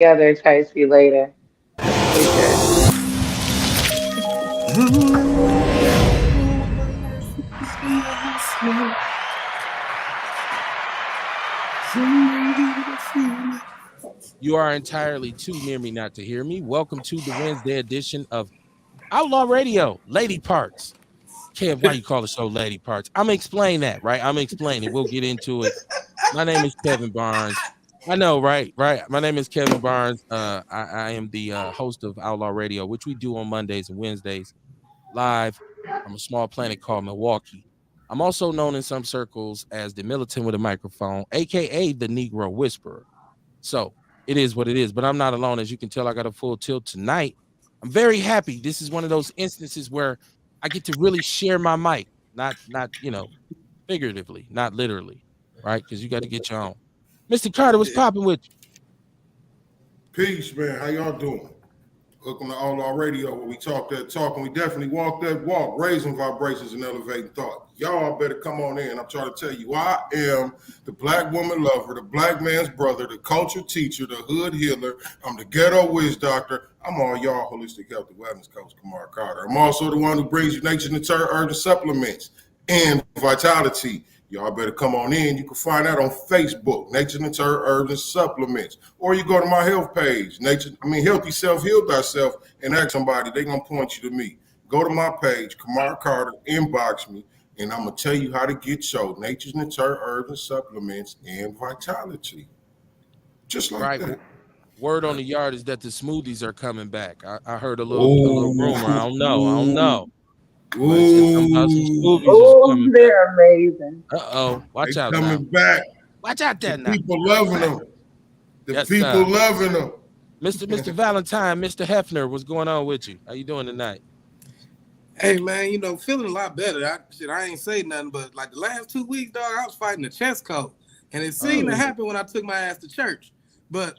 Together, try to see you later. Take care. You are entirely too near me not to hear me. Welcome to the Wednesday edition of Outlaw Radio, Lady Parts. Kev, why you call the show Lady Parts? I'm gonna explain that, right? I'm gonna explain it. We'll get into it. My name is Kevin Barnes. I know, right? Right. My name is Kevin Barnes. I am the host of Outlaw Radio, which we do on Mondays and Wednesdays live from a small planet called Milwaukee. I'm also known in some circles as the militant with a microphone, aka the Negro Whisperer. So it is what it is, but I'm not alone. As you can tell, I got a full tilt tonight. I'm very happy. This is one of those instances where I get to really share my mic, not figuratively, not literally, right? Because you got to get your own. Mr. Carter, what's popping with you? Peace, man. How y'all doing? Welcome to Outlaw Radio, where we talk that talk and we definitely walk that walk, raising vibrations and elevating thought. Y'all better come on in. I'm trying to tell you, I am the black woman lover, the black man's brother, the culture teacher, the hood healer. I'm the ghetto whiz doctor. I'm all y'all holistic health and wellness coach, Kamar Carter. I'm also the one who brings you nature, nature, herbs, and supplements and vitality. Y'all better come on in. You can find that on Facebook, Nature, Nature, Herbs, and Supplements. Or you go to my health page, Healthy Self, Heal Thyself, and ask somebody. They're going to point you to me. Go to my page, Kamar Carter, inbox me, and I'm going to tell you how to get your Nature's Nature, Herbs, and Supplements and vitality. Just like that. Word on the yard is that the smoothies are coming back. I heard a little rumor. I don't know. But it said something about some smoothies is Oh, coming back. they're amazing. Watch They out coming now. back. Watch out there The now. people loving them. Yes, People loving them. Mr. Valentine, Mr. Hefner, what's going on with you? How you doing tonight? Hey man, feeling a lot better. I ain't say nothing, but like the last 2 weeks, dog, I was fighting a chest cold, and it seemed to happen when I took my ass to church. But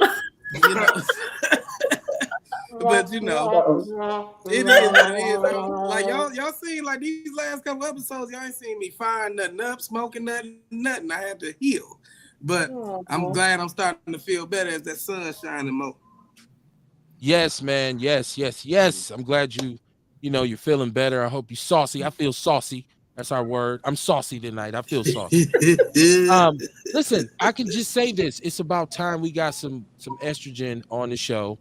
but it is what it is. Like y'all seen like these last couple episodes, y'all ain't seen me firing nothing up, smoking nothing. I had to heal, but I'm glad I'm starting to feel better as that sun shining more. Yes, man. Yes. I'm glad you're feeling better. I hope you saucy. I feel saucy. That's our word. I'm saucy tonight. I feel saucy. Listen, I can just say this. It's about time we got some estrogen on the show.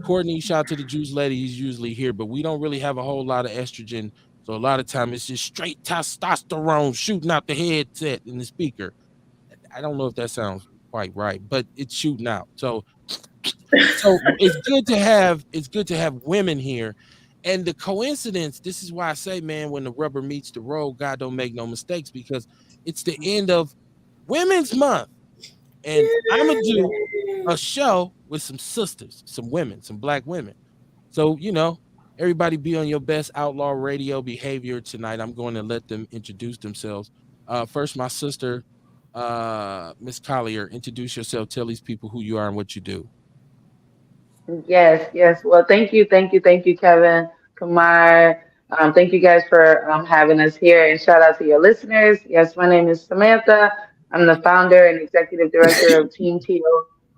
Courtney, shout out to the juice lady. He's usually here, but we don't really have a whole lot of estrogen. So a lot of time it's just straight testosterone shooting out the headset and the speaker. I don't know if that sounds quite right, but it's shooting out. So it's good to have women here. And the coincidence, this is why I say, man, when the rubber meets the road, God don't make no mistakes, because it's the end of Women's Month. And I'm gonna do a show with some sisters, some women, some black women. So, everybody be on your best outlaw radio behavior tonight. I'm going to let them introduce themselves. First, my sister, Miss Collier, introduce yourself. Tell these people who you are and what you do. Yes. Well, thank you, Kevin, Kamar. Thank you guys for having us here, and shout out to your listeners. Yes, my name is Samantha. I'm the founder and executive director of Team TO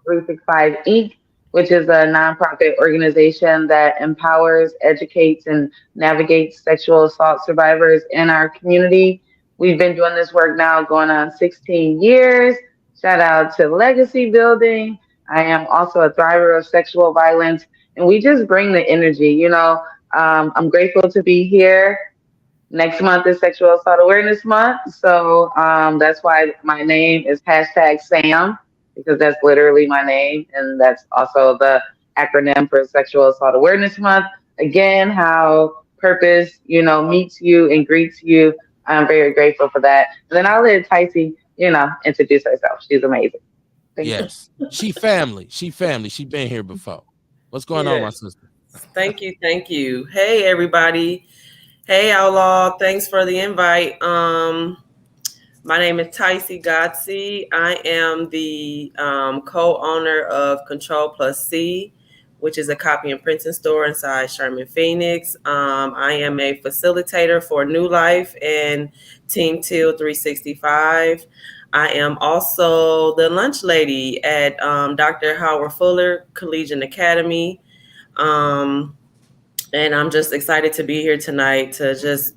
365 Inc., which is a nonprofit organization that empowers, educates, and navigates sexual assault survivors in our community. We've been doing this work now going on 16 years. Shout out to legacy building. I am also a thriver of sexual violence, and we just bring the energy. I'm grateful to be here. Next month is Sexual Assault Awareness Month, so that's why my name is hashtag Sam, because that's literally my name, and that's also the acronym for Sexual Assault Awareness Month. Again, how purpose, meets you and greets you. I'm very grateful for that. And then I'll let Ticey, introduce herself. She's amazing. Thank you. Yes. She family. She family. She been here before. What's going on, my sister? Thank you. Hey everybody. Hey Outlaw. Thanks for the invite. My name is Ticey Godsey. I am the co-owner of Control Plus C, which is a copy and printing store inside Sherman Phoenix. I am a facilitator for New Life and Team Teal 365. I am also the lunch lady at Dr. Howard Fuller Collegiate Academy. Um, and I'm just excited to be here tonight to just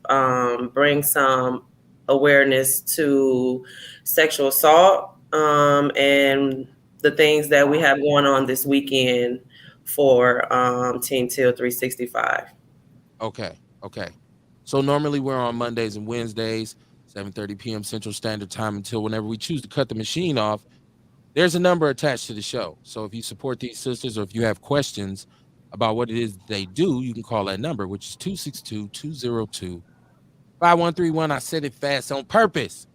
bring some awareness to sexual assault and the things that we have going on this weekend for Team Till 365. Okay. Okay. So normally we're on Mondays and Wednesdays, 7:30 p.m. Central Standard Time until whenever we choose to cut the machine off. There's a number attached to the show. So if you support these sisters or if you have questions about what it is they do, you can call that number, which is 262-202-5131. I said it fast on purpose.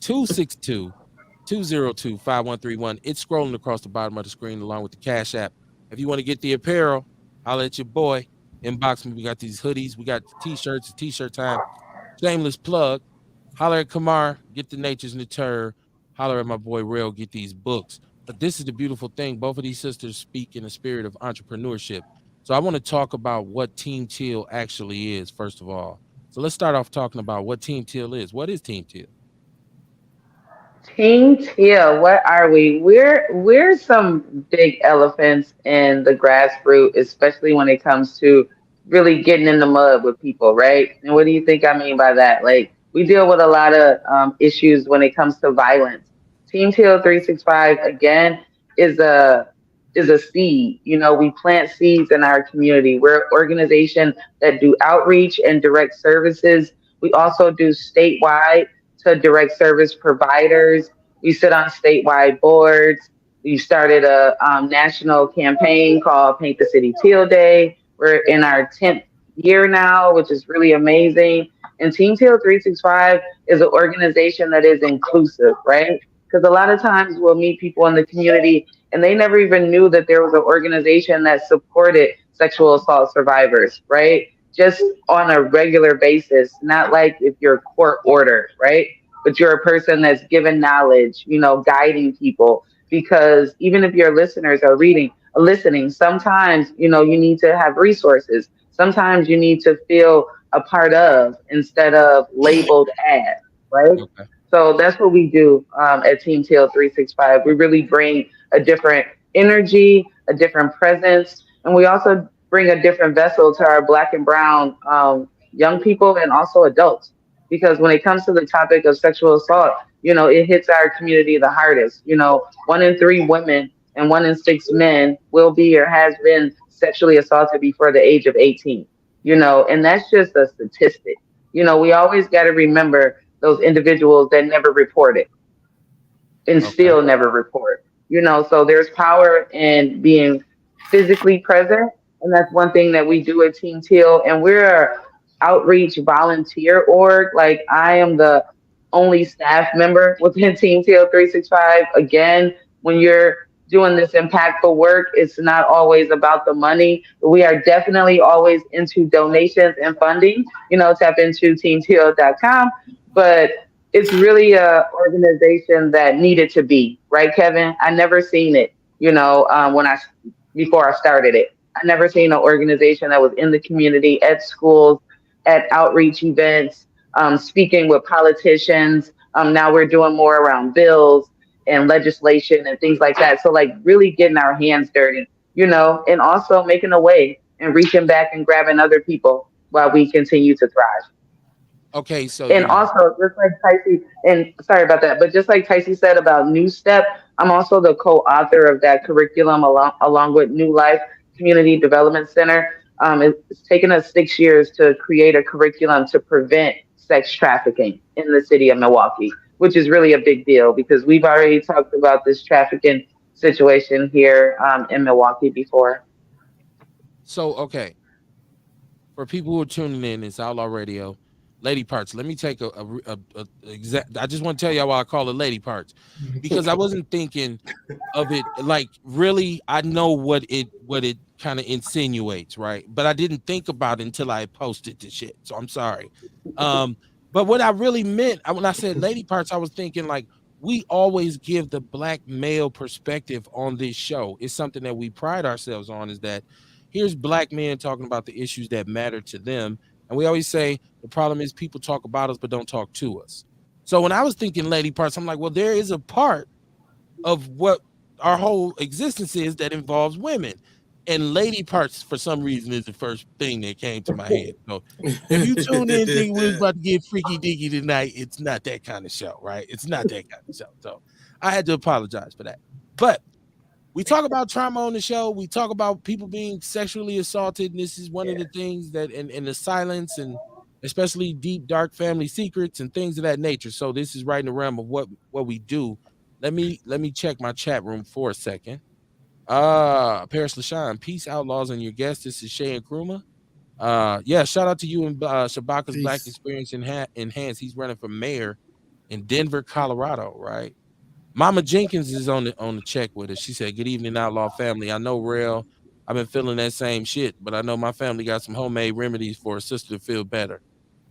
262-202-5131. It's scrolling across the bottom of the screen along with the Cash App. If you want to get the apparel, holla at your boy. Inbox me. We got these hoodies. We got t-shirts. It's t-shirt time. Shameless plug. Holler at Kamar. Get the Nature's Nature. Holler at my boy Rail. Get these books. But this is the beautiful thing. Both of these sisters speak in the spirit of entrepreneurship. So I want to talk about what Team Teal actually is, first of all. So let's start off talking about what Team Teal is. What is Team Teal? Team Teal, what are we? We're some big elephants in the grassroots, especially when it comes to really getting in the mud with people, right? And what do you think I mean by that? Like we deal with a lot of issues when it comes to violence. Team Teal 365 again is a is a seed. You know, we plant seeds in our community. We're an organization that do outreach and direct services. We also do statewide to direct service providers. We sit on statewide boards. We started a national campaign called Paint the City Teal Day. We're in our 10th year now, which is really amazing. And Team Teal 365 is an organization that is inclusive, right? Because a lot of times we'll meet people in the community and they never even knew that there was an organization that supported sexual assault survivors, right? Just on a regular basis, not like if you're court ordered, right? But you're a person that's given knowledge, you know, guiding people. Because even if your listeners are listening, sometimes, you know, you need to have resources. Sometimes you need to feel a part of instead of labeled as, right? Okay. So that's what we do at Team Tail 365. We really bring a different energy, a different presence, and we also bring a different vessel to our black and brown young people and also adults. Because when it comes to the topic of sexual assault, you know, it hits our community the hardest. You know, 1 in 3 women and 1 in 6 men will be or has been sexually assaulted before the age of 18. You know, and that's just a statistic. You know, we always got to remember those individuals that never reported and Okay. still never report. You know, so there's power in being physically present, and that's one thing that we do at Team Teal. And we're a outreach volunteer org. Like I am the only staff member within Team Teal 365. Again, when you're doing this impactful work, it's not always about the money. We are definitely always into donations and funding. You know, tap into teamteal.com. But it's really a organization that needed to be, right, Kevin? I never seen it, you know, before I started it. I never seen an organization that was in the community, at schools, at outreach events, speaking with politicians. Now we're doing more around bills and legislation and things like that. So like really getting our hands dirty, you know, and also making a way and reaching back and grabbing other people while we continue to thrive. Okay. So And yeah. also, just like Ticey, and sorry about that, but just like Ticey said about New Step, I'm also the co-author of that curriculum along with New Life Community Development Center. It's taken us 6 years to create a curriculum to prevent sex trafficking in the city of Milwaukee, which is really a big deal because we've already talked about this trafficking situation here in Milwaukee before. So okay. For people who are tuning in, it's Outlaw Radio. Lady Parts. Let me take a exact. I just want to tell y'all why I call it Lady Parts, because I wasn't thinking of it like really. I know what it kind of insinuates, right? But I didn't think about it until I posted the shit. So I'm sorry. Um, but what I really meant when I said Lady Parts, I was thinking like we always give the black male perspective on this show. It's something that we pride ourselves on. Is that here's black men talking about the issues that matter to them, and we always say the problem is people talk about us but don't talk to us. So when I was thinking lady parts, I'm like, well, there is a part of what our whole existence is that involves women. And lady parts, for some reason, is the first thing that came to my head. So if you tune in thinking we was about to get freaky deaky tonight, it's not that kind of show, right? It's not that kind of show. So I had to apologize for that. But we talk about trauma on the show. We talk about people being sexually assaulted. And this is one of the things that in the silence and especially deep, dark family secrets and things of that nature. So this is right in the realm of what we do. Let me check my chat room for a second. Paris LaShawn, peace, outlaws, and your guest. This is Shay and Kruma. Yeah, shout out to you and Shabaka's Black Peace. Experience Enhanced. He's running for mayor in Denver, Colorado, right? Mama Jenkins is on the check with us. She said, "Good evening, outlaw family. I know, real. I've been feeling that same shit, but I know my family got some homemade remedies for a sister to feel better.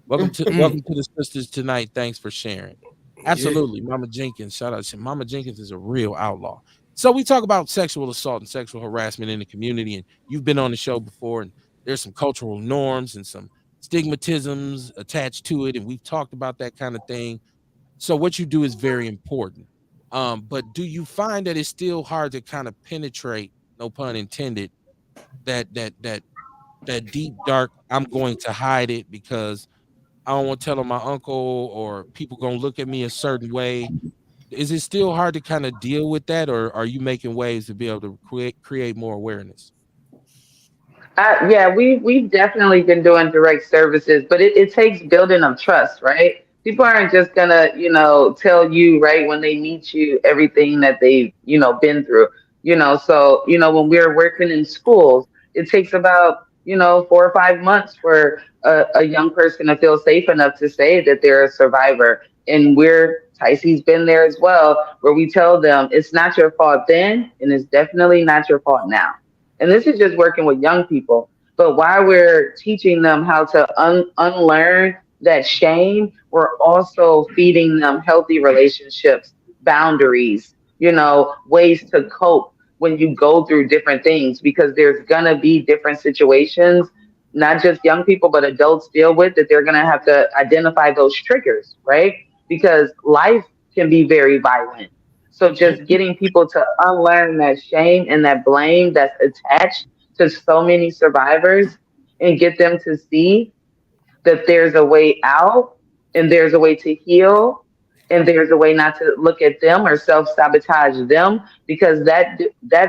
Welcome to the sisters tonight. Thanks for sharing. Yeah. Absolutely, Mama Jenkins. Shout out to Mama Jenkins is a real outlaw. So we talk about sexual assault and sexual harassment in the community, and you've been on the show before, and there's some cultural norms and some stigmatisms attached to it, and we've talked about that kind of thing. So what you do is very important. But do you find that it's still hard to kind of penetrate, no pun intended, that deep dark, I'm going to hide it because I don't want to tell on my uncle or people gonna look at me a certain way. Is it still hard to kind of deal with that, or are you making ways to be able to create more awareness? Yeah, we've definitely been doing direct services, but it takes building of trust, right? People aren't just gonna, tell you right when they meet you everything that they've, been through. So, when we're working in schools, it takes about, 4 or 5 months for a young person to feel safe enough to say that they're a survivor. And Ticey's been there as well, where we tell them it's not your fault then, and it's definitely not your fault now. And this is just working with young people. But while we're teaching them how to unlearn that shame, we're also feeding them healthy relationships, boundaries, ways to cope when you go through different things, because there's going to be different situations, not just young people, but adults deal with that. They're going to have to identify those triggers, right? Because life can be very violent. So just getting people to unlearn that shame and that blame that's attached to so many survivors and get them to see that there's a way out and there's a way to heal and there's a way not to look at them or self-sabotage them, because that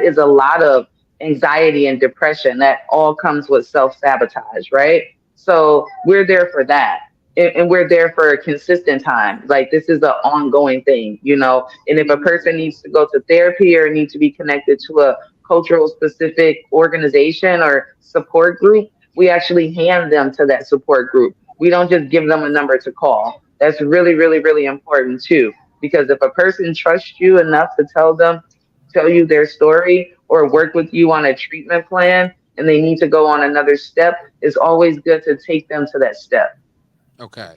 is a lot of anxiety and depression that all comes with self-sabotage, right? So we're there for that. And we're there for a consistent time. Like, this is an ongoing thing. And if a person needs to go to therapy or needs to be connected to a cultural specific organization or support group, we actually hand them to that support group. We don't just give them a number to call. That's really, really, really important too. Because if a person trusts you enough to tell you their story or work with you on a treatment plan and they need to go on another step, it's always good to take them to that step. Okay.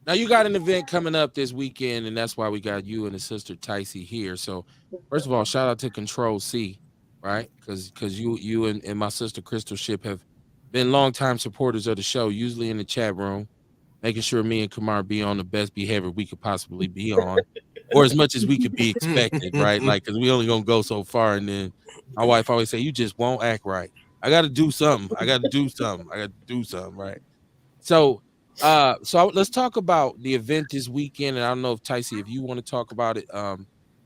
Now you got an event coming up this weekend, and that's why we got you and the sister Ticey here. So first of all, shout out to Control C, right? Because you and my sister Crystal Ship have been longtime supporters of the show, usually in the chat room, making sure me and Kamar be on the best behavior we could possibly be on, or as much as we could be expected, right? Like, because we only gonna go so far, and then my wife always say, "You just won't act right. I got to do something. I got to do something. I got to do something, right?" So, let's talk about the event this weekend, and I don't know if Ticey, if you want to talk about it,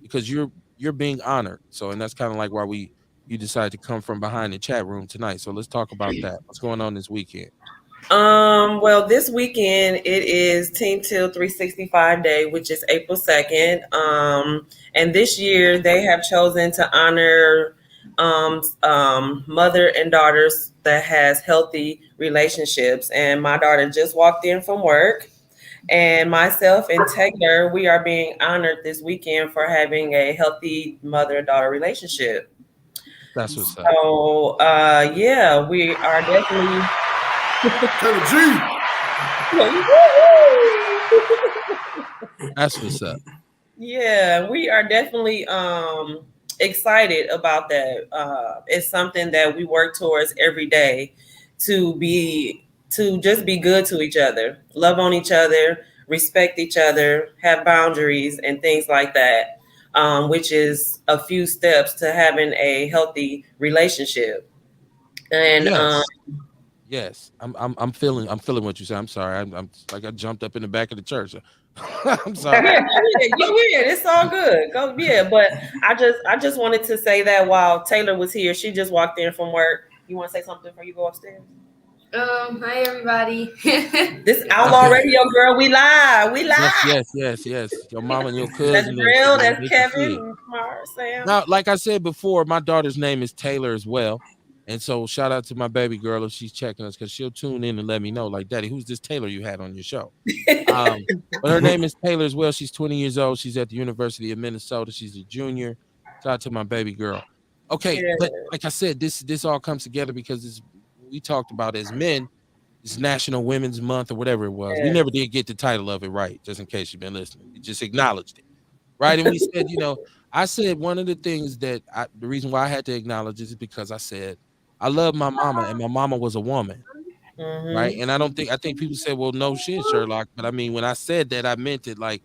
because you're being honored. So, and that's kind of like why you decided to come from behind the chat room tonight. So let's talk about that. What's going on this weekend? Well, this weekend it is Team Till 365 Day, which is April 2nd. And this year they have chosen to honor mother and daughters that has healthy relationships. And my daughter just walked in from work, and myself and Taylor, we are being honored this weekend for having a healthy mother-daughter relationship. That's what's up. So, yeah, we are definitely. That's what's up. Yeah, we are definitely excited about that. It's something that we work towards every day to just be good to each other, love on each other, respect each other, have boundaries, and things like that, which is a few steps to having a healthy relationship. And Yes. Yes, I'm feeling what you say. I'm sorry. I'm like I jumped up in the back of the church. I'm sorry. yeah, go ahead. Go ahead. It's all good. Go yeah. But I just wanted to say that while Taylor was here, she just walked in from work. You want to say something before you go upstairs? Hi everybody. This Outlaw Radio girl, we live. We live. Yes. Your mom and your That's cousin. real. They That's can see it. Kevin, Mar, Sam. Now, like I said before, my daughter's name is Taylor as well. And so shout out to my baby girl if she's checking us because she'll tune in and let me know, like, Daddy, who's this Taylor you had on your show? But her name is Taylor as well. She's 20 years old. She's at the University of Minnesota. She's a junior. Shout out to my baby girl. Okay, Yeah. but like I said, this all comes together because we talked about as men, it's National Women's Month or whatever it was. We Yeah. never did get the title of it right, just in case you've been listening. We just acknowledged it. Right. And we said, I said one of the things that the reason why I had to acknowledge it is because I said I love my mama and my mama was a woman. Right. And I think people say, well, no shit, Sherlock. But I mean, when I said that, I meant it like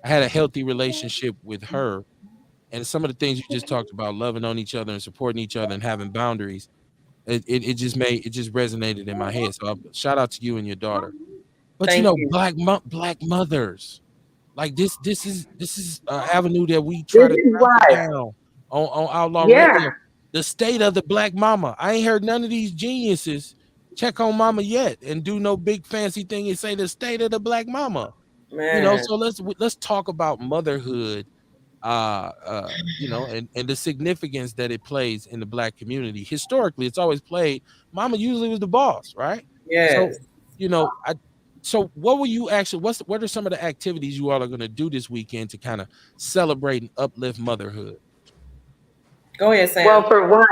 I had a healthy relationship with her. And some of the things you just talked about, loving on each other and supporting each other and having boundaries, it just resonated in my head. So shout out to you and your daughter. But Thank you. black mothers. Like this is an avenue that we try This to is track why. down on Outlaw Yeah. Radio. The state of the black mama. I ain't heard none of these geniuses check on mama yet and do no big fancy thing and say the state of the black mama. Man. So let's talk about motherhood, and the significance that it plays in the black community. Historically, it's always played. Mama usually was the boss, right? So, Yes. So what will you actually? What are some of the activities you all are going to do this weekend to kind of celebrate and uplift motherhood? Go ahead, Sam. Well, for one,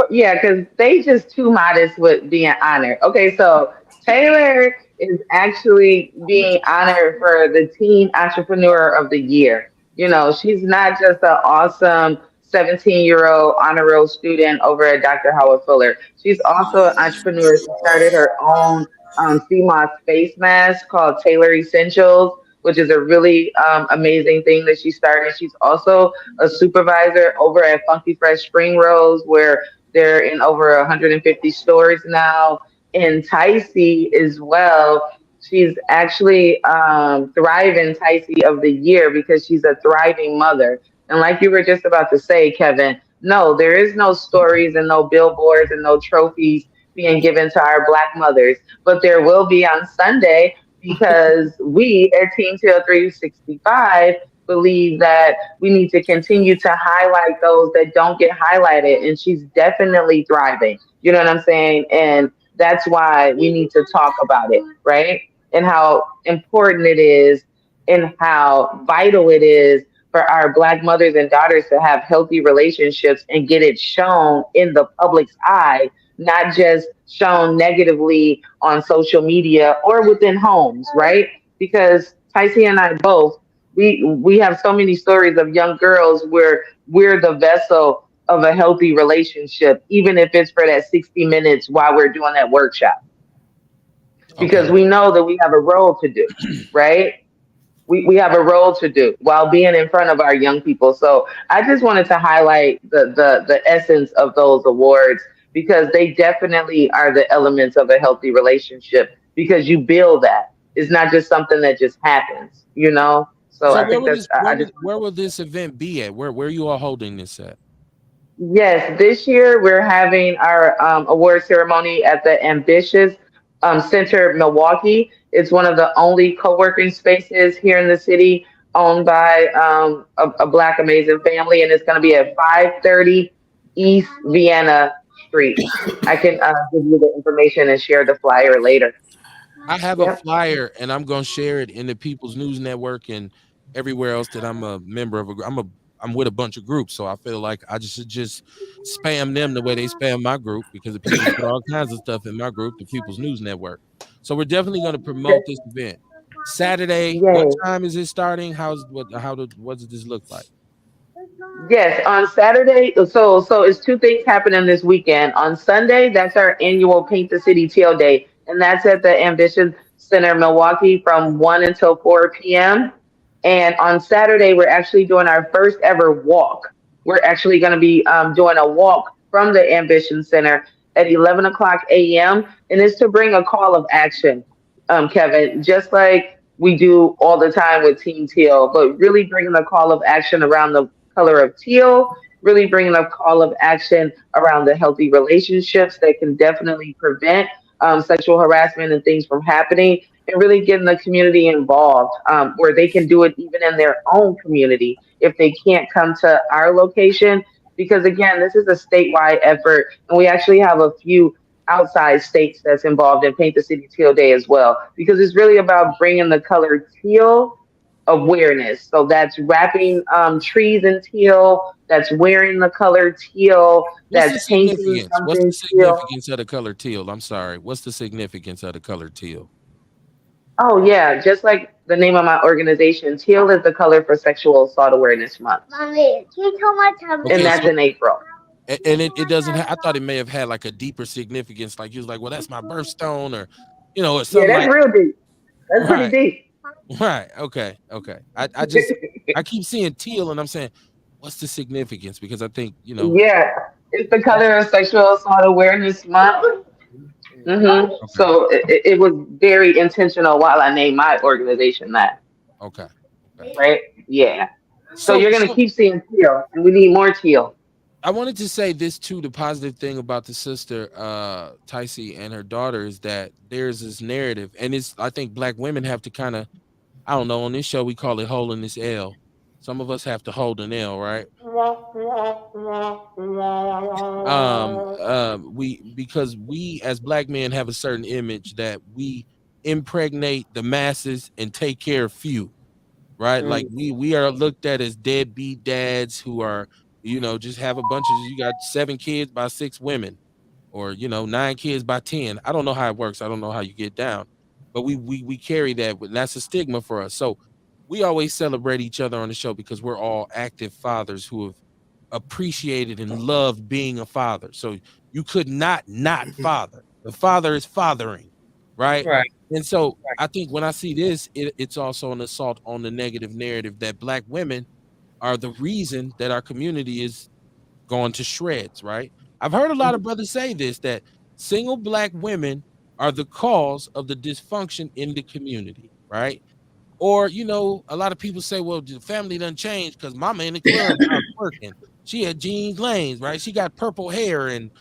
yeah, because they just too modest with being honored. Okay, so Taylor is actually being honored for the Teen Entrepreneur of the Year. She's not just an awesome 17-year-old honor roll student over at Dr. Howard Fuller. She's also an entrepreneur. She started her own CMOS face mask called Taylor Essentials, which is a really amazing thing that she started. She's also a supervisor over at Funky Fresh Spring Rolls, where they're in over 150 stores now. In Ticey as well, she's actually Thriving Ticey of the Year because she's a thriving mother. And like you were just about to say, Kevin, no, there is no stories and no billboards and no trophies being given to our Black mothers, but there will be on Sunday because we at Team Tail 365 believe that we need to continue to highlight those that don't get highlighted. And she's definitely thriving. You know what I'm saying? And that's why we need to talk about it, right? And how important it is and how vital it is for our Black mothers and daughters to have healthy relationships and get it shown in the public's eye, not just shown negatively on social media or within homes, right? Because Tyson and I both, we have so many stories of young girls where we're the vessel of a healthy relationship, even if it's for that 60 minutes while we're doing that workshop. Because Okay. we know that we have a role to do, right? We have a role to do while being in front of our young people. So I just wanted to highlight the essence of those awards because they definitely are the elements of a healthy relationship because you build that. It's not just something that just happens. So So I think that's I just where will this event be at? Where are you all holding this at? Yes, this year we're having our award ceremony at the Ambitious Center, Milwaukee. It's one of the only co-working spaces here in the city owned by a Black amazing family, and it's going to be at 530 East Vienna Street. I can give you the information and share the flyer later. I have a Yep. flyer and I'm gonna share it in the People's News Network and everywhere else that I'm a member of. I'm with a bunch of groups, so I feel like I just should just spam them the way they spam my group because the people put all kinds of stuff in my group, the People's News Network. So we're definitely going to promote this event. Saturday, what Yay. time is it starting? What does this look like? Yes, on Saturday. So it's two things happening this weekend. On Sunday, that's our annual Paint the City Teal Day, and that's at the Ambition Center, Milwaukee, from 1 until 4 p.m. And on Saturday, we're actually doing our first ever walk. We're actually going to be doing a walk from the Ambition Center at 11 o'clock a.m. And it's to bring a call of action, Kevin, just like we do all the time with Team Teal, but really bringing a call of action around the color of teal, really bringing a call of action around the healthy relationships that can definitely prevent sexual harassment and things from happening, and really getting the community involved where they can do it even in their own community if they can't come to our location. Because again, this is a statewide effort, and we actually have a few outside states that's involved in Paint the City Teal Day as well. Because it's really about bringing the color teal awareness. So that's wrapping trees in teal, that's wearing the color teal, What's the that's painting significance? What's the something teal. significance of the color teal? I'm sorry. What's the significance of the color teal? Oh, yeah, just like the name of my organization, teal is the color for Sexual Assault Awareness Month. Mommy, can you tell my tablet? And Okay, that's so in April. and it doesn't I thought it may have had like a deeper significance, like you was like, well, that's my birthstone, or or Yeah, something that's like real deep. That's pretty right, deep. right, okay. I keep seeing teal and I'm saying, what's the significance? Because I think, Yeah, it's the color of Sexual Assault Awareness Month. okay, So it was very intentional while I named my organization that, okay, okay. right? Yeah. So So you're going to so keep seeing teal, and we need more teal. I wanted to say this too. The positive thing about the sister, Ticey, and her daughter is that there's this narrative, and it's I think black women have to kind of, I don't know, on this show we call it holding this L. Some of us have to hold an L, right? We because we as black men have a certain image that we impregnate the masses and take care of few, right? Like we are looked at as deadbeat dads who are, just have a bunch of you got 7 kids by 6 women, or 9 kids by 10. I don't know how it works. I don't know how you get down, but we carry that, and that's a stigma for us. So we always celebrate each other on the show because we're all active fathers who have appreciated and loved being a father. So you could not father. The father is fathering, right? Right. And so I think when I see this, it's also an assault on the negative narrative that black women are the reason that our community is going to shreds, right? I've heard a lot of brothers say this, that single black women are the cause of the dysfunction in the community, right? Or, a lot of people say, well, the family done changed because mama in the club house working. She had jeans lanes, right? She got purple hair and,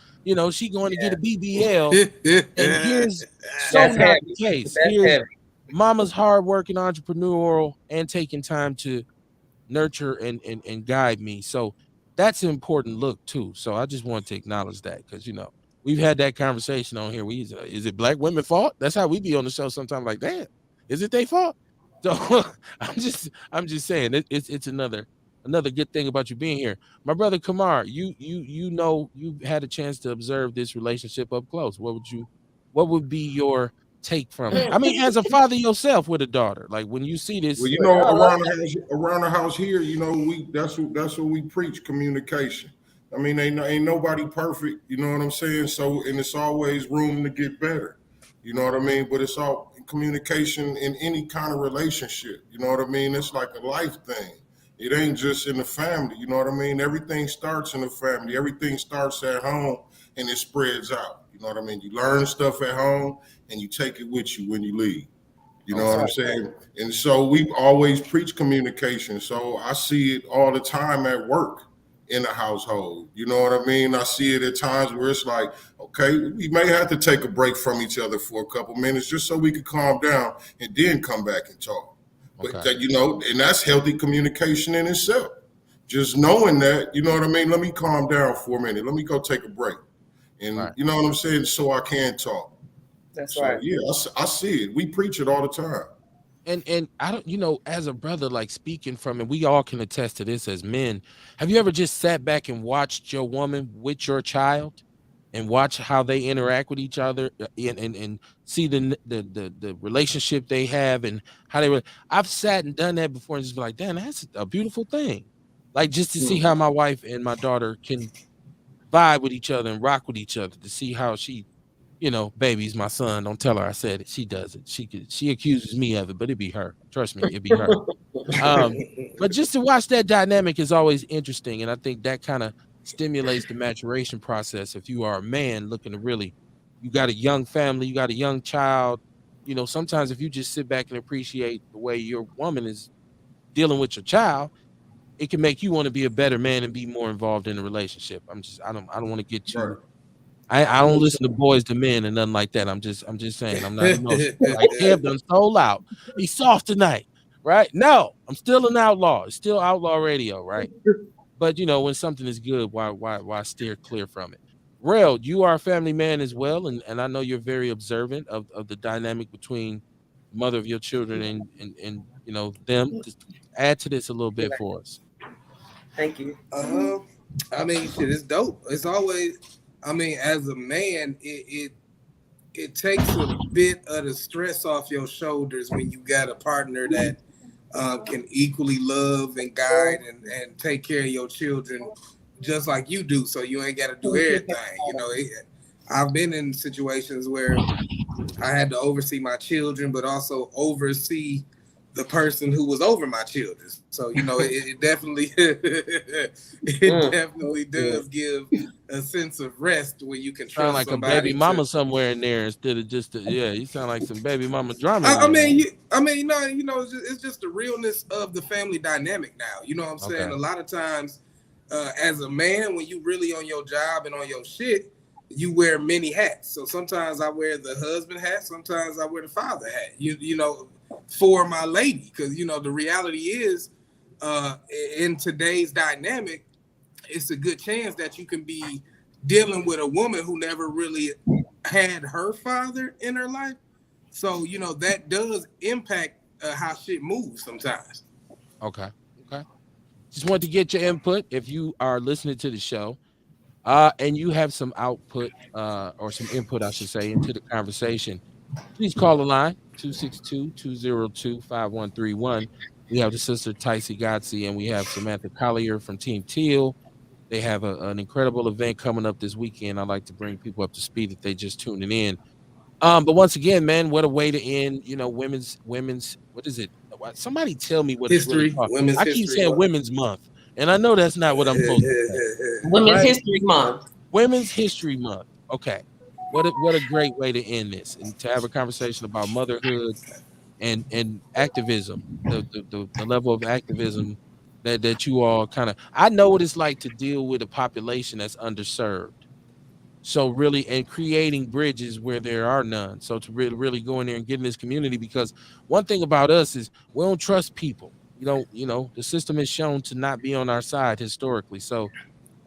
she going to get a BBL. And here's so That's not the heavy. case. That's Here's heavy. mama's hardworking, entrepreneurial, and taking time to nurture and guide me. So that's an important look too. So I just want to acknowledge that because we've had that conversation on here. Is it black women fault? That's how we be on the show sometimes. Like, damn, is it their fault? So I'm just saying it's another good thing about you being here. My brother Kamar, you've had a chance to observe this relationship up close. What would be your take from it? I mean, as a father yourself with a daughter, like when you see Well, this. around the house here, we that's what we preach, communication. I mean, ain't nobody perfect, you know what I'm saying? So, and it's always room to get better, you know what I mean? But it's all communication in any kind of relationship, you know what I mean? It's like a life thing. It ain't just in the family, you know what I mean? Everything starts in the family. Everything starts at home and it spreads out. You know what I mean? You learn stuff at home and you take it with you when you leave. You know what I'm saying? And so we always preach communication. So I see it all the time at work in the household. You know what I mean? I see it at times where it's like, okay, we may have to take a break from each other for a couple minutes just so we can calm down and then come back and talk. But Okay. and that's healthy communication in itself. Just knowing that, you know what I mean? Let me calm down for a minute. Let me go take a break. And Right. you know what I'm saying? So I can talk. That's So right. yeah, I see it. We preach it all the time. And I don't, as a brother, like speaking from it, we all can attest to this as men. Have you ever just sat back and watched your woman with your child and watch how they interact with each other and see the relationship they have and how they were? I've sat and done that before and just be like, damn, that's a beautiful thing. Like just to see how my wife and my daughter can vibe with each other and rock with each other, to see how she baby's my son. Don't tell her I said it. She does it. She accuses me of it, but it'd be her. Trust me, it'd be her. Um, but just to watch that dynamic is always interesting, and I think that kind of stimulates the maturation process. If you are a man looking to really, you got a young family, you got a young child. Sometimes if you just sit back and appreciate the way your woman is dealing with your child, it can make you want to be a better man and be more involved in the relationship. I don't want to get Right. too. I don't listen to boys to men and nothing like that. I'm just saying I'm not emotional. Like Kev done sold out. He's soft tonight, right? No, I'm still an outlaw. It's still outlaw radio, right? But when something is good, why steer clear from it? Rel, you are a family man as well, and I know you're very observant of the dynamic between the mother of your children and them. Just add to this a little bit for us. Thank you. I mean, shit, it's dope. It's always, I mean, as a man, it takes a bit of the stress off your shoulders when you got a partner that can equally love and guide and take care of your children just like you do. So you ain't got to do everything. I've been in situations where I had to oversee my children, but also oversee the person who was over my children. So it definitely it definitely does give a sense of rest when you can Sound trust like a somebody. baby mama somewhere in there instead of just yeah. You sound like some baby mama drama. I In there. mean, it's just the realness of the family dynamic now. You know what I'm saying? Okay. A lot of times, as a man, when you really on your job and on your shit, you wear many hats. So sometimes I wear the husband hat, sometimes I wear the father hat. For my lady, because the reality is, in today's dynamic, it's a good chance that you can be dealing with a woman who never really had her father in her life. So that does impact how shit moves sometimes. Okay. Just want to get your input if you are listening to the show, and you have some output or some input, I should say, into the conversation. Please call the line 262-202-5131. We have the sister Ticey Godsey, and we have Samantha Collier from Team Teal. They have an incredible event coming up this weekend. I'd like to bring people up to speed if they just tuning in. But once again, man, what a way to end, women's what is it? Somebody tell me what it's really History, called. Women's I keep History saying Month. Women's Month, and I know that's not what I'm supposed to say. Women's Right? History Month. Women's History Month. Okay. What a great way to end this and to have a conversation about motherhood and activism, the level of activism that you all kind of I know what it's like to deal with a population that's underserved. So really, and creating bridges where there are none. So to really go in there and get in this community, because one thing about us is we don't trust people. The system is shown to not be on our side historically. So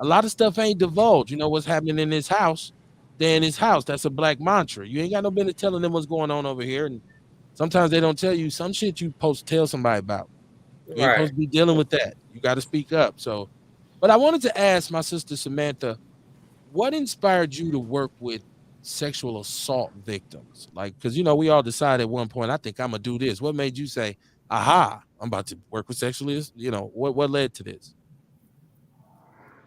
a lot of stuff ain't divulged. You know what's happening in this house, then in his house. That's a black mantra. You ain't got no business telling them what's going on over here. And sometimes they don't tell you some shit you supposed to tell somebody about. You ain't Right. supposed to be dealing with that. You got to speak up. So, but I wanted to ask my sister Samantha, what inspired you to work with sexual assault victims? Like, because we all decided at one point, I think I'm gonna do this. What made you say, aha, I'm about to work with sexually? What led to this?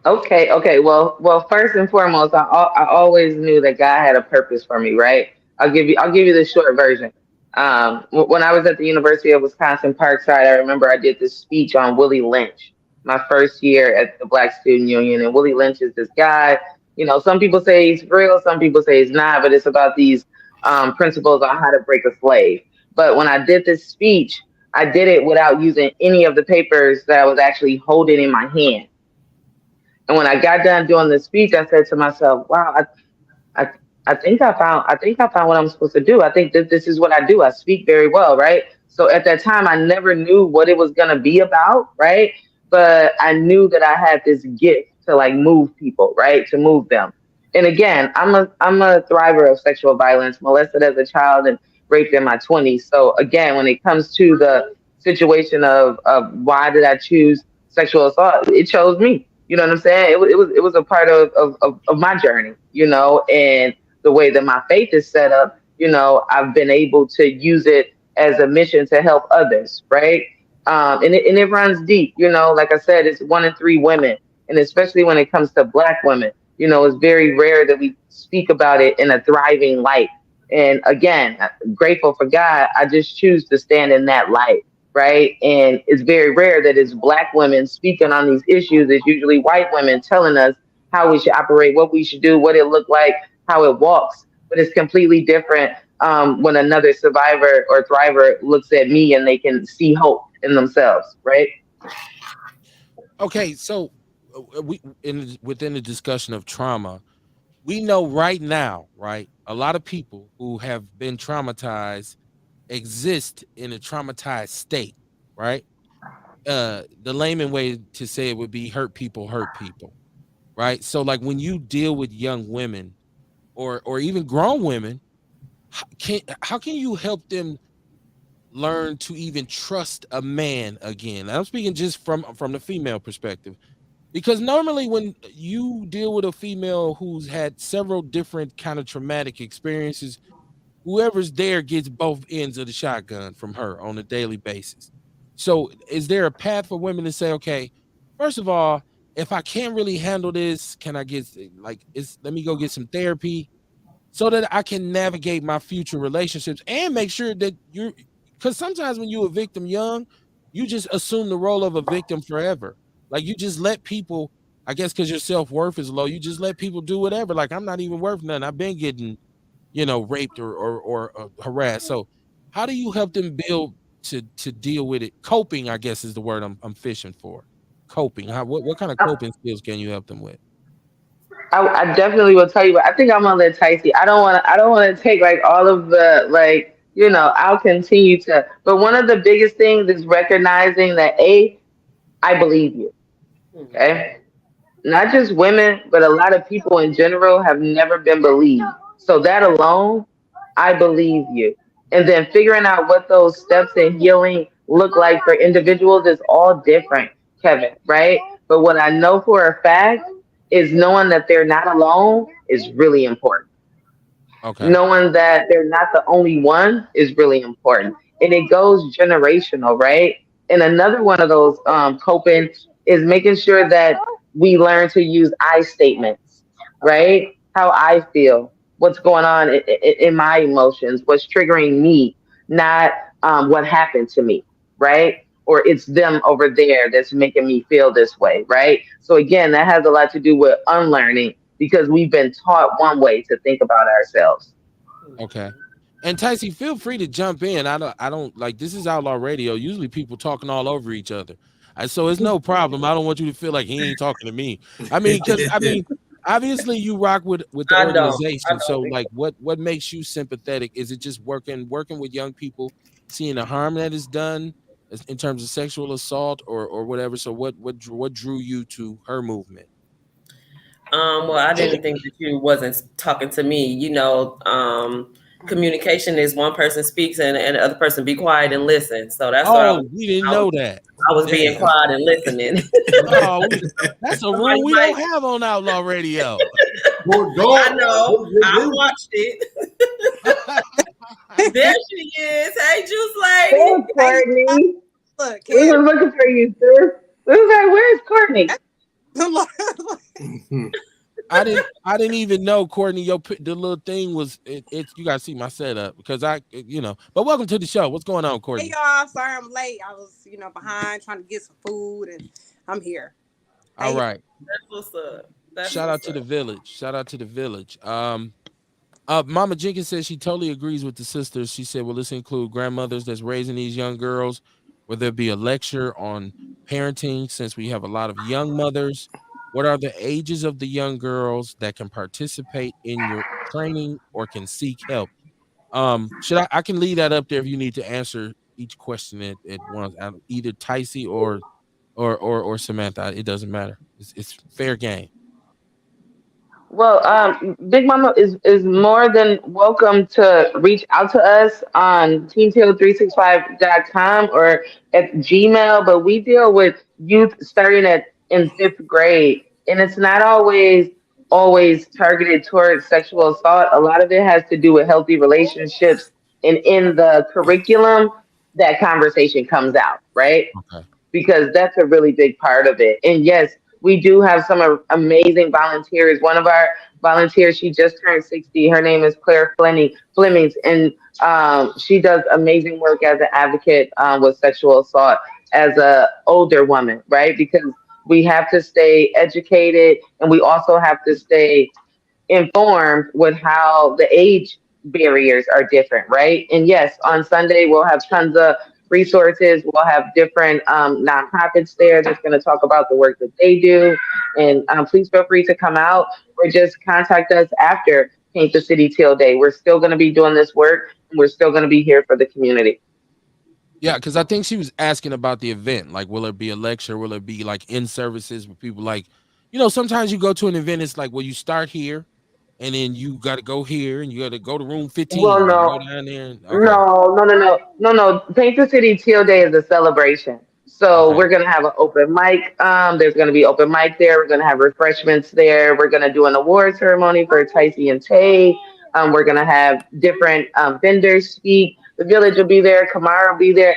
Okay. Well. First and foremost, I always knew that God had a purpose for me, right? I'll give you the short version. When I was at the University of Wisconsin Parkside, I remember I did this speech on Willie Lynch, my first year at the Black Student Union, and Willie Lynch is this guy. Some people say he's real, some people say he's not, but it's about these principles on how to break a slave. But when I did this speech, I did it without using any of the papers that I was actually holding in my hand. And when I got done doing the speech, I said to myself, "Wow, I, I think I found what I'm supposed to do. I think that this is what I do. I speak very well, right? So at that time, I never knew what it was gonna be about, right? But I knew that I had this gift to like move people, right? To move them. And again, I'm a thriver of sexual violence, molested as a child and raped in my 20s. So again, when it comes to the situation of why did I choose sexual assault, it chose me. You know what I'm saying? It was a part of my journey, and the way that my faith is set up, I've been able to use it as a mission to help others, right? And it runs deep, like I said, it's 1 in 3 women, and especially when it comes to Black women. It's very rare that we speak about it in a thriving light. And again, grateful for God, I just choose to stand in that light, right? And it's very rare that it's Black women speaking on these issues. It's usually white women telling us how we should operate, what we should do, what it look like, how it walks. But it's completely different when another survivor or thriver looks at me and they can see hope in themselves, right? Okay, so within the discussion of trauma, we know right now, right? A lot of people who have been traumatized exist in a traumatized state, right? The layman way to say it would be hurt people, right? So like when you deal with young women or even grown women, how can you help them learn to even trust a man again? I'm speaking just from the female perspective. Because normally when you deal with a female who's had several different kind of traumatic experiences, whoever's there gets both ends of the shotgun from her on a daily basis. So is there a path for women to say, okay, first of all, if I can't really handle this, can I get let me go get some therapy so that I can navigate my future relationships and make sure that because sometimes when you're a victim young, you just assume the role of a victim forever. Like you just let people, I guess because your self-worth is low, you just let people do whatever. Like I'm not even worth nothing. I've been getting, raped or harassed. So how do you help them build to deal with it? Coping, I guess, is the word I'm fishing for. Coping. What kind of coping skills can you help them with? I definitely will tell you, but I think I'm gonna let Ticey. I don't want to take like all of the like, I'll continue to. But one of the biggest things is recognizing that I believe you. Okay, not just women, but a lot of people in general have never been believed. So that alone, I believe you. And then figuring out what those steps in healing look like for individuals is all different, Kevin, right? But what I know for a fact is knowing that they're not alone is really important. Okay. Knowing that they're not the only one is really important. And it goes generational, right? And another one of those coping is making sure that we learn to use I statements, right? How I feel, what's going on in my emotions, what's triggering me, not what happened to me, right? Or it's them over there that's making me feel this way, right? So again, that has a lot to do with unlearning because we've been taught one way to think about ourselves. Okay. And Ticey, feel free to jump in. I don't like this is Outlaw Radio. Usually people talking all over each other. So it's no problem. I don't want you to feel like he ain't talking to me. I mean, obviously you rock with the I don't. I organization. So don't. like what makes you sympathetic? Is it just working with young people, seeing the harm that is done in terms of sexual assault or whatever? So what drew you to her movement? Well, I didn't think that you wasn't talking to me. Communication is one person speaks and the other person be quiet and listen. So that's what Oh, we didn't I was, know that. I was being Damn. quiet and listening. Oh, that's a Somebody rule we might, don't have on Outlaw Radio. Well, I dog, know. I watched it. There she is. Hey, Juice Hey, Lady. Hey, Courtney. look, We Kev. were looking for you, sis. We was like, where's Courtney? I didn't even know, Courtney. The little thing was it's you gotta see my setup because But welcome to the show. What's going on, Hey, Courtney? y'all. Sorry I'm late. I was, behind trying to get some food, and I'm here. All Hey, right. That's what's up. That's Shout out what's to the up. village. Shout out to the village. Mama Jenkins says she totally agrees with the sisters. She said, well, this include grandmothers that's raising these young girls. Will there be a lecture on parenting since we have a lot of young mothers? What are the ages of the young girls that can participate in your training or can seek help? Should I can leave that up there if you need to answer each question at once, either Ticey or Samantha. It doesn't matter. It's fair game. Well, Big Mama is more than welcome to reach out to us on teamtail365.com or at Gmail, but we deal with youth starting at in fifth grade. And it's not always targeted towards sexual assault. A lot of it has to do with healthy relationships. And in the curriculum, that conversation comes out, right? Okay. Because that's a really big part of it. And yes, we do have some amazing volunteers. One of our volunteers, she just turned 60. Her name is Claire Flemings, and she does amazing work as an advocate with sexual assault as a older woman, right? Because we have to stay educated, and we also have to stay informed with how the age barriers are different, right? And yes, on Sunday we'll have tons of resources. We'll have different nonprofits there that's going to talk about the work that they do. And please feel free to come out or just contact us after Paint the City Teal Day. We're still going to be doing this work, and we're still going to be here for the community. Yeah, because I think she was asking about the event. Like, will it be a lecture? Will it be like in services with people like, sometimes you go to an event, it's like, well, you start here and then you got to go here and you got to go to room 15 Well, and go no, down there. And, okay. no. Paint the City Teal Day is a celebration. So Okay. we're gonna have an open mic. There's gonna be open mic there. We're gonna have refreshments there. We're gonna do an award ceremony for Ticey and Tay. We're gonna have different vendors speak. The village will be there. Kamara will be there.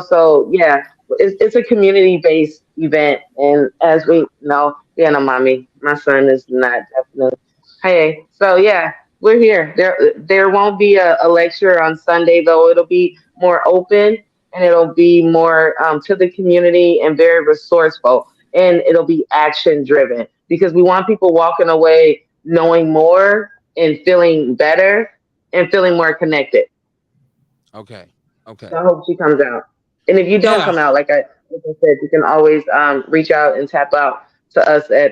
So yeah, it's a community based event. And as we know, yeah, no, mommy, my son is not definitely. Hey, so yeah, we're here. There won't be a lecture on Sunday though. It'll be more open, and it'll be more to the community and very resourceful, and it'll be action driven because we want people walking away knowing more and feeling better and feeling more connected. Okay. Okay. So I hope she comes out. And if you don't Yeah. come out, like I said, you can always reach out and tap out to us at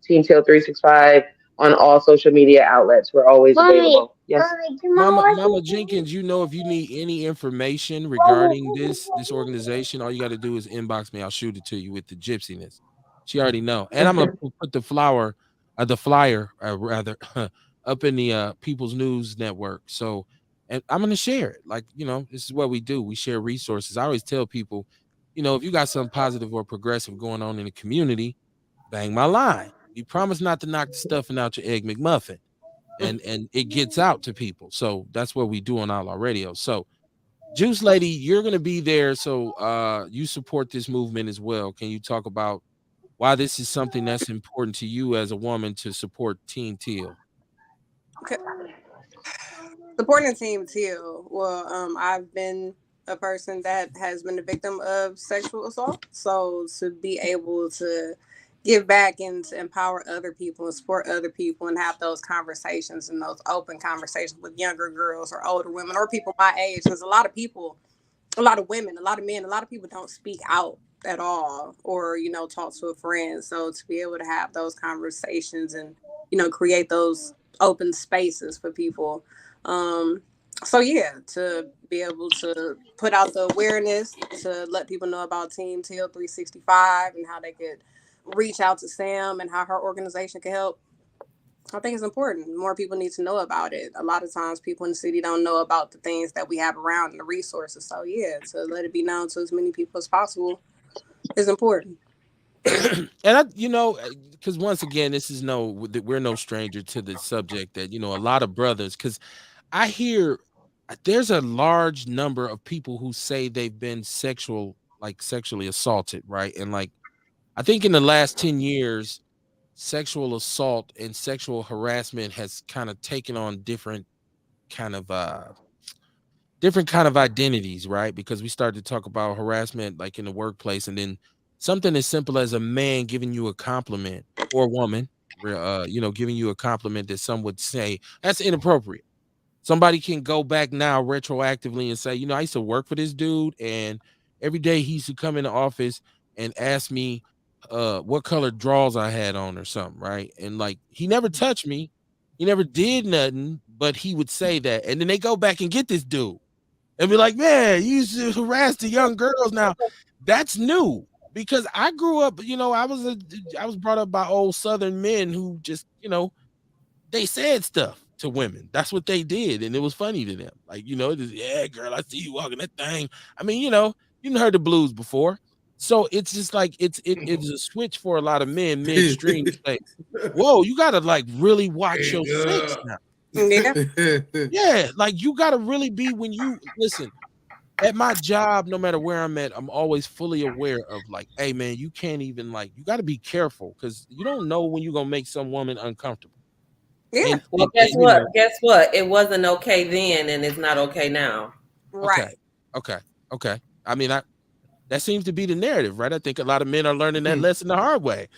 Team Tail 365 on all social media outlets. We're always available. Yes. Mama Jenkins, if you need any information regarding this organization, all you got to do is inbox me. I'll shoot it to you with the gypsiness. She already know. And I'm gonna put the flyer rather up in the People's News Network. So, and I'm gonna share it. Like, this is what we do. We share resources. I always tell people, if you got something positive or progressive going on in the community, bang my line. You promise not to knock the stuffing out your egg McMuffin. And it gets out to people. So that's what we do on Outlaw Radio. So Juice Lady, you're gonna be there. So you support this movement as well. Can you talk about why this is something that's important to you as a woman to support Team Teal? Okay. Supporting Team Teal. Well, I've been a person that has been a victim of sexual assault. So to be able to give back and to empower other people and support other people and have those conversations and those open conversations with younger girls or older women or people my age. Because a lot of women, a lot of men, a lot of people don't speak out at all or, talk to a friend. So to be able to have those conversations and, create those open spaces for people. So yeah, to be able to put out the awareness, to let people know about Team Teal 365 and how they could reach out to Sam and how her organization can help. I think it's important. More people need to know about it. A lot of times people in the city don't know about the things that we have around and the resources. So yeah, to let it be known to as many people as possible is important. And because once again, we're no stranger to the subject that, a lot of brothers, because I hear there's a large number of people who say they've been sexually assaulted, right? And like, I think in the last 10 years, sexual assault and sexual harassment has kind of taken on different kind of identities, right? Because we started to talk about harassment like in the workplace, and then something as simple as a man giving you a compliment or a woman, giving you a compliment that some would say that's inappropriate. Somebody can go back now retroactively and say, I used to work for this dude, and every day he used to come in the office and ask me what color drawers I had on or something, right? And like, he never touched me, he never did nothing, but he would say that. And then they go back and get this dude and be like, man, you used to harass the young girls. Now that's new, because I grew up, I was brought up by old Southern men who just, they said stuff to women. That's what they did, and it was funny to them. Like, just, yeah, girl, I see you walking that thing. I mean, you heard the blues before. So it's just like it's a switch for a lot of men midstream to say, whoa, you gotta like really watch your six now. Yeah. Yeah, like you gotta really be when you listen. at my job, no matter where I'm at, I'm always fully aware of like, hey man, you can't even like, you got to be careful because you don't know when you're gonna make some woman uncomfortable. Yeah. Well, guess what? Guess what? It wasn't okay then, and it's not okay now. Right. Okay. I mean, that seems to be the narrative, right? I think a lot of men are learning that lesson the hard way.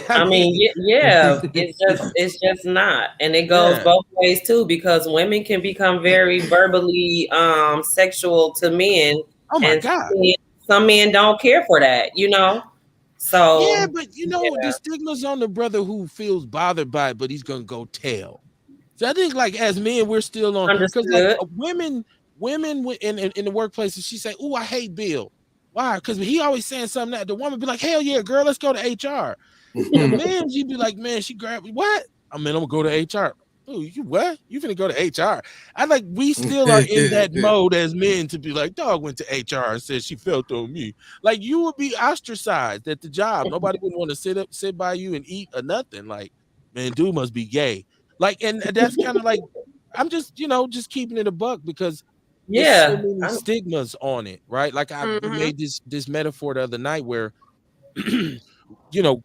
I mean, yeah, it's just not, and it goes both ways too, because women can become very verbally sexual to men. Oh my God. Some men don't care for that, you know. So yeah, but you know, the stigma's on the brother who feels bothered by it, but he's gonna go tell. So I think, like, as men, we're still on because like women in the workplace, she say, "Oh, I hate Bill." Why? Because he always saying something that the woman be like, "Hell yeah, girl, let's go to HR." The man, she'd be like, "Man, she grabbed me. What? I mean, I'm gonna go to HR." Oh, you what? You finna go to HR? I like we still are in that mode as men to be like, dog went to HR and said she felt on me. Like you would be ostracized at the job. Nobody would want to sit by you and eat or nothing. Like, man, dude must be gay. Like, and that's kind of like I'm just, just keeping it a buck because it's so many stigmas on it, right? Like I made this metaphor the other night where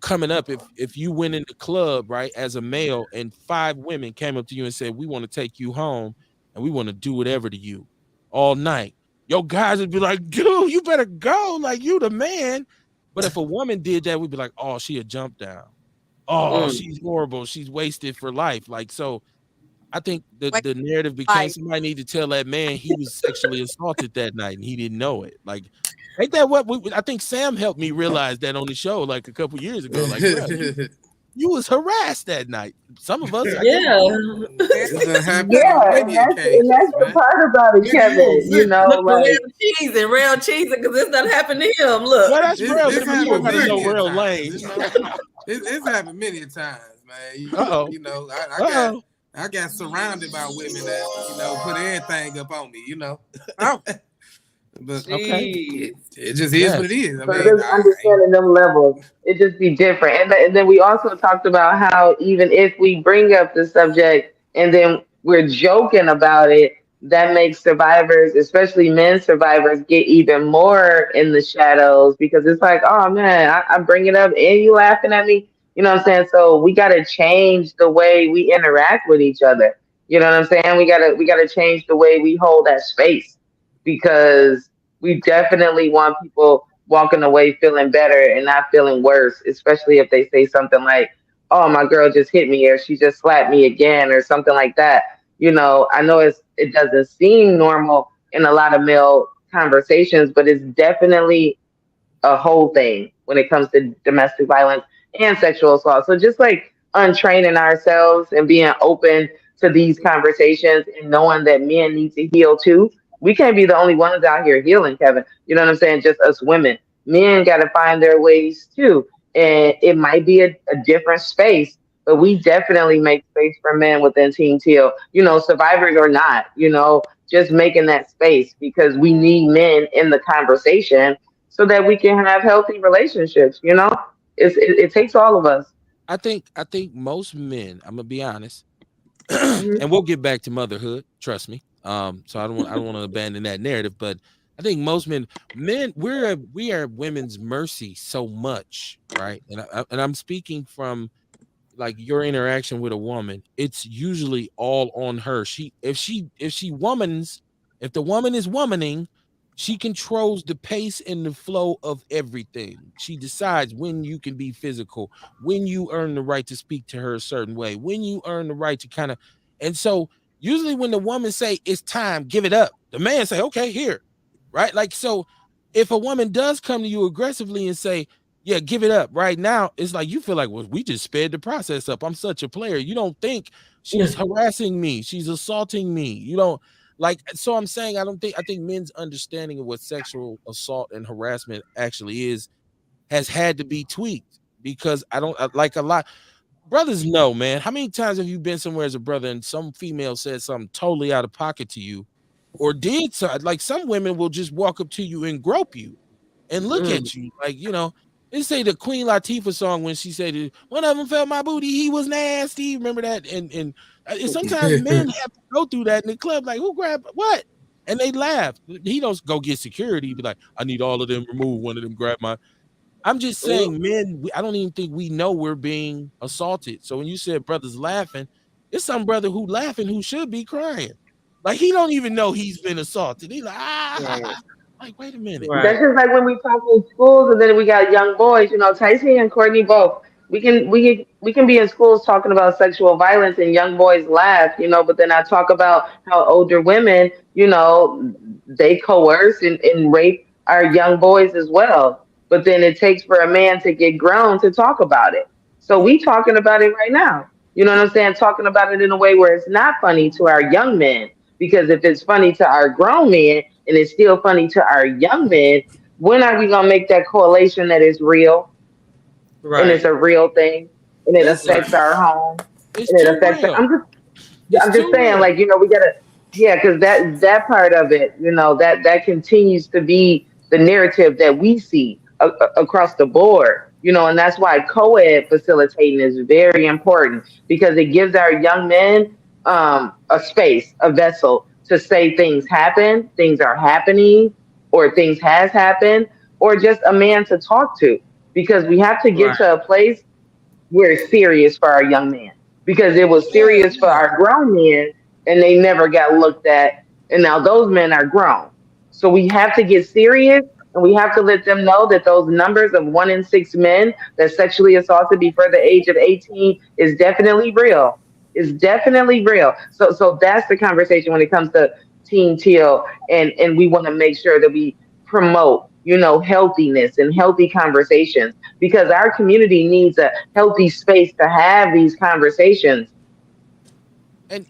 coming up, if you went in the club, right, as a male and 5 women came up to you and said, we want to take you home and we want to do whatever to you all night, your guys would be like, dude, you better go, like you the man. But if a woman did that, we'd be like, oh, she a jump down. Oh, she's horrible. She's wasted for life. Like, so I think the narrative became somebody need to tell that man he was sexually assaulted that night and he didn't know it. Like, ain't that what I think Sam helped me realize that on the show like a couple years ago. Like, bro, you was harassed that night. Some of us, and that's the part about it, Kevin. Look, Like real cheesing, because this done happened to him. Look, well, that's real. It's happened many times, man. I got surrounded by women that put everything up on me. But it just is what it is. I mean, just understanding them levels, it just be different. And then we also talked about how even if we bring up the subject and then we're joking about it, that makes survivors, especially men survivors, get even more in the shadows because it's like, oh man, I bring it up and you laughing at me. You know what I'm saying? So we got to change the way we interact with each other. You know what I'm saying? We gotta change the way we hold that space because we definitely want people walking away feeling better and not feeling worse, especially if they say something like, "Oh, my girl just hit me," or "She just slapped me again," or something like that. I know it doesn't seem normal in a lot of male conversations, but it's definitely a whole thing when it comes to domestic violence and sexual assault. So just like untraining ourselves and being open to these conversations and knowing that men need to heal too. We can't be the only ones out here healing, Kevin. You know what I'm saying? Just us women. Men got to find their ways too. And it might be a different space, but we definitely make space for men within Team Teal, survivors or not, just making that space because we need men in the conversation so that we can have healthy relationships. It takes all of us. I think most men, I'm gonna be honest, and we'll get back to motherhood. Trust me. So I don't want to abandon that narrative, but I think most men, we are women's mercy so much, right? And I'm speaking from like your interaction with a woman. It's usually all on her. If the woman is womaning, she controls the pace and the flow of everything. She decides when you can be physical, when you earn the right to speak to her a certain way, when you earn the right to kind of, and so usually when the woman say it's time, give it up, the man say, okay, here, right? Like, so if a woman does come to you aggressively and say, yeah, give it up right now, it's like you feel like, well, we just sped the process up. I'm such a player. You don't think she's harassing me, she's assaulting me. You don't like, so I'm saying I think men's understanding of what sexual assault and harassment actually has had to be tweaked because like a lot brothers know, man. How many times have you been somewhere as a brother and some female said something totally out of pocket to you or did so? Like some women will just walk up to you and grope you and look at you like, they say the Queen Latifah song when she said one of them felt my booty, he was nasty. Remember that? And sometimes men have to go through that in the club. Like, who grabbed what? And they laugh. He don't go get security. He be like, I need all of them removed. One of them grab my. I'm just saying, men, I don't even think we know we're being assaulted. So when you said brothers laughing, it's some brother who laughing who should be crying. Like he don't even know he's been assaulted. He's like, like, wait a minute. Right. That's just like when we talk in schools, and then we got young boys. You know, Tyson and Courtney both. We can be in schools talking about sexual violence, and young boys laugh. You know, but then I talk about how older women, you know, they coerce and rape our young boys as well. But then it takes for a man to get grown to talk about it. So we talking about it right now. You know what I'm saying? Talking about it in a way where it's not funny to our young men. Because if it's funny to our grown men and it's still funny to our young men, when are we gonna make that correlation that it's real and it's Right. a real thing and it Listen, affects our home it's and it too affects? real. It's I'm just too saying, real. like, you know, we gotta, yeah, because that part of it, you know, that continues to be the narrative that we see across the board, you know, and that's why co-ed facilitating is very important because it gives our young men a space, a vessel to say things happen, things are happening, or things has happened, or just a man to talk to, because we have to get Right. to a place where it's serious for our young men because it was Yeah, serious for yeah. our grown men and they never got looked at. And now those men are grown. So we have to get serious and we have to let them know that those numbers of 1 in 6 men that sexually assaulted before the age of 18 is definitely real. Is definitely real. So that's the conversation when it comes to Teen Teal, and we want to make sure that we promote, you know, healthiness and healthy conversations because our community needs a healthy space to have these conversations. And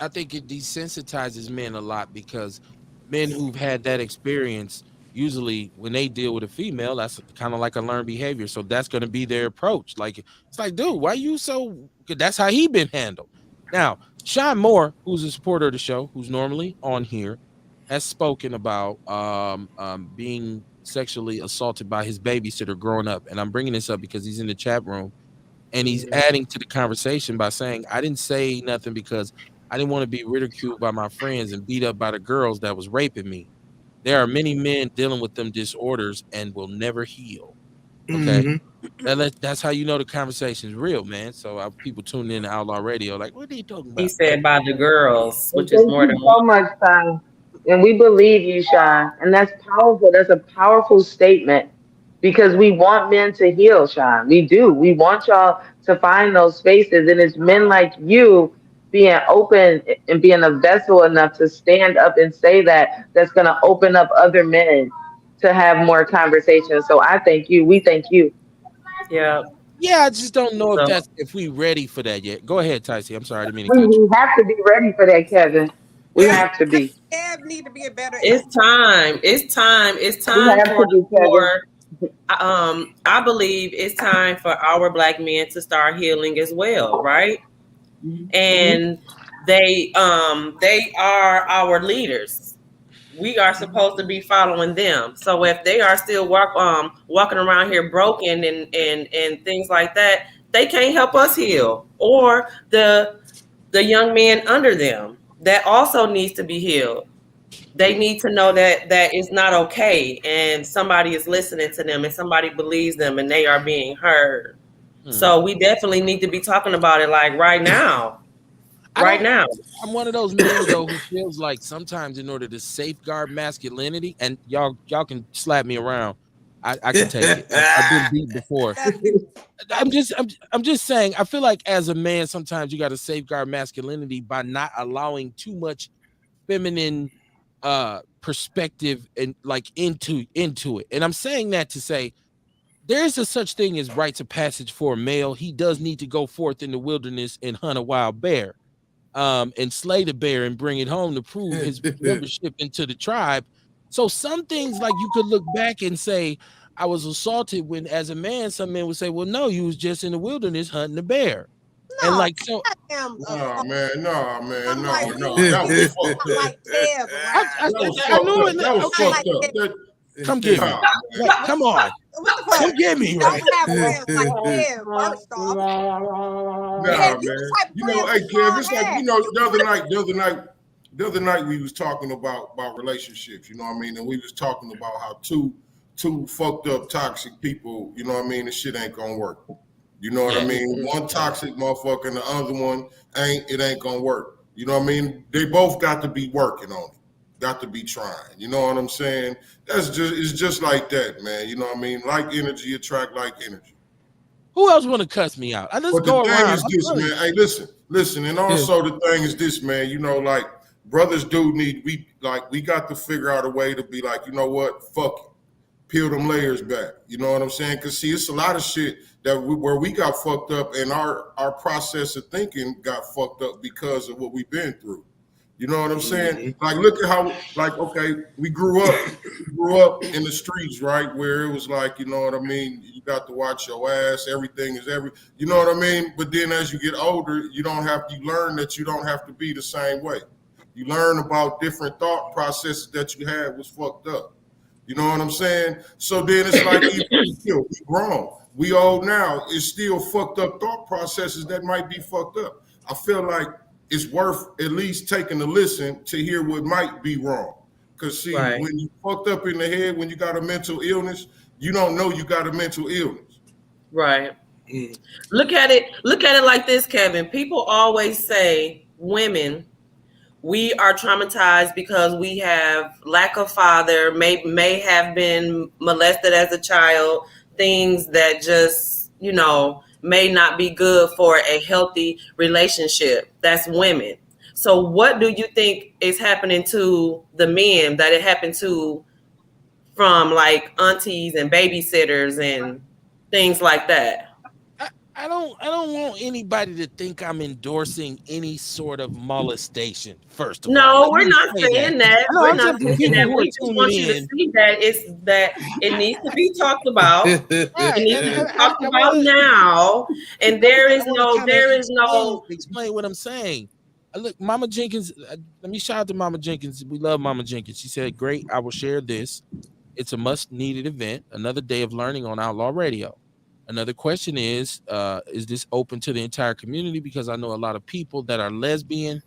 I think it desensitizes men a lot because men who've had that experience usually when they deal with a female, that's kind of like a learned behavior. So that's going to be their approach. Like it's like, dude, why you so? 'Cause that's how he been handled. Now, Sean Moore, who's a supporter of the show, who's normally on here, has spoken about being sexually assaulted by his babysitter growing up. And I'm bringing this up because he's in the chat room and he's adding to the conversation by saying, I didn't say nothing because I didn't want to be ridiculed by my friends and beat up by the girls that was raping me. There are many men dealing with them disorders and will never heal. Okay. That's how you know the conversation is real, man. So people tuning in to Outlaw Radio, like, what are you talking He about? said by the girls, And which is thank more you than one. so much, Sean. And we believe you, Sean. And that's powerful. That's a powerful statement because we want men to heal, Sean. We do. We want y'all to find those spaces. And it's men like you being open and being a vessel enough to stand up and say that that's going to open up other men to have more conversations. So I thank you. We thank you. Yeah. Yeah, I just don't know So if we ready for that yet. Go ahead, Tyson. I'm sorry, I didn't mean to We, cut you. we have to be ready for that, Kevin. We Yeah, have to be. Kev need to be a better. it's time. It's time. It's We time have to be, Kevin. I believe it's time for our black men to start healing as well, right? Mhm. And they are our leaders. We are supposed to be following them. So if they are still walking around here broken and things like that, they can't help us heal. Or the young men under them that also needs to be healed. They need to know that it's not okay and somebody is listening to them and somebody believes them and they are being heard. So we definitely need to be talking about it like right now. I Right don't. now. I'm one of those men though who feels like sometimes in order to safeguard masculinity, and y'all can slap me around, I can take it. I've been beat before. I'm just saying. I feel like as a man, sometimes you got to safeguard masculinity by not allowing too much feminine perspective and like into it. And I'm saying that to say there's a such thing as rites of passage for a male. He does need to go forth in the wilderness and hunt a wild bear and slay the bear and bring it home to prove his membership into the tribe. So some things like you could look back and say, I was assaulted when as a man, some men would say, well, no, you was just in the wilderness hunting a bear. And No, like so I am Nah, man, nah, man, I'm like, no. we That was fucked I'm up. like Kev I, around. I, That was I fucked knew up. it. That was I'm Okay, fucked like up. Kev. That, come get me. nah, Like, come on. What the Come fuck? get me right. Don't have friends like Kev, first off. nah, Kev, you man. the type of You know, friends hey, that Kev, Sean it's like, had. the other night, the other night we was talking about relationships, you know what I mean? And we was talking about how two fucked up toxic people, you know what I mean, the shit ain't gonna work. You know what I mean? One toxic motherfucker and the other one ain't gonna work. You know what I mean? They both got to be working on it. Got to be trying. You know what I'm saying? It's just like that, man. You know what I mean? Like energy attract like energy. Who else want to cuss me out? Let's But the go thing around. is this, man. Hey, listen, and also the thing is this, man. You know, like brothers do need we got to figure out a way to be like, you know what, fuck it, peel them layers back. You know what I'm saying? Because see, it's a lot of shit where we got fucked up, and our process of thinking got fucked up because of what we've been through. You know what I'm saying? Like, look at how, like, okay, we grew up in the streets, right? Where it was like, you know what I mean? You got to watch your ass. Everything is you know what I mean? But then as you get older, you learn that you don't have to be the same way. You learn about different thought processes that you had was fucked up. You know what I'm saying? So then it's like, we grown. We old now. It's still fucked up thought processes that might be fucked up. I feel like it's worth at least taking a listen to hear what might be wrong. Because see, when you fucked up in the head, when you got a mental illness, you don't know you got a mental illness. Right. Look at it like this, Kevin. People always say women, we are traumatized because we have lack of father, may have been molested as a child, things that just, you know, may not be good for a healthy relationship. That's women. So what do you think is happening to the men that it happened to, from like aunties and babysitters and things like that? I don't want anybody to think I'm endorsing any sort of molestation. First of all, no, we're not saying that. We're not saying that. We just want you to see that it needs to be talked about. It needs to be talked about now. And there is no explain what I'm saying. Look, Mama Jenkins. Let me shout out to Mama Jenkins. We love Mama Jenkins. She said, "Great, I will share this. It's a much-needed event. Another day of learning on Outlaw Radio." Another question is this open to the entire community? Because I know a lot of people that are lesbian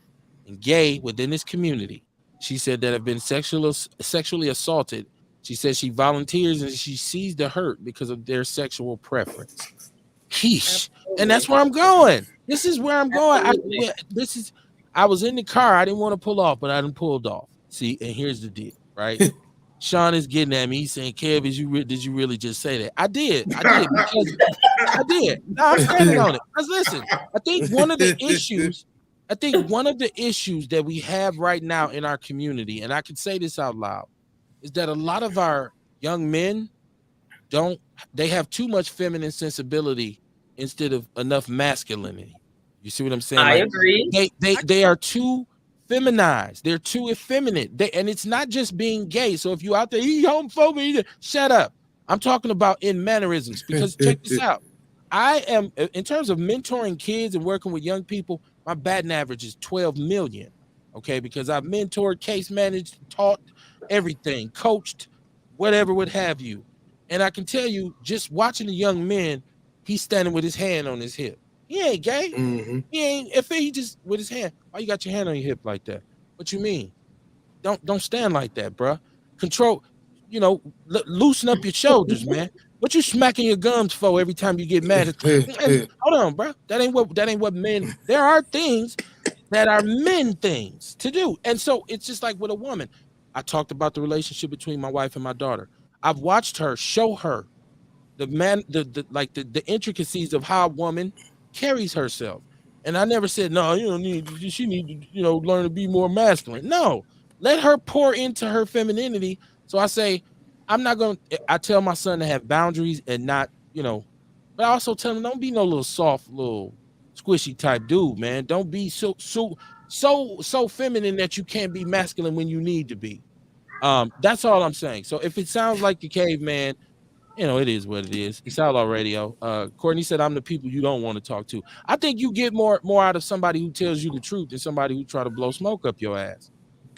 and gay within this community. She said that have been sexually assaulted. She says she volunteers and she sees the hurt because of their sexual preference. Sheesh. And that's where I'm going. This is where I'm going. I was in the car. I didn't want to pull off, but I done pulled off. See, and here's the deal, right? Sean is getting at me. He's saying, Kev, did you really just say that? I did. Because I did. No, I'm standing on it. Because listen, I think one of the issues that we have right now in our community, and I can say this out loud, is that a lot of our young men they have too much feminine sensibility instead of enough masculinity. You see what I'm saying? I agree. They are too feminized. They're too effeminate. And it's not just being gay. So if you out there, you homophobic, shut up. I'm talking about in mannerisms, because check this out. I am, in terms of mentoring kids and working with young people, my batting average is 12 million. Okay, because I've mentored, case managed, taught everything, coached, whatever would have you. And I can tell you, just watching a young man, he's standing with his hand on his hip. He ain't gay. He ain't. If he just with his hand, why you got your hand on your hip like that? What you mean? Don't stand like that, bro. Control. You know, loosen up your shoulders, man. What you smacking your gums for every time you get mad? Hold on, bro. That ain't what men. There are things that are men things to do, and so it's just like with a woman. I talked about the relationship between my wife and my daughter. I've watched her show her the intricacies of how a woman carries herself. And I never said, no, she need to, learn to be more masculine. No, let her pour into her femininity. So I say, I tell my son to have boundaries and not, but I also tell him, don't be no little soft, little squishy type dude, man. Don't be so feminine that you can't be masculine when you need to be. That's all I'm saying. So if it sounds like the caveman, it is what it is. It's Outlaw Radio. Courtney said, I'm the people you don't want to talk to. I think you get more out of somebody who tells you the truth than somebody who try to blow smoke up your ass,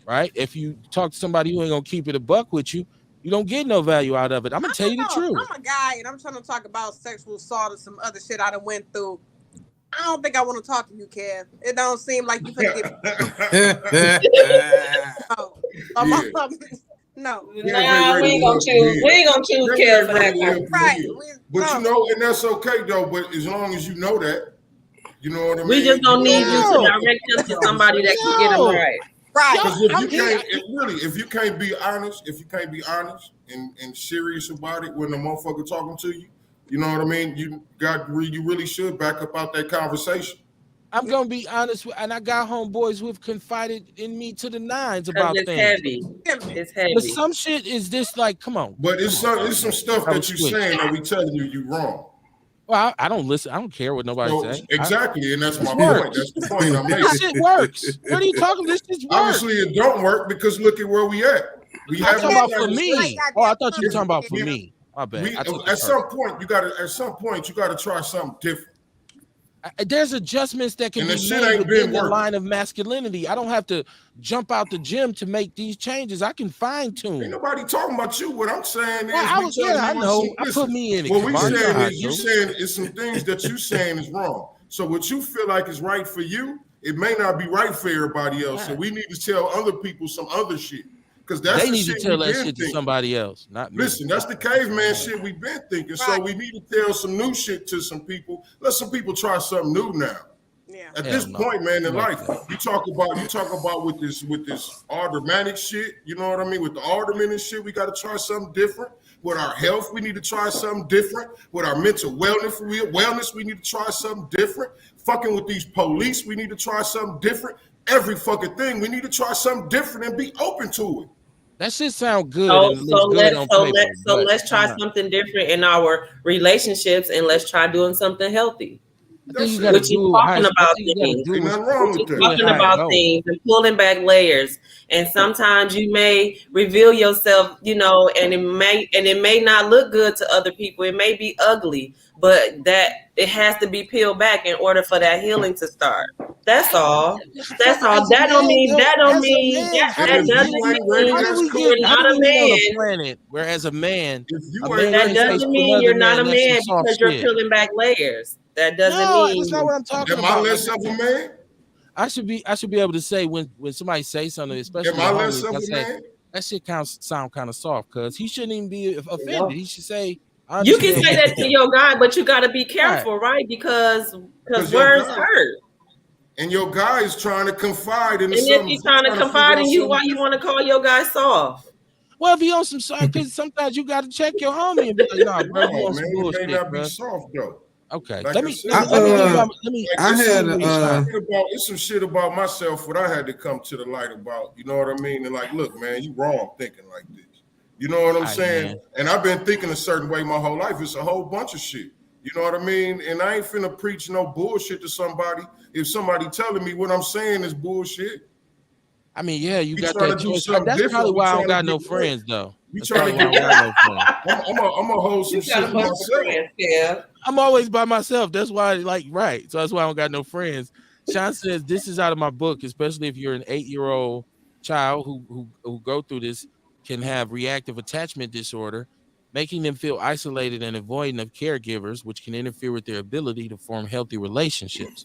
right? If you talk to somebody who ain't going to keep it a buck with you, you don't get no value out of it. I'm going to tell you the truth. I'm a guy, and I'm trying to talk about sexual assault or some other shit I done went through. I don't think I want to talk to you, Kev. It don't seem like you finna get no. Nah, we ain't gonna choose. We ain't gonna choose Kev for that one. Right. But you know, and that's okay though. But as long as you know that, you know what I mean. We just don't need you to direct him to somebody that can get him right. Right. Because if you can't be honest, and serious about it when the motherfucker talking to you, you know what I mean. You really should back up out that conversation. I'm gonna be honest with, and I got homeboys who've confided in me to the nines about it's things. Heavy. It's heavy. But some shit is this like, come on. But it's some stuff that you're saying that we telling you wrong. Well, I don't listen. I don't care what nobody says. Exactly, and that's my point. That's the point I'm making. This shit works. What are you talking? This shit works. Obviously, it don't work because look at where we at. I'm talking about for me. Oh, I thought you were talking about for me. My bad. At some point, you gotta try something different. There's adjustments that can be made within the line of masculinity. I don't have to jump out the gym to make these changes. I can fine tune. Ain't nobody talking about you. What I'm saying is, I know. I put me in it. What we saying is, you saying it's some things that you saying is wrong. So what you feel like is right for you, it may not be right for everybody else. So we need to tell other people some other shit. Because they need to tell that shit to somebody else, not me. Listen, that's the caveman shit we've been thinking. Right. So we need to tell some new shit to some people. Let some people try something new now. Yeah. At this point, man, in life, you talk about with this aldermanic shit. You know what I mean? With the aldermen and shit, we got to try something different. With our health, we need to try something different. With our mental wellness, we need to try something different. Fucking with these police, we need to try something different. Every fucking thing, we need to try something different and be open to it. That shit sound good. Let's try something different in our relationships and let's try doing something healthy. Which is talking about things. Talking about things and pulling back layers. And sometimes you may reveal yourself, you know, and it may not look good to other people. It may be ugly, but that it has to be peeled back in order for that healing to start. That's all. That doesn't mean you're not a man. Whereas a man, that doesn't mean you're not a man because you're peeling back layers. That doesn't mean that's not what I'm talking about. Am I less of a man? I should be able to say when somebody say something, especially am I less of a man? That shit sound kind of soft because he shouldn't even be offended. He should say. You can say that to your guy, but you got to be careful, right? Because words hurt. And your guy is trying to confide in. And if he's trying to confide in you, why you want to call your guy soft? Well, if he on some side, because sometimes you got to check your homie and be like, "Nah, bro, you on some bullshit." It may not be soft though. Okay, like let me. It's some shit about myself what I had to come to the light about. You know what I mean? And like, look, man, you wrong thinking like this. You know what I'm saying? Man. And I've been thinking a certain way my whole life. It's a whole bunch of shit. You know what I mean? And I ain't finna preach no bullshit to somebody if somebody telling me what I'm saying is bullshit. I mean, yeah, you got that choice. That's probably why I don't got no friends, though. You trying to get no friends. I'm gonna hold some shit to myself. Yeah. I'm always by myself. That's why, right. So that's why I don't got no friends. Sean says this is out of my book, especially if you're an 8-year-old child who go through this. Can have reactive attachment disorder, making them feel isolated and avoidant of caregivers, which can interfere with their ability to form healthy relationships.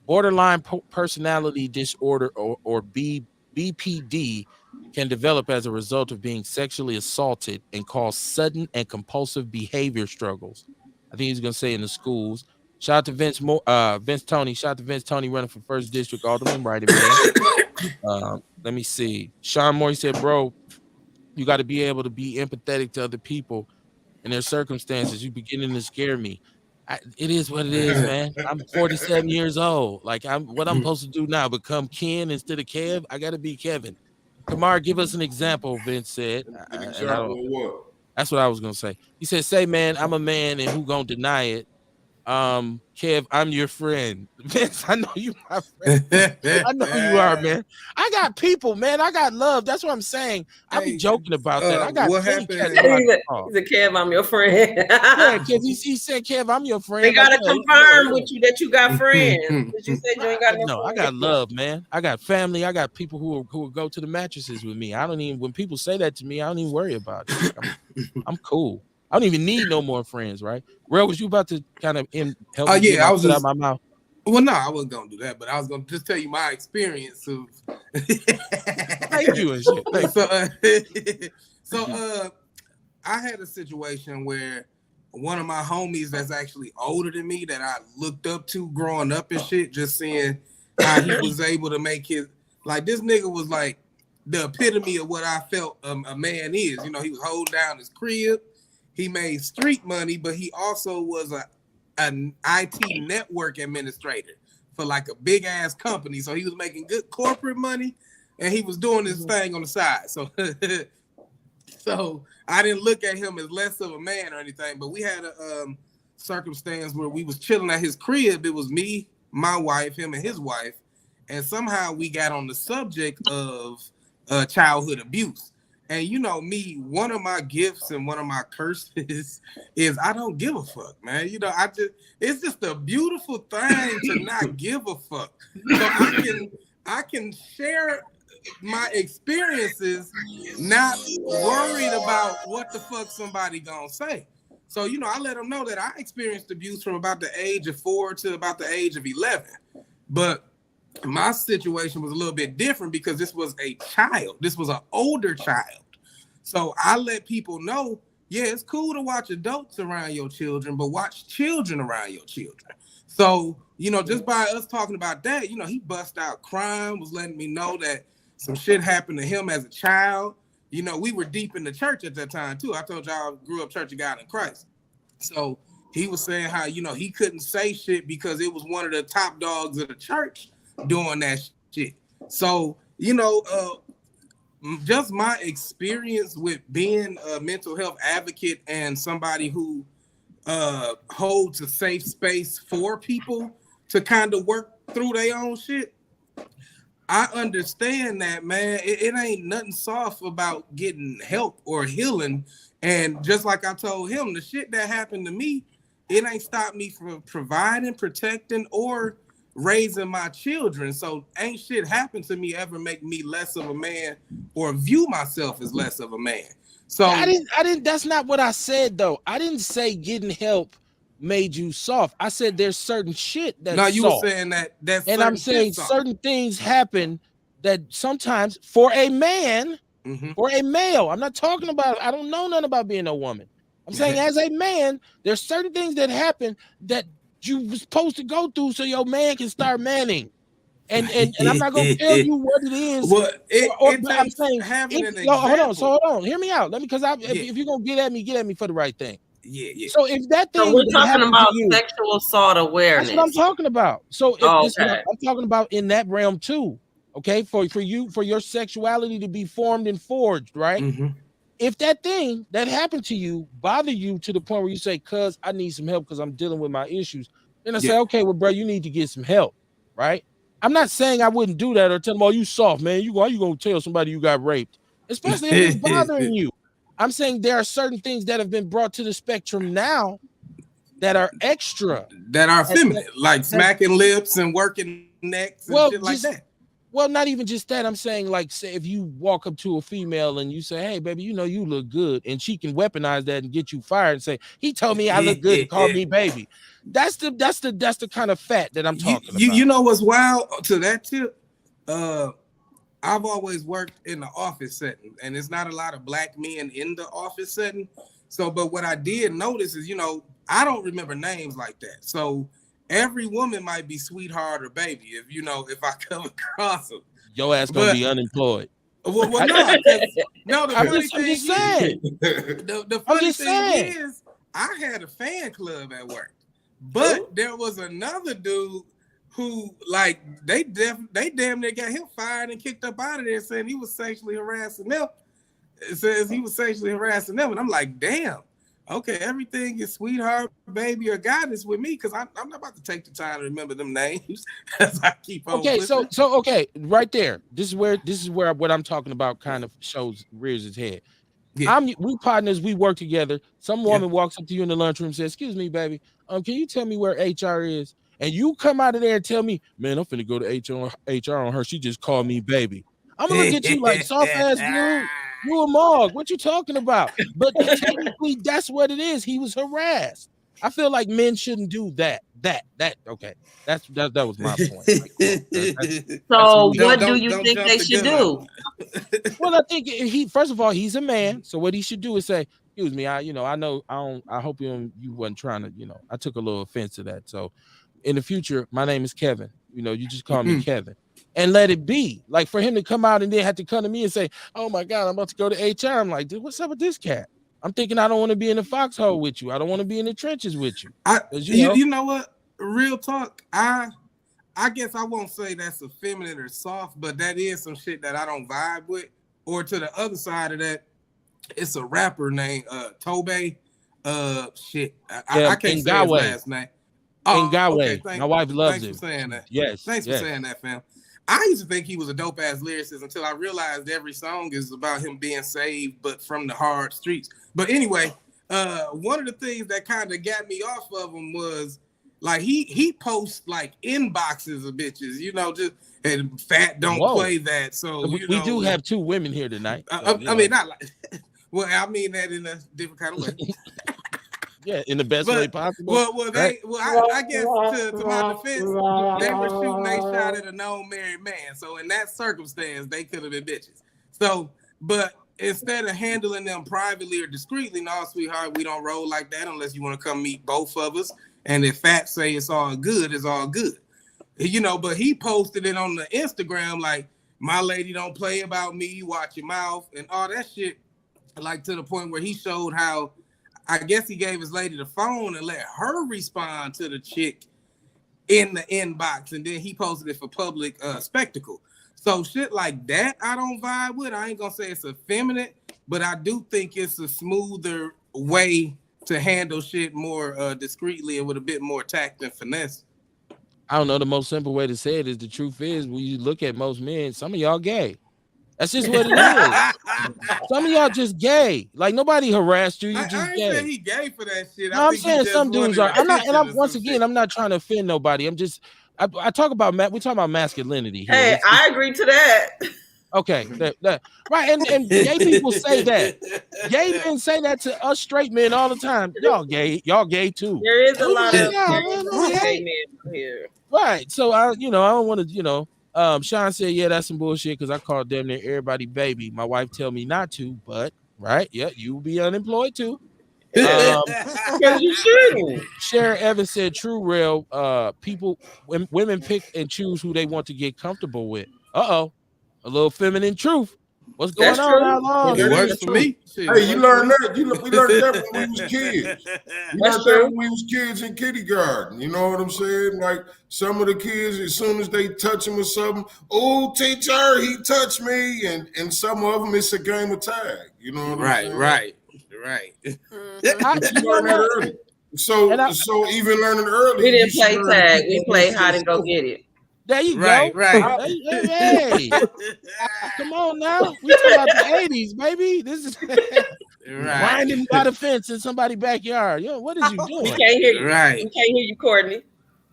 Borderline personality disorder or BPD can develop as a result of being sexually assaulted and cause sudden and compulsive behavior struggles. I think he's going to say in the schools. Shout out to Vince Tony. Shout out to Vince Tony running for 1st District Alderman, right? Let me see. Sean Moore said, bro, you got to be able to be empathetic to other people and their circumstances. You beginning to scare me. It is what it is, man. I'm 47 years old. Like what I'm supposed to do now, become Ken instead of Kev? I got to be Kevin. Kamar, give us an example, Vince said. An example of what? That's what I was going to say. He said, say, man, I'm a man and who going to deny it? Kev, I'm your friend. Vince, I know you my friend. I know you are, man. I got people, man. I got love. That's what I'm saying. I be joking about that. I got what happened? He's a Kev, I'm your friend. Yeah, Kev, he said, Kev, I'm your friend. They gotta confirm with you that you got friends. But you said you ain't got no I got love, man. I got family. I got people who will go to the mattresses with me. I don't even when people say that to me, I don't even worry about it. I'm cool. I don't even need no more friends, right? Real, was you about to kind of help me I was just out my mouth? Well, no, I wasn't gonna do that, but I was gonna just tell you my experience of. Thank you and shit. Thank So, I had a situation where one of my homies that's actually older than me that I looked up to growing up and shit, just seeing how he was able to make his like this nigga was like the epitome of what I felt a man is. You know, he was holding down his crib. He made street money, but he also was an IT network administrator for like a big ass company. So he was making good corporate money and he was doing this thing on the side. So I didn't look at him as less of a man or anything, but we had a circumstance where we was chilling at his crib. It was me, my wife, him and his wife. And somehow we got on the subject of childhood abuse. And you know me, one of my gifts and one of my curses is I don't give a fuck, man. You know, it's just a beautiful thing to not give a fuck. So I can share my experiences, not worried about what the fuck somebody gonna say. So, you know, I let them know that I experienced abuse from about the age of 4 to about the age of 11. But my situation was a little bit different because this was a child. This was an older child. So I let people know, yeah, it's cool to watch adults around your children, but watch children around your children. So, you know, just by us talking about that, you know, he bust out crying, was letting me know that some shit happened to him as a child. You know, we were deep in the church at that time, too. I told y'all I grew up Church of God in Christ. So he was saying how, you know, he couldn't say shit because it was one of the top dogs of the church doing that shit. So, you know, just my experience with being a mental health advocate and somebody who holds a safe space for people to kind of work through their own shit. I understand that, man. It ain't nothing soft about getting help or healing. And just like I told him, the shit that happened to me, it ain't stopped me from providing, protecting, or raising my children. So ain't shit happened to me ever make me less of a man or view myself as less of a man. So I didn't that's not what I said though. I didn't say getting help made you soft. I said there's certain shit that's you soft. were saying that's and I'm saying certain things happen that sometimes for a man, for a male, I'm not talking about, I don't know nothing about being a woman. I'm saying as a man, there's certain things that happen that you were supposed to go through so your man can start manning. And I'm not gonna tell you what it is. Well, I'm saying having an hold on. So example. hold on, hear me out. Let me, because if you're gonna get at me for the right thing. Yeah. So if that thing So we're that talking happened about to you, sexual assault awareness. that's what I'm talking about. So if this okay. I'm talking about in that realm too. Okay, for you, for your sexuality to be formed and forged, right? If that thing that happened to you bother you to the point where you say, "Cuz I need some help because I'm dealing with my issues," then I say, "Okay, well, bro, you need to get some help," right? I'm not saying I wouldn't do that or tell them, "Oh, you soft, man. How you gonna tell somebody you got raped?" Especially if it's bothering you. I'm saying there are certain things that have been brought to the spectrum now that are extra, that are feminine, like smacking lips and working necks and shit like that. Well, not even just that. I'm saying, like, say if you walk up to a female and you say, "Hey, baby, you know you look good," and she can weaponize that and get you fired and say, "He told me I look good and called me baby." That's the kind of fat that I'm talking about. You know what's wild to that tip? I've always worked in the office setting, and it's not a lot of black men in the office setting. So, but what I did notice is, you know, I don't remember names like that. So every woman might be sweetheart or baby if I come across them. Your ass gonna be unemployed. Well, no. The funny thing is, I had a fan club at work, but there was another dude who, like, they damn near got him fired and kicked up out of there, saying he was sexually harassing them. It says he was sexually harassing them, and I'm like, damn. Okay, everything is sweetheart, baby, or goddess with me, because I'm not about to take the time to remember them names as I keep on. Okay, so okay, right there. This is where what I'm talking about kind of rears its head. Yeah. We partners, we work together. Some woman walks up to you in the lunchroom and says, "Excuse me, baby, can you tell me where HR is?" And you come out of there and tell me, "Man, I'm finna go to HR on her. She just called me baby." I'm gonna look at you like soft ass dude. You a mog. What you talking about? But technically, that's what it is. He was harassed. I feel like men shouldn't do that. Okay. That was my point. So what do Don't you think jump they the should gun. do? Well, I think first of all, he's a man. So what he should do is say, excuse me, I hope you wasn't trying to, I took a little offense to that. So in the future, my name is Kevin. You just call me Kevin. And let it be. Like for him to come out and then have to come to me and say, oh my God, I'm about to go to HR. I'm like, dude, what's up with this cat? I'm thinking I don't want to be in the foxhole with you. I don't want to be in the trenches with you. You know what? Real talk. I guess I won't say that's effeminate or soft, but that is some shit that I don't vibe with. Or to the other side of that, it's a rapper named Tobe. Shit. I can't say his last name. Okay, my wife loves thanks him. For saying that. Yes. Thanks for saying that, fam. I used to think he was a dope ass lyricist until I realized every song is about him being saved, but from the hard streets. But anyway, one of the things that kind of got me off of him was like he posts like inboxes of bitches, just and fat don't play that. So we do have 2 women here tonight. So, I mean, not like. Well, I mean that in a different kind of way. Yeah, in the best way possible. I guess to my defense, they were shooting a shot at a known married man. So in that circumstance, they could have been bitches. So, but instead of handling them privately or discreetly, no, sweetheart, we don't roll like that unless you want to come meet both of us. And if Fat say it's all good, it's all good. But he posted it on the Instagram like, my lady don't play about me, watch your mouth, and all that shit. Like to the point where he showed how, I guess he gave his lady the phone and let her respond to the chick in the inbox, and then he posted it for public spectacle. So shit like that, I don't vibe with. I ain't gonna say it's effeminate, but I do think it's a smoother way to handle shit more discreetly and with a bit more tact and finesse. I don't know. The most simple way to say it is the truth is when you look at most men, some of y'all gay. That's just what it is. Some of y'all just gay. Like nobody harassed you. You just I gay. ain't saying he gay for that shit. No, I'm saying some dudes are. I'm not. And I'm not trying to offend nobody. I'm just. I talk about we talk about masculinity here. Hey, I agree to that. Okay, right, and gay people say that. Gay men say that to us straight men all the time. Y'all gay too. There is a lot of gay men here. Right, so I don't want to, Sean said, yeah, that's some bullshit because I called damn near everybody baby. My wife tell me not to, but right, yeah, you will be unemployed too. You shouldn't. Sharon Evans said, true, real. Women pick and choose who they want to get comfortable with. A little feminine truth. What's going on, Outlaw? It works for me. Hey, you learned that. We learned that when we was kids. We learned that when we was kids in kindergarten. You know what I'm saying? Like some of the kids, as soon as they touch him with something, oh, teacher, he touched me, and some of them it's a game of tag. You know what I'm saying? Right. You learn that early. So even learning early, we didn't play tag. We played hide and go get it. There you go. Right. Hey. Come on now. We talking about the 80s, baby. This is grinding by the fence in somebody's backyard. Yo, what is you doing? We can't hear you. Right. We can't hear you, Courtney.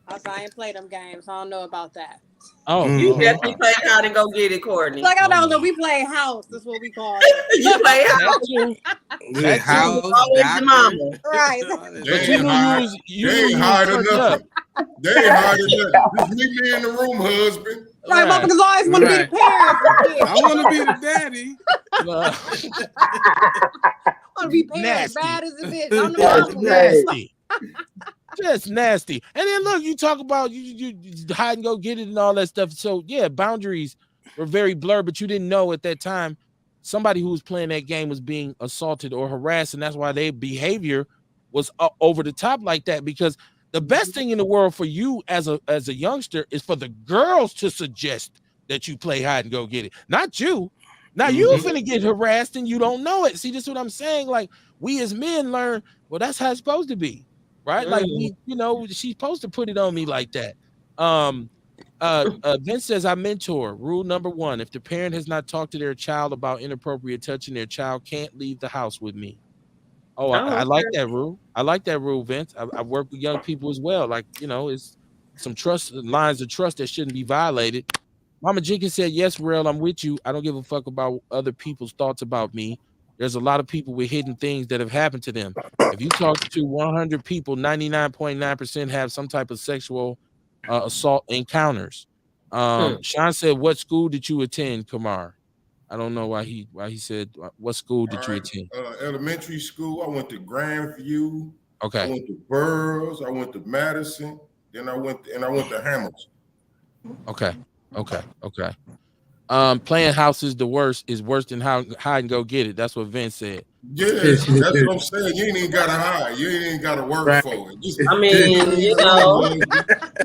I ain't played them games. So I don't know about that. Oh, you definitely played hide and go get it, Courtney. Like I don't know. We play house. That's what we call it. You play house. That's house. Always your mama. Right. But you ain't hiding nothing. They ain't hiding nothing. Just meet me in the room, husband. Right, motherfuckers always want to be the parents. I want to be the daddy. I want to be parents. Bad as it is. I'm the mom. Nasty. Just nasty. And then look, you talk about you hide and go get it and all that stuff. So yeah, boundaries were very blurred, but you didn't know at that time somebody who was playing that game was being assaulted or harassed, and that's why their behavior was over the top like that. Because the best thing in the world for you as a youngster is for the girls to suggest that you play hide and go get it, not you. Now you finna get harassed and you don't know it. See, this is what I'm saying. Like we as men learn, well, that's how it's supposed to be, right? Like we, she's supposed to put it on me like that. Vince says, I mentor. Rule number 1: if the parent has not talked to their child about inappropriate touching, their child can't leave the house with me. I like that rule. I like that rule, Vince. I work with young people as well. Like, it's some lines of trust that shouldn't be violated. Mama Jenkins said, yes, Real, I'm with you. I don't give a fuck about other people's thoughts about me. there's a lot of people with hidden things that have happened to them. If you talk to 100 people, 99.9% have some type of sexual assault encounters. Sean said, "What school did you attend, Kamar?" I don't know why he said what school did you attend? Elementary school. I went to Grandview. Okay. I went to Burroughs. I went to Madison. Then I went to Hamilton. Okay. Playing house is worse than hide and go get it. That's what Vince said. Yeah, that's what I'm saying. You ain't even gotta hide. You ain't even gotta work for it. I mean,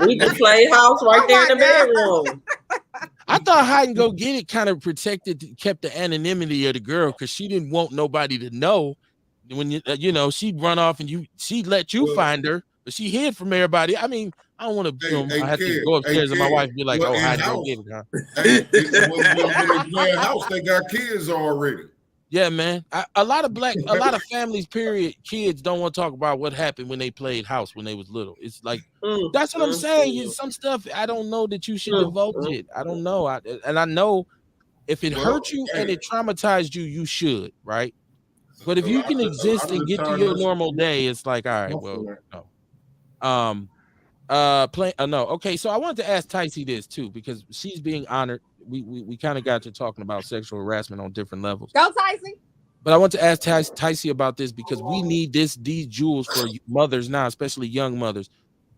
we just play house right there in the bedroom. I thought hide and go get it kind of kept the anonymity of the girl because she didn't want nobody to know. When she'd run off and she'd let you find her, but she hid from everybody. I mean, I don't want to. I have to go upstairs and my wife be like, "Oh, hide and go get it, huh?" When they play house, they got kids already. Yeah, man. A lot of families, period, kids don't want to talk about what happened when they played house when they was little. It's like that's what I'm saying. Some stuff I don't know that you should divulge it. I don't know. I know if it hurt you and it traumatized you, you should, right? But if you can exist and get to your normal day, it's like, all right, well, no. No. Okay, so I wanted to ask Ticey this too because she's being honored. We kind of got to talking about sexual harassment on different levels. Go, Ticey. But I want to ask Ticey about this because we need these jewels for mothers now, especially young mothers.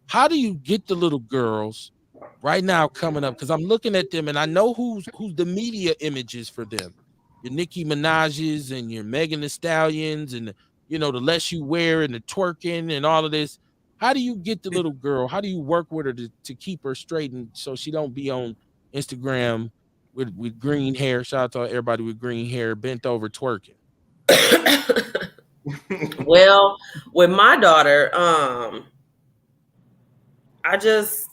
How do you get the little girls right now coming up? Because I'm looking at them and I know who's the media images for them. Your Nicki Minaj's and your Megan Thee Stallions and the less you wear and the twerking and all of this. How do you get the little girl? How do you work with her to keep her straight and so she don't be on Instagram with green hair? Shout out to everybody with green hair, bent over twerking. Well, with my daughter, I just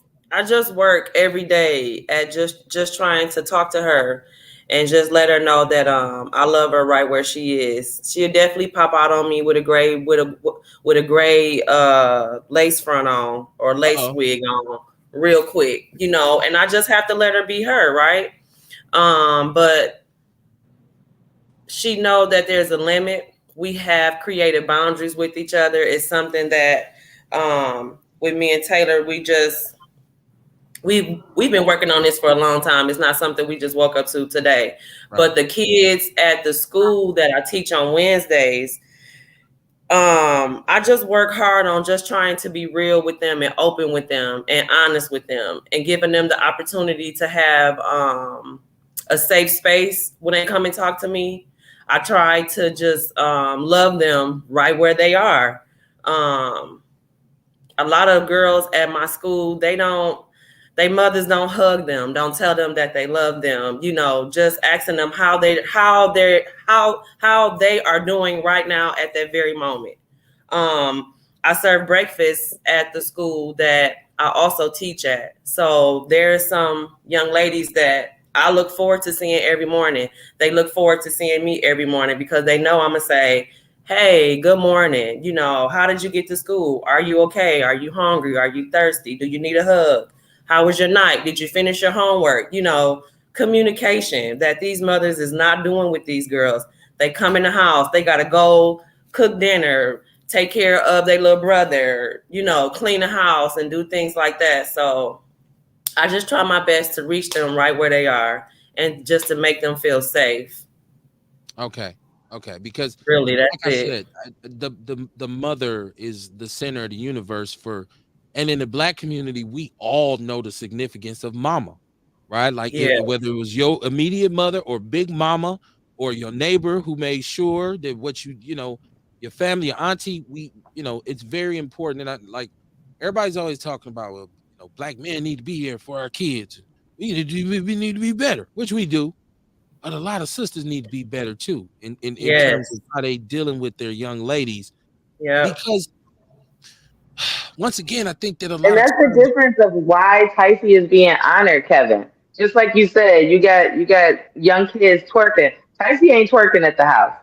work every day at just trying to talk to her and just let her know that I love her right where she is. She'll definitely pop out on me with a gray lace front on or lace wig on real quick, and I just have to let her be her, right? But she know that there's a limit. We have created boundaries with each other. It's something that with me and Taylor, we've been working on this for a long time. It's not something we just woke up to today. Right. But the kids at the school that I teach on Wednesdays, I just work hard on just trying to be real with them and open with them and honest with them and giving them the opportunity to have a safe space when they come and talk to me. I try to just love them right where they are. A lot of girls at my school, their mothers don't hug them, don't tell them that they love them, just asking them how they are doing right now at that very moment. I serve breakfast at the school that I also teach at. So there's some young ladies that I look forward to seeing every morning. They look forward to seeing me every morning because they know I'm going to say, hey, good morning. How did you get to school? Are you okay? Are you hungry? Are you thirsty? Do you need a hug? How was your night? Did you finish your homework? Communication that these mothers is not doing with these girls. They come in the house. They got to go cook dinner, take care of their little brother, clean the house and do things like that. So I just try my best to reach them right where they are and just to make them feel safe. Okay. Because really, that's like I said, the mother is the center of the universe and in the Black community, we all know the significance of mama, right? Like whether it was your immediate mother or big mama or your neighbor who made sure that what your family, your auntie, it's very important. And everybody's always talking about, Black men need to be here for our kids. We need to be better, which we do. But a lot of sisters need to be better too in terms of how they dealing with their young ladies. Yeah. Because once again, I think that and that's the difference of why Ticey is being honored, Kevin. Just like you said, you got young kids twerking. Ticey ain't twerking at the house.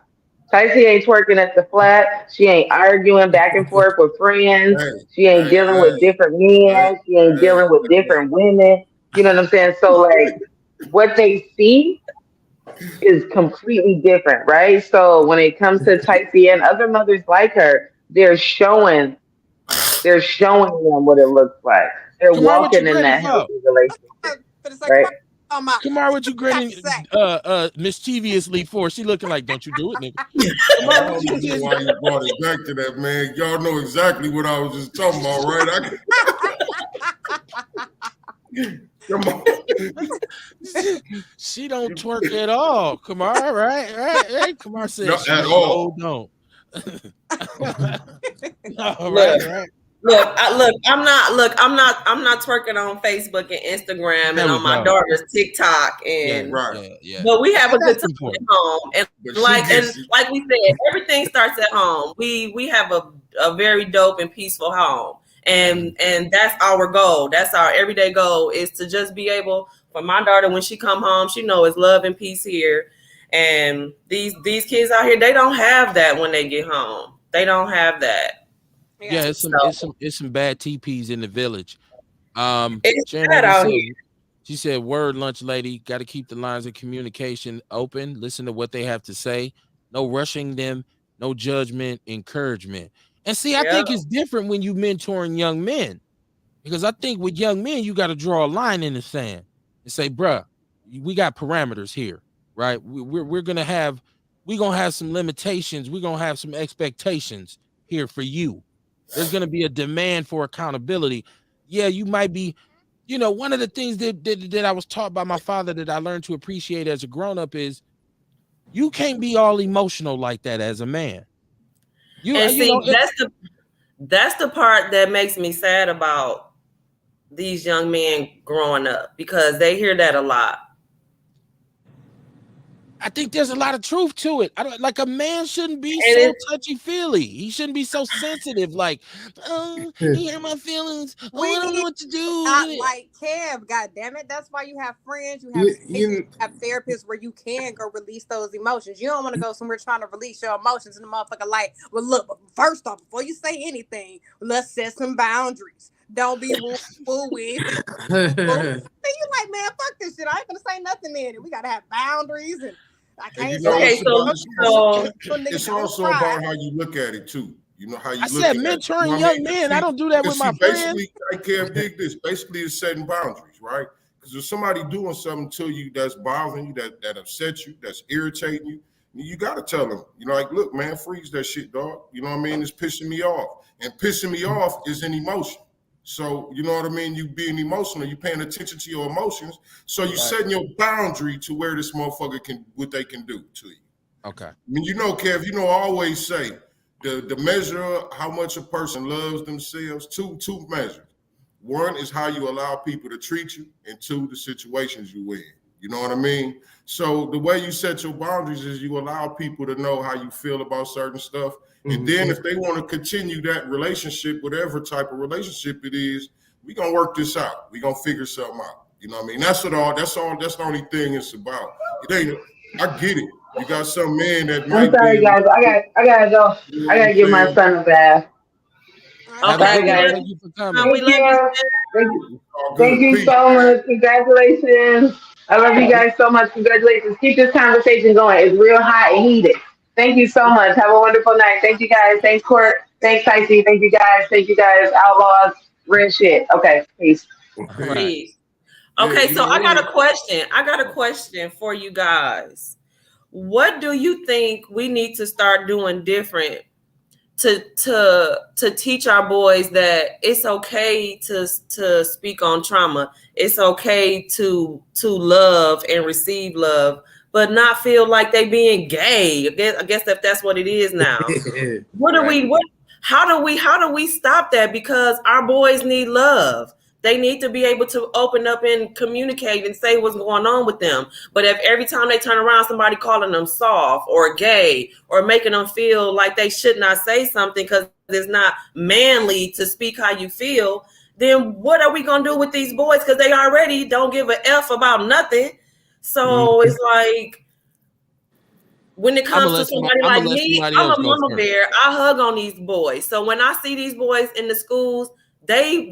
Ticey ain't twerking at the flat. She ain't arguing back and forth with friends. She ain't dealing with different men. She ain't dealing with different women. You know what I'm saying? So what they see is completely different, right? So when it comes to Typee and other mothers like her, they're showing them what it looks like. They're Kamar, what you walking in grinning that for? healthy relationship, But it's like, right? oh my, Kamar, what you got grinning to say. mischievously for? She looking like, don't you do it, nigga. I Kamar, don't what you know just why you brought it back to that, man. Y'all know exactly what I was just talking about, right? Come on. She don't twerk at all, Kamar, right? Kamar said Not she at sure all. don't. No, Look. right. I'm not twerking on Facebook and Instagram There and we on my go. daughter's TikTok Yeah, Right. yeah. but we have a good That's time important. at home. And But she like gets it. we said, everything starts at home. We have a very dope and peaceful home. And that's our goal. That's our everyday goal, is to just be able, for my daughter, when she come home, she know it's love and peace here. And these kids out here, they don't have that when they get home. They don't have that. Yeah, it's some bad TPs in the village. It's Sharon bad Evans out said, here. she said, word lunch lady, got to keep the lines of communication open, listen to what they have to say, no rushing them, no judgment, encouragement. And see, I Yeah. think it's different when you mentoring young men, because I think with young men, you got to draw a line in the sand and say, bruh, we got parameters here, right? We're gonna have some limitations, we're gonna have some expectations here for you. There's gonna be a demand for accountability. Yeah, you might be, one of the things that I was taught by my father that I learned to appreciate as a grown-up is you can't be all emotional like that as a man. And see, that's the part that makes me sad about these young men growing up, because they hear that a lot. I think there's a lot of truth to it. Like a man shouldn't be And so it's touchy-feely. He shouldn't be so sensitive. Like, oh, he hurt my feelings. Oh, I don't know what to Not do. like Kev, god damn it. That's why you have friends, you have you have therapists where you can go release those emotions. You don't want to go somewhere trying to release your emotions and the motherfucker like, well, look, first off, before you say anything, let's set some boundaries. Don't be fool with. Then you like, man, fuck this shit. I ain't gonna say nothing in it. We gotta have boundaries, and I can't And you know, say it's also about how you look at it too. You know how you look at at mentoring it. young men. I don't do that with my friends. Basically, I can't dig this. Basically, it's setting boundaries, right? Because if somebody doing something to you that's bothering you, that upsets you, that's irritating you got to tell them, like, look, man, freeze that shit, dog. You know what I mean? It's pissing me off. And pissing me off is an emotion. So, you know what I mean? You being emotional, you paying attention to your emotions. So you setting your boundary to where this motherfucker what they can do to you. Okay. I mean, Kev, I always say the measure of how much a person loves themselves, two measures. One is how you allow people to treat you, and two, the situations you in. You know what I mean? So the way you set your boundaries is you allow people to know how you feel about certain stuff. And then if they want to continue that relationship, whatever type of relationship it is, we're going to work this out. We're going to figure something out. You know what I mean? That's the only thing it's about. It ain't, I get it. You got some man that might I'm sorry, be. guys. I gotta go. I gotta give my son a bath. okay, guys. Thank you for coming. Thank you. Thank you Peace. so much. Congratulations. I love you guys so much. Congratulations. Keep this conversation going. It's real hot and heated. Thank you so much. Have a wonderful night. Thank you guys. Thanks, Court. Thanks, Tycee. Thank you guys. Thank you guys. Outlaws. Real shit. Okay. Peace. Peace. Okay, so I got a question for you guys. What do you think we need to start doing different to teach our boys that it's okay to speak on trauma? It's okay to love and receive love, but not feel like they being gay. I guess if that's what it is now. How do we stop that? Because our boys need love. They need to be able to open up and communicate and say what's going on with them. But if every time they turn around, somebody calling them soft or gay or making them feel like they should not say something because it's not manly to speak how you feel, then what are we going to do with these boys? Because they already don't give a F about nothing. So it's like, when it comes to somebody like me, I'm a mama bear. I hug on these boys. So when I see these boys in the schools, they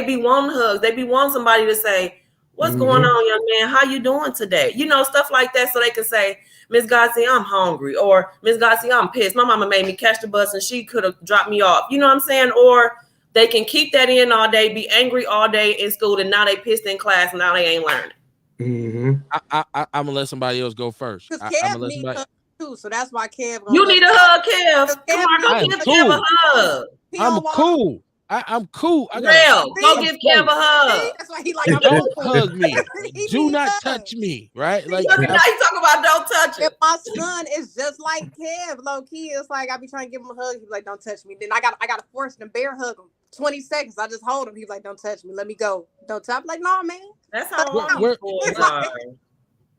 be wanting hugs. They be wanting somebody to say, What's going on, young man? How you doing today? You know, stuff like that, so they can say, Miss Godsey, I'm hungry, or Miss Godsey, I'm pissed. My mama made me catch the bus and she could have dropped me off. You know what I'm saying? Or they can keep that in all day, be angry all day in school, and now they pissed in class and now they ain't learning. I'm gonna let somebody else go first. Because Kev needs hugs too, so that's why Kev. You need a hug, Kev. Come on, go give Kev a hug. I'm cool. I'm cool. Go give Kev a hug. That's why he like. Don't hug me. Do not touch me. Right? Like now you talking about don't touch it. My son is just like Kev, low key. It's like I be trying to give him a hug. He's like, "Don't touch me." Then I gotta force him to bear hug him. 20 seconds. I just hold him. He's like, "Don't touch me. Let me go. Don't touch." I'm like, "No, man." That's how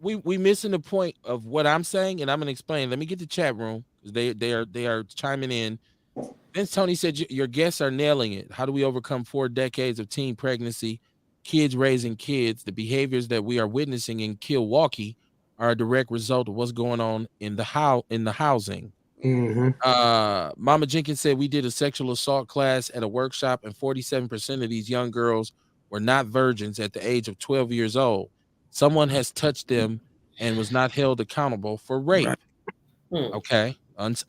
we missing the point of what I'm saying, and I'm gonna explain. Let me get the chat room because they are chiming in. Vince Tony said your guests are nailing it. How do we overcome 4 decades of teen pregnancy, kids raising kids? The behaviors that we are witnessing in Milwaukee are a direct result of what's going on in the housing. Mama Jenkins said we did a sexual assault class at a workshop, and 47% of these young girls were not virgins at the age of 12 years old. Someone has touched them and was not held accountable for rape. Okay.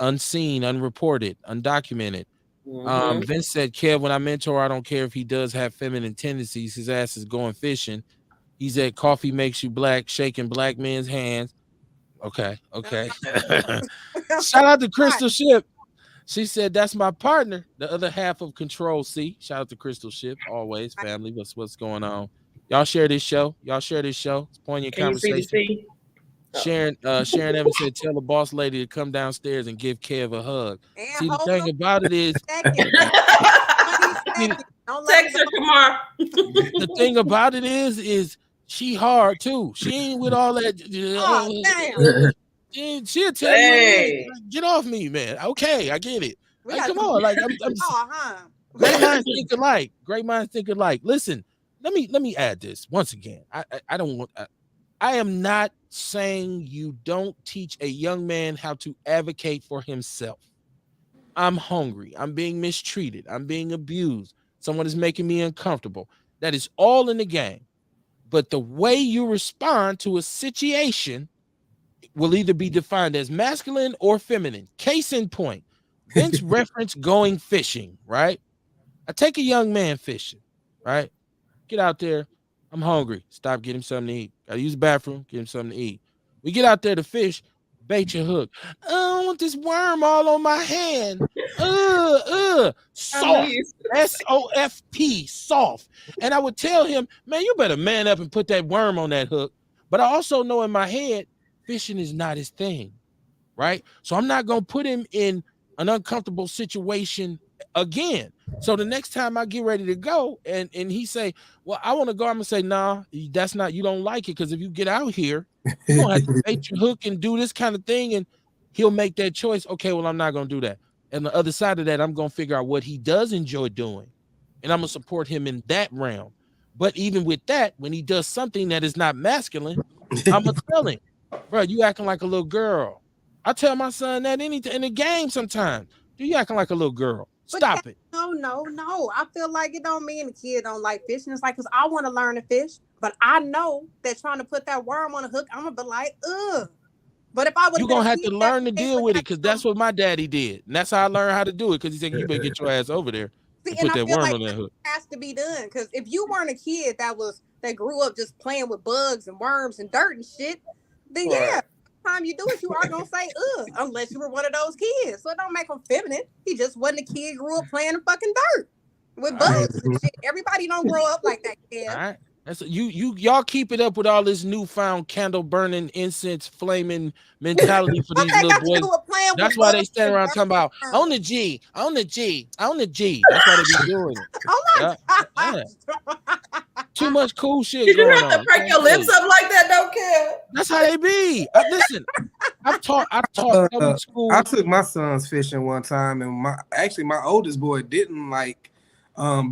Unseen, unreported, undocumented. Vince said, Kev, when I mentor, I don't care if he does have feminine tendencies. His ass is going fishing. He said, coffee makes you black, shaking black men's hands. Okay. Shout out to Crystal Ship. She said, that's my partner, the other half of Control C. Shout out to Crystal Ship. Always, family. What's going on? Y'all share this show. It's poignant conversation. Sharon Evans said, tell the boss lady to come downstairs and give Kev a hug. See, the thing about it is, text her tomorrow. The thing about it is she hard too. She ain't with all that. She'll tell you, get off me, man. Okay, I get it. Like, come on, like great minds think alike. Great minds think alike. Listen, let me add this once again. I don't want. I am not saying you don't teach a young man how to advocate for himself. I'm hungry. I'm being mistreated. I'm being abused. Someone is making me uncomfortable. That is all in the game. But the way you respond to a situation will either be defined as masculine or feminine. Case in point, Vince referenced going fishing, right? I take a young man fishing, right? Get out there. I'm hungry. Stop, get him something to eat. Gotta use the bathroom, get him something to eat. We get out there to fish, bait your hook. I don't want this worm all on my hand. Soft. S-O-F-T, soft. And I would tell him, man, you better man up and put that worm on that hook. But I also know in my head, fishing is not his thing, right? So I'm not going to put him in an uncomfortable situation again. So the next time I get ready to go and he say, well, I want to go, I'm going to say, nah, that's not, you don't like it. Because if you get out here, you're going to have to bait your hook and do this kind of thing. And he'll make that choice. Okay, well, I'm not going to do that. And the other side of that, I'm going to figure out what he does enjoy doing. And I'm going to support him in that realm. But even with that, when he does something that is not masculine, I'm going to tell him, bro, you acting like a little girl. I tell my son that in the game sometimes. You acting like a little girl. Stop it. No. I feel like it don't mean the kid don't like fishing. It's like, because I want to learn to fish, but I know that trying to put that worm on a hook, I'm going to be like, ugh. But if I would, you're going to have to learn to deal with it, because that's what my daddy did. And that's how I learned how to do it, because he said, you better get your ass over there and put that worm on that hook. It has to be done, because if you weren't a kid that grew up just playing with bugs and worms and dirt and shit, then yeah. Time you do it, you are gonna say ugh, unless you were one of those kids. So it don't make him feminine. He just wasn't a kid, grew up playing in fucking dirt with bugs and shit. Everybody don't grow up like that, kid. All right. That's y'all keep it up with all this newfound candle burning, incense flaming mentality for these little boys. That's why they stand around talking about on the G. That's why they be doing it. Oh my God. Too much cool shit. You don't have to break your lips up like that, don't care. That's how they be. Listen, I've taught public school. I took my sons fishing one time, and my oldest boy didn't like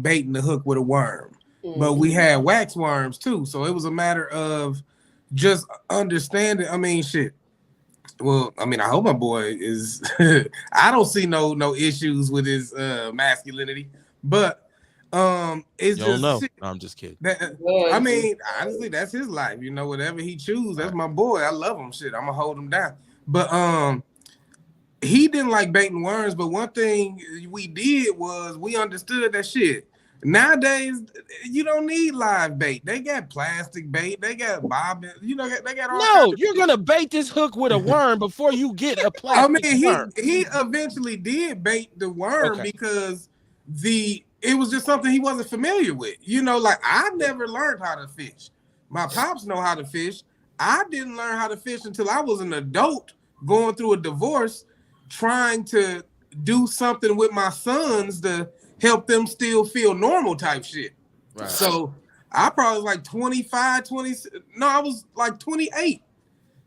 baiting the hook with a worm. But we had wax worms too, so it was a matter of just understanding. I mean, shit. Well, I mean, I hope my boy is. I don't see no issues with his masculinity, but It's You don't just know. shit. No, I'm just kidding. I mean, honestly, that's his life. You know, whatever he chooses, that's my boy. I love him. Shit, I'm gonna hold him down. But he didn't like baiting worms. But one thing we did was we understood that shit. Nowadays, you don't need live bait. They got plastic bait. They got bobbin. You know, they got all kinds No, of you're gonna bait this hook with a worm before you get a I plastic mean, worm. he eventually did bait the worm Okay. because it was just something he wasn't familiar with. You know, like I never learned how to fish. My pops know how to fish. I didn't learn how to fish until I was an adult going through a divorce, trying to do something with my sons to help them still feel normal type shit. Right. So I probably was like 25, 20. No, I was like 28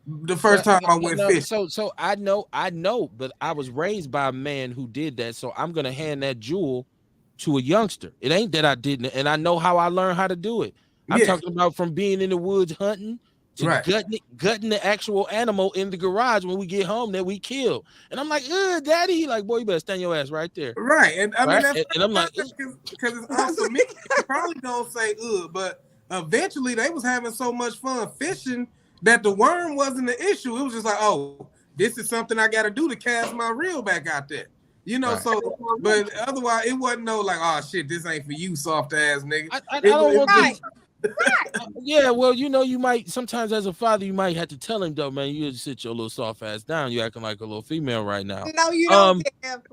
the first time I went fishing. So I know, but I was raised by a man who did that. So I'm gonna hand that jewel to a youngster. It ain't that I didn't, and I know how I learned how to do it. I'm talking about from being in the woods hunting to gutting the actual animal in the garage when we get home that we kill. And I'm like, daddy. He like, boy, you better stand your ass right there. Right. And I mean, that's and I'm like, because it's awesome. You probably don't say but eventually they was having so much fun fishing that the worm wasn't the issue. It was just like, oh, this is something I got to do to cast my reel back out there. You know, so, but otherwise it wasn't no like, oh shit, this ain't for you, soft ass nigga. I don't want to. Yeah, well, you know, you might sometimes as a father, you might have to tell him though, man, you sit your little soft ass down. You acting like a little female right now. No, you don't.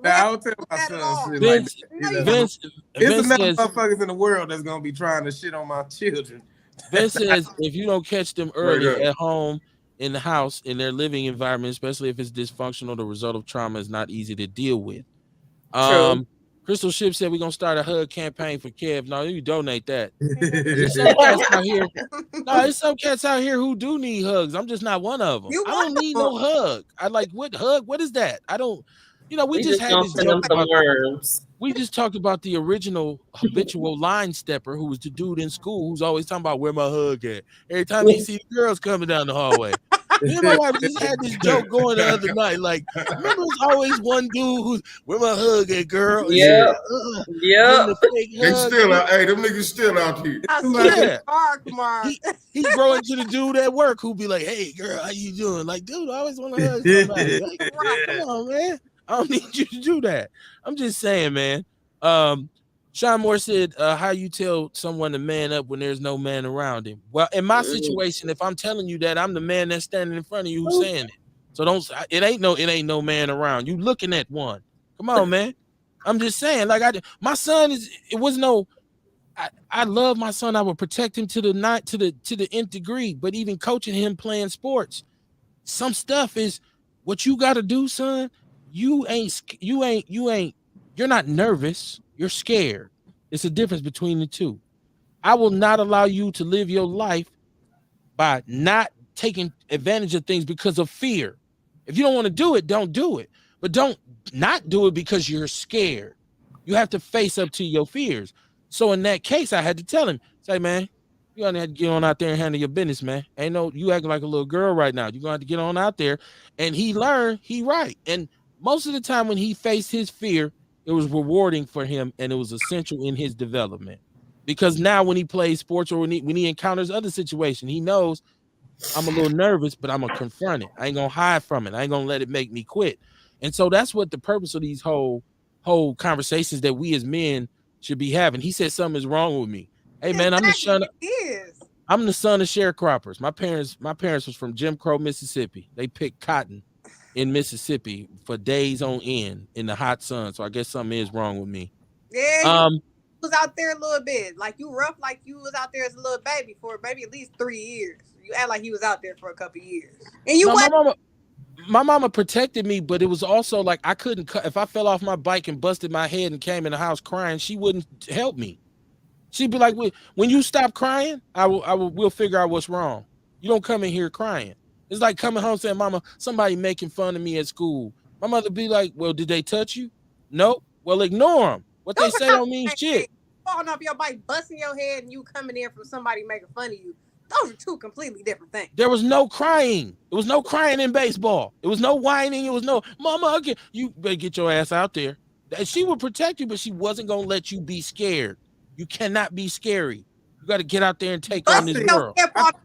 I don't tell my son shit Vince, like that. Vince It's enough says, motherfuckers in the world that's gonna be trying to shit on my children. Vince says if you don't catch them early at home, in the house, in their living environment, especially if it's dysfunctional, the result of trauma is not easy to deal with. True. Crystal Ship said we're gonna start a hug campaign for Kev. No, you donate that. There's some cats out here. No, there's some cats out here who do need hugs. I'm just not one of them. I don't need no hug. I like what hug? What is that? I don't. You know, we just had this joke about worms. We just talked about the original habitual line stepper who was the dude in school who's always talking about where my hug at. Every time he see the girls coming down the hallway. Me and my wife just had this joke going the other night. Like, remember, it's always one dude who's where my hug at, girl. Yeah, yeah. They still out. Hey, them niggas still out here. Yeah. He grow into the dude at work who be like, "Hey, girl, how you doing?" Like, dude, I always want to hug somebody. Like, come on, man. I don't need you to do that. I'm just saying, man. Sean Moore said, how you tell someone to man up when there's no man around him? Well, in my situation, if I'm telling you that, I'm the man that's standing in front of you who's saying it. So it ain't no man around. You looking at one. Come on, man. I'm just saying, like my son I love my son. I would protect him to the nth degree, but even coaching him playing sports, some stuff is what you got to do, son. You're not nervous. You're scared. It's a difference between the two. I will not allow you to live your life by not taking advantage of things because of fear. If you don't want to do it, don't do it. But don't not do it because you're scared. You have to face up to your fears. So in that case, I had to tell him, say, man, you gotta have to get on out there and handle your business, man. Ain't no, you acting like a little girl right now. You're gonna have to get on out there. And he learned, he right. And most of the time when he faced his fear, it was rewarding for him and it was essential in his development. Because now when he plays sports or when he encounters other situations, he knows I'm a little nervous, but I'm gonna confront it. I ain't gonna hide from it. I ain't gonna let it make me quit. And so that's what the purpose of these whole conversations that we as men should be having. He said something is wrong with me. Hey man, I'm the son of sharecroppers. My parents was from Jim Crow, Mississippi. They picked cotton in Mississippi for days on end in the hot sun. So I guess something is wrong with me. Yeah, you was out there a little bit. Like you rough, like you was out there as a little baby for maybe at least 3 years. You act like you was out there for a couple years. And you my mama protected me, but it was also like I couldn't cut. If I fell off my bike and busted my head and came in the house crying, she wouldn't help me. She'd be like, when you stop crying, we'll figure out what's wrong. You don't come in here crying. It's like coming home saying, Mama, somebody making fun of me at school. My mother be like, well, did they touch you? Nope. Well, ignore them. What they say don't mean shit. Falling off your bike, busting your head, and you coming in from somebody making fun of you. Those are two completely different things. There was no crying. There was no crying in baseball. It was no whining. It was no, Mama, you better get your ass out there. She would protect you, but she wasn't going to let you be scared. You cannot be scary. You got to get out there and take on this world.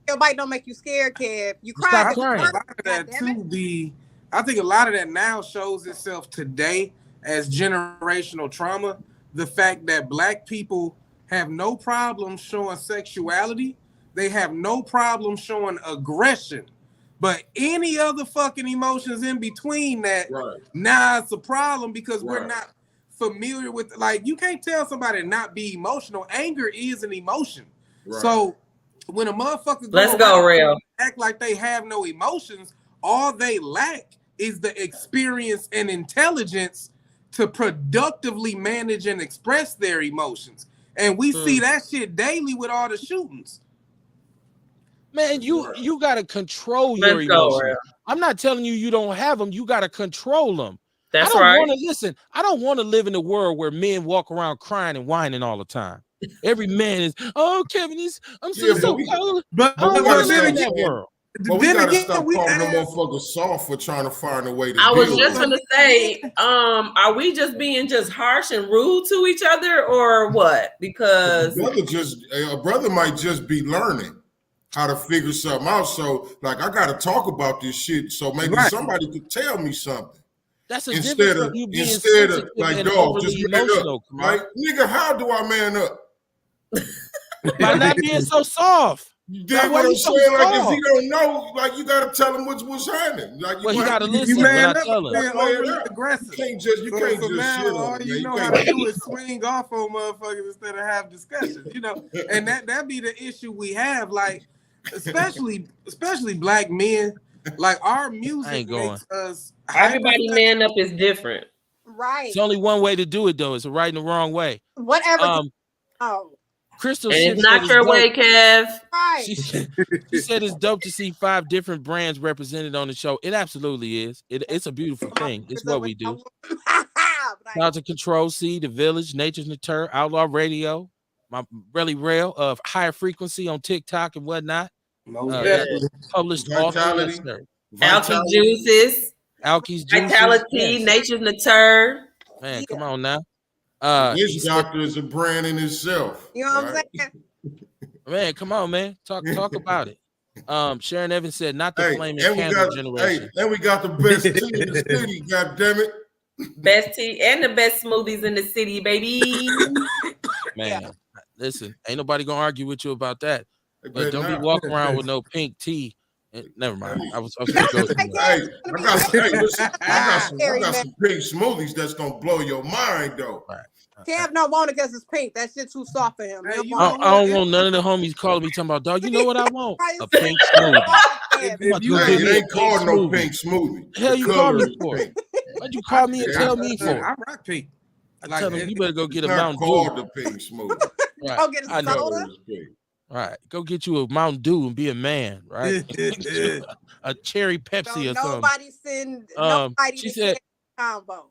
Nobody don't make you scared, Kev. You cry. Stop crying. A lot of that too. I think a lot of that now shows itself today as generational trauma. The fact that Black people have no problem showing sexuality, they have no problem showing aggression, but any other fucking emotions in between that, now it's a problem because we're not familiar with. Like, you can't tell somebody to not be emotional. Anger is an emotion. So when a motherfucker act like they have no emotions, all they lack is the experience and intelligence to productively manage and express their emotions. And we see that shit daily with all the shootings. Man, you got to control your emotions. I'm not telling you don't have them. You got to control them. That's I don't want to live in a world where men walk around crying and whining all the time. Every man is, oh, Kevin, I'm so cold. But we gotta stop we calling them motherfuckers soft for trying to find a way to I was deal just with gonna say, are we just being just harsh and rude to each other, or what? Because a brother might just be learning how to figure something out. So, like, I got to talk about this shit, so maybe somebody could tell me something. That's instead of like, dog, just man up. Like, nigga, how do I man up? By not being so soft. You dig what I'm saying? Like, if he don't know, like, you gotta tell him what's happening. Like, you gotta listen when I tell him. Aggressive. You can't just shit all on you know how to do is swing off on motherfuckers instead of have discussions, you know. And that be the issue we have, like, especially Black men. Like, our music makes us. Everybody man up is different. Right. It's only one way to do it, though. It's right and the wrong way. Whatever. Crystal, it's not your way, Kev. Right. She said it's dope to see 5 different brands represented on the show. It absolutely is. It's a beautiful thing. It's what we do. Shout out to Control C, The Village, Nature's Nature, Outlaw Radio, my really real of Higher Frequency on TikTok and whatnot. Published Vitality. Alky Juices. Alky's Juices. Vitality, Nature's Nature. Man, come on now. This doctor is a brand in itself. You know what I'm saying? Man, come on, man. Talk about it. Sharon Evans said, not the flaming candle generation. And we got the best tea in the city, God damn it. Best tea and the best smoothies in the city, baby. Man, listen, ain't nobody gonna argue with you about that. But don't be walking around with no pink tea. Never mind. I was gonna go I got some pink smoothies that's gonna blow your mind, though. Right. Kev don't want it because it's pink. That shit too soft for him. I don't want none of the homies calling me talking about, dog, you know what I want? A pink smoothie. It ain't called no pink smoothie. The hell you call me for? What'd you call me and tell me for? I rock pink. I tell them you better go get a Mountain Dew. Called the pink smoothie. Right. Go get a soda. Right. Go get you a Mountain Dew and be a man, right? A cherry Pepsi or something. Nobody send nobody she said combo.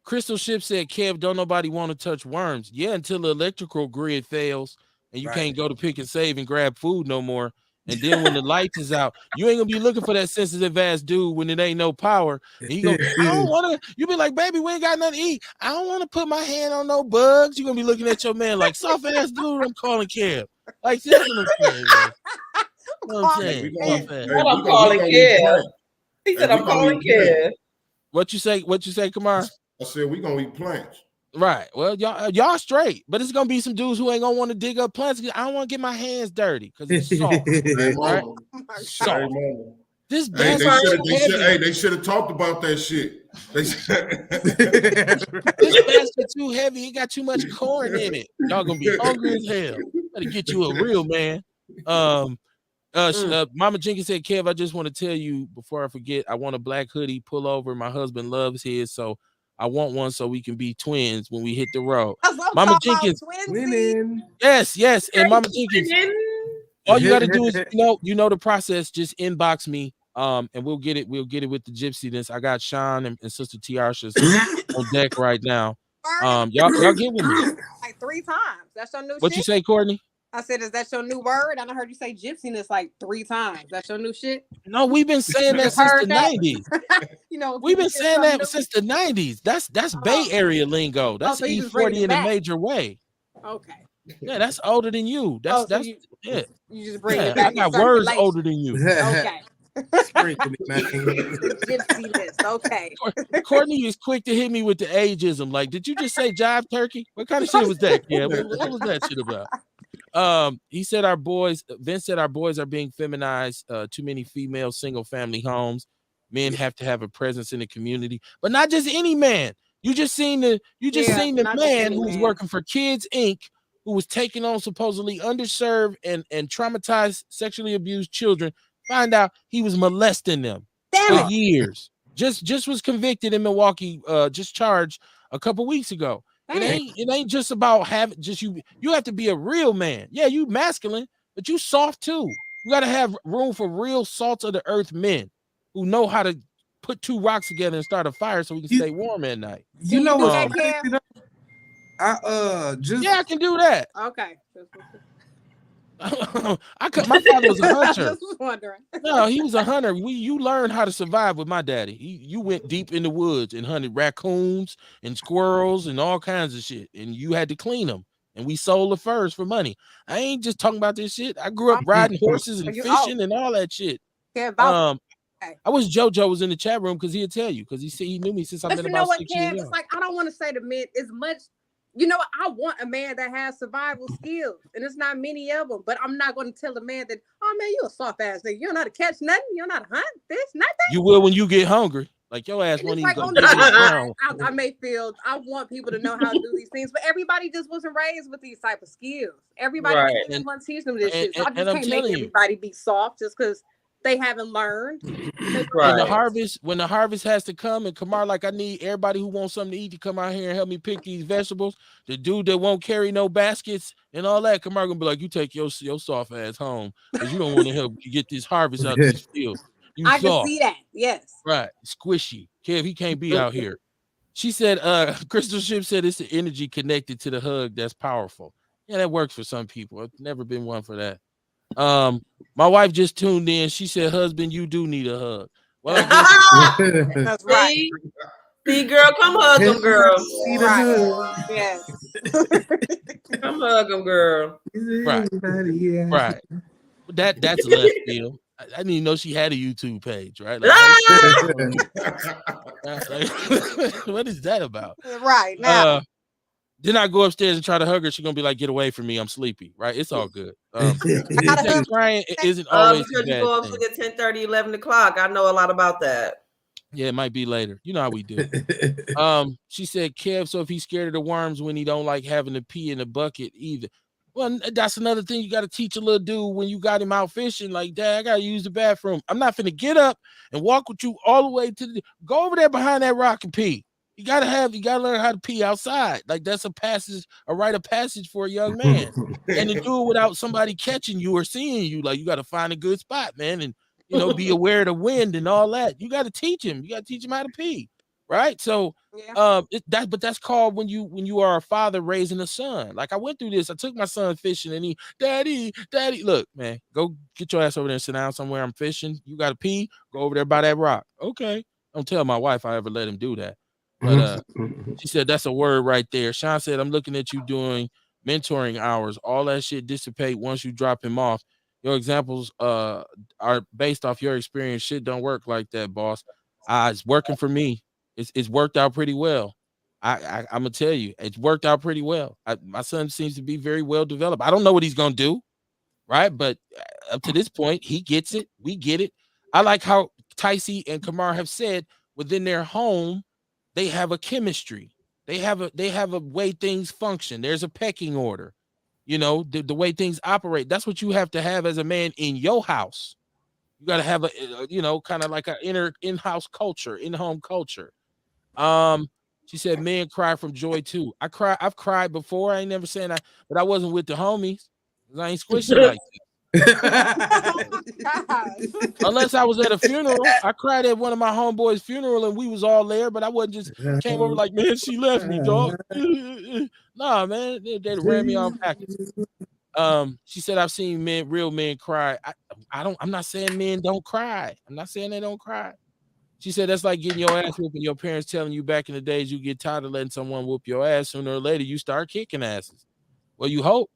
Crystal Ship said, Kev, don't nobody want to touch worms. Yeah, until the electrical grid fails and you can't go to Pick and Save and grab food no more. And then when the lights is out, you ain't gonna be looking for that sensitive ass dude when it ain't no power. And you go, I don't want to. You be like, baby, we ain't got nothing to eat. I don't want to put my hand on no bugs. You gonna be looking at your man like, soft ass dude, I'm calling Kev. Like, that's what I'm saying. I'm saying. I'm calling Kev. He said, I'm calling Kev. What you say, Kamar? I said we gonna eat plants. Right. Well, y'all straight, but it's gonna be some dudes who ain't gonna want to dig up plants. I don't want to get my hands dirty because it's soft. Right? Soft. This they should have talked about that shit. This basket too heavy. It got too much corn in it. Y'all gonna be hungry as hell. Better get you a real man. Mama Jenkins said, Kev, I just want to tell you before I forget, I want a black hoodie pull over. My husband loves his, so I want one so we can be twins when we hit the road. Mama Jenkins. Yes. And Mama Jenkins, all you gotta do is you know the process. Just inbox me. And we'll get it with the gypsy-ness. I got Sean and Sister Tiarsha's on deck right now. Y'all get with me. Like 3 times. That's your new What shit? You say, Courtney? I said, is that your new word? I heard you say gypsiness like 3 times. That's your new shit? No, we've been saying that since the 90s. We've been saying that since the 90s. That's Bay Area lingo. That's E40 in a major way. Okay. Yeah, that's older than you. That's so you you just bring yeah. it back I in got words circulation. older than you. Okay. Sprinkling it, man. The gypsy list. Okay. Courtney is quick to hit me with the ageism. Like, did you just say jive turkey? What kind of shit was that, kid? What was that shit about? He said Vince said our boys are being feminized, too many female single family homes. Men have to have a presence in the community, but not just any man. You just seen the Not just man any who was man. working for Kids Inc., who was taking on supposedly underserved and traumatized, sexually abused children. Find out he was molesting them Damn for it. years. Just was convicted in Milwaukee, just charged a couple weeks ago. It ain't just about having just you have to be a real man. Yeah, you masculine, but you soft too. You got to have room for real salt of the earth men who know how to put two rocks together and start a fire so we can stay warm at night. You know do what's that, crazy Kev? though? I just Yeah, I can do that. Okay. My father was a I hunter. just was wondering. No, he was a hunter. You learned how to survive with my daddy. You went deep in the woods and hunted raccoons and squirrels and all kinds of shit, and you had to clean them. And we sold the furs for money. I ain't just talking about this shit. I grew up riding horses and fishing and all that shit. Yeah, about I wish JoJo was in the chat room because he'd tell you, because he knew me since I've But been you know about what, 6 Kev? years It's old. like I don't want to say to men as much. You know what? I want a man that has survival skills, and it's not many of them. But I'm not going to tell a man that, oh man, you a soft ass nigga. You don't know how to catch nothing. You don't know how to hunt this, nothing. You will when you get hungry. Like your ass And won't it's even like go on the dig in the side, ground. I may feel I want people to know how to do these things, but everybody just wasn't raised with these type of skills. Everybody Right. didn't want to teach them this And, shit. So I and just I'm can't make telling you, everybody be soft just because they haven't learned. when Right. the harvest has to come, and Kamar, like, I need everybody who wants something to eat to come out here and help me pick these vegetables. The dude that won't carry no baskets and all that, Kamar gonna be like, you take your soft ass home because you don't want to help you get this harvest out these fields. You I can soft, see that. Yes. right? Squishy. Kev, he can't be out here. She said, Crystal Ship said it's the energy connected to the hug that's powerful. Yeah, that works for some people. I've never been one for that. My wife just tuned in. She said, husband, you do need a hug. Well, I guess That's right. See, girl, come hug them, girl. Right. Yes. Come hug them, girl. right. That's left field. I didn't even know she had a YouTube page, right? Like, what is that about? Right now. Then I go upstairs and try to hug her. She's gonna be like, "Get away from me! I'm sleepy." Right? It's all good. Crying isn't always because a you bad go up thing. to the 10:30, 11 o'clock. I know a lot about that. Yeah, it might be later. You know how we do. She said, Kev, so if he's scared of the worms when he don't like having to pee in the bucket either. Well, that's another thing you got to teach a little dude when you got him out fishing. Like, Dad, I got to use the bathroom. I'm not finna get up and walk with you all the way to the go over there behind that rock and pee. You gotta learn how to pee outside. Like, that's a rite of passage for a young man. And to do it without somebody catching you or seeing you, like, you got to find a good spot, man, and be aware of the wind and all that. You got to teach him. You got to teach him how to pee, right? So, but that's called when you are a father raising a son. Like, I went through this. I took my son fishing, and daddy, look, man, go get your ass over there and sit down somewhere. I'm fishing. You got to pee. Go over there by that rock. Okay. Don't tell my wife I ever let him do that. But she said that's a word right there. Sean said, I'm looking at you doing mentoring hours. All that shit dissipate once you drop him off. Your examples are based off your experience. Shit don't work like that, boss. It's working for me. It's worked out pretty well. I'm gonna tell you, it's worked out pretty well. My son seems to be very well developed. I don't know what he's gonna do, right? But up to this point, he gets it. We get it. I like how Ticey and Kamar have said within their home, they have a chemistry. They have a way things function. There's a pecking order. The way things operate. That's what you have to have as a man in your house. You got to have kind of like an in-house culture, in-home culture. She said men cry from joy too. I've cried before. I ain't never saying that, but I wasn't with the homies. I ain't squishy like that. Unless I was at a funeral. I cried at one of my homeboys' funeral and we was all there, but I wasn't just came over like, man, she left me, dog. Nah, man, they ran me on package. She said, I've seen real men cry. I'm not saying men don't cry. I'm not saying they don't cry. She said that's like getting your ass whooped and your parents telling you back in the days you get tired of letting someone whoop your ass. Sooner or later, you start kicking asses. Well, you hope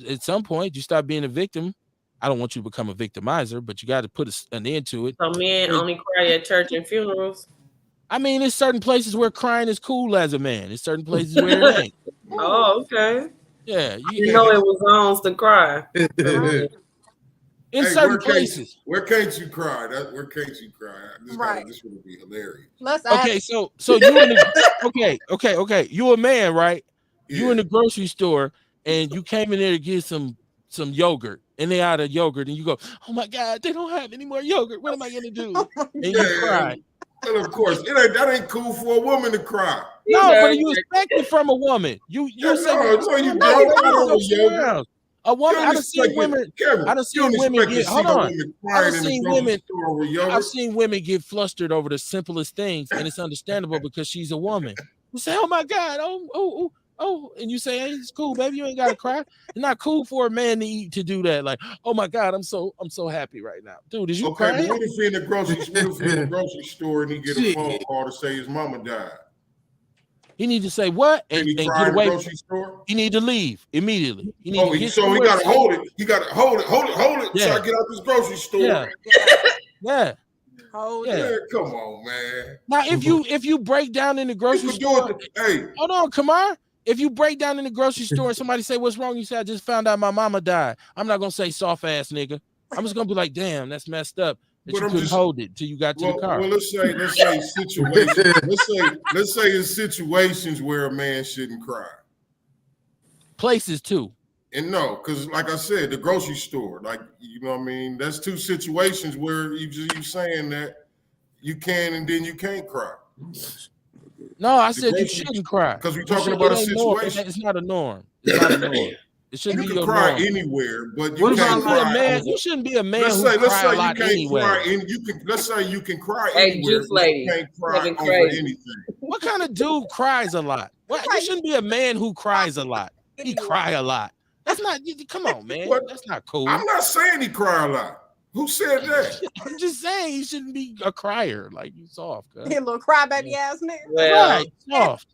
at some point you stop being a victim. I don't want you to become a victimizer, but you got to put an end to it. So men only cry at church and funerals. I mean, there's certain places where crying is cool as a man. There's certain places where it ain't. Oh, okay. Yeah, You know it was zones to cry. In certain places. Where can't you cry? Where can't you cry? This would be hilarious. Okay, so you in the okay. You a man, right? Yeah. You in the grocery store and you came in there to get some yogurt and they out of yogurt and you go, oh my God, they don't have any more yogurt. What am I gonna do? And you cry. And of course, that ain't cool for a woman to cry. No, but you expect it from a woman. You say you don't. A woman, I've seen women. I've seen women get. Hold on. I've seen women get flustered over the simplest things, and it's understandable because she's a woman. You say, "Oh my God, oh," and you say, "Hey, it's cool, baby. You ain't gotta cry." It's not cool for a man to do that. Like, "Oh my God, I'm so happy right now, dude." Is you crying? But what if he in the grocery store and he get a phone call to say his mama died? He need to say what and get away. He need to leave immediately. He gotta hold it. He gotta hold it. Yeah. So I get out this grocery store. Yeah. Hold it. Come on, man. Now, if you break down in the grocery store, hold on, Kamar. If you break down in the grocery store and somebody say, "What's wrong?" You say, "I just found out my mama died." I'm not gonna say soft ass nigga. I'm just gonna be like, "Damn, that's messed up." That you couldn't hold it till you got to the car. Well, let's say situations. let's say in situations where a man shouldn't cry. Places too. And no, because like I said, the grocery store, like you know what I mean. That's two situations where you saying that you can and then you can't cry. No, I said you shouldn't cry because we're talking about a situation. It's not a norm. It's not a norm. It shouldn't you be can cry norm. anywhere, but you can't cry. You shouldn't be a man who cry a lot anyway. Let's say you can cry anywhere, but you can't cry over anything. What kind of dude cries a lot? You shouldn't be a man who cries a lot. He cry a lot. That's not. Come on, man. That's not cool. I'm not saying he cry a lot. Who said that? I'm just saying he shouldn't be a crier. Like you soft. He a little crybaby ass nigga. Right, soft.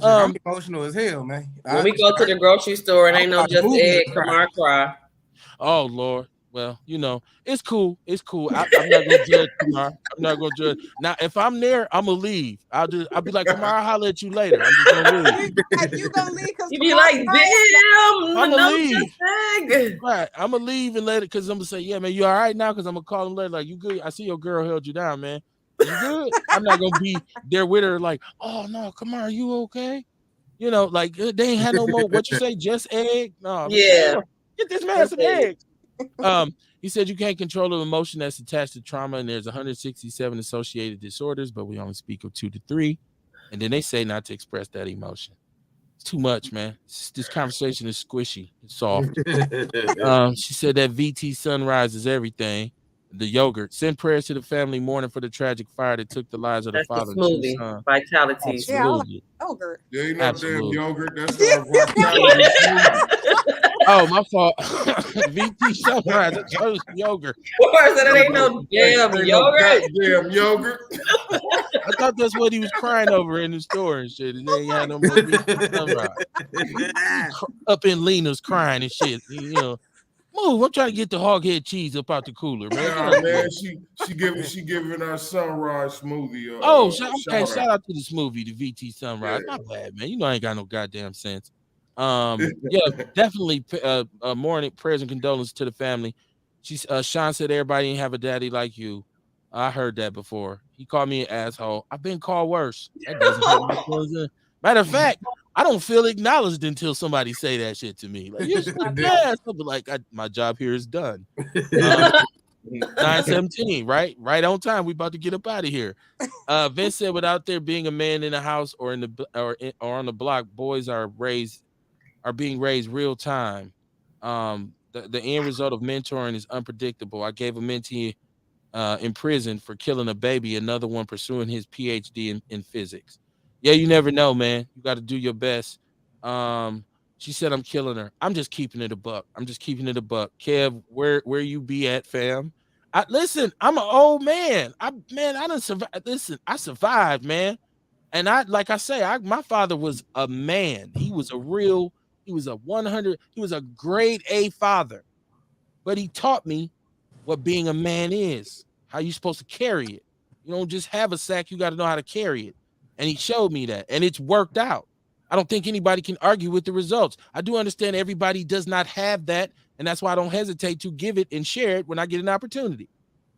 I'm emotional as hell, man. When we go to the grocery store and ain't no just egg, Kamar cry. Oh Lord. Well, it's cool. It's cool. I'm not gonna judge Kamar. I'm not gonna judge. Now, if I'm there, I'm gonna leave. I'll be like, Kamar, I'll holler at you later. I'm just gonna leave. You gonna leave? You be like, damn, I'm gonna leave. Right. I'm gonna leave and let it because I'm gonna say, yeah, man, you all right now? Because I'm gonna call him later. Like, you good? I see your girl held you down, man. You good? I'm not gonna be there with her. Like, oh no, Kamar, you okay? Like they ain't had no more. What you say? Just egg? No. Yeah. Get this man some eggs. He said you can't control an emotion that's attached to trauma, and there's 167 associated disorders, but we only speak of 2 to 3. And then they say not to express that emotion. It's too much, man. This conversation is squishy. It's soft. She said that VT sunrise is everything. The yogurt. Send prayers to the family mourning for the tragic fire that took the lives of the father and two sons. Vitality. Absolutely. Yeah, yogurt. There ain't no damn yogurt. That's not vitality. Oh, my fault. VT sunrise. It's yogurt. That ain't no damn yogurt. Damn yogurt. I thought that's what he was crying over in the store and shit. And they ain't had no more VT sunrise. Up in Lena's crying and shit. Move! I'm trying to get the hog head cheese up out the cooler, man. Yeah, man, she giving our sunrise smoothie. Shout out to the smoothie, the VT sunrise. Yeah. Not bad, man. I ain't got no goddamn sense. Definitely. Morning prayers and condolences to the family. Sean said everybody didn't have a daddy like you. I heard that before. He called me an asshole. I've been called worse. That doesn't hurt my feelings. Matter of fact, I don't feel acknowledged until somebody say that shit to me. Like, you're ass. I'll be like, my job here is done. 9:17, right? Right on time. We about to get up out of here. Vince said, without there being a man in the house or on the block, boys are being raised real time. The end result of mentoring is unpredictable. I gave a mentee in prison for killing a baby, another one pursuing his PhD in physics. Yeah, you never know, man. You got to do your best. She said, I'm killing her. I'm just keeping it a buck. Kev, where you be at, fam? Listen, I'm an old man. I done survived. Listen, I survived, man. And my father was a man. He was a real He was a 100. He was a grade A father, but he taught me what being a man is, how you're supposed to carry it. You don't just have a sack, you got to know how to carry it. And he showed me that, and it's worked out. I don't think anybody can argue with the results. I do understand everybody does not have that, and that's why I don't hesitate to give it and share it when I get an opportunity.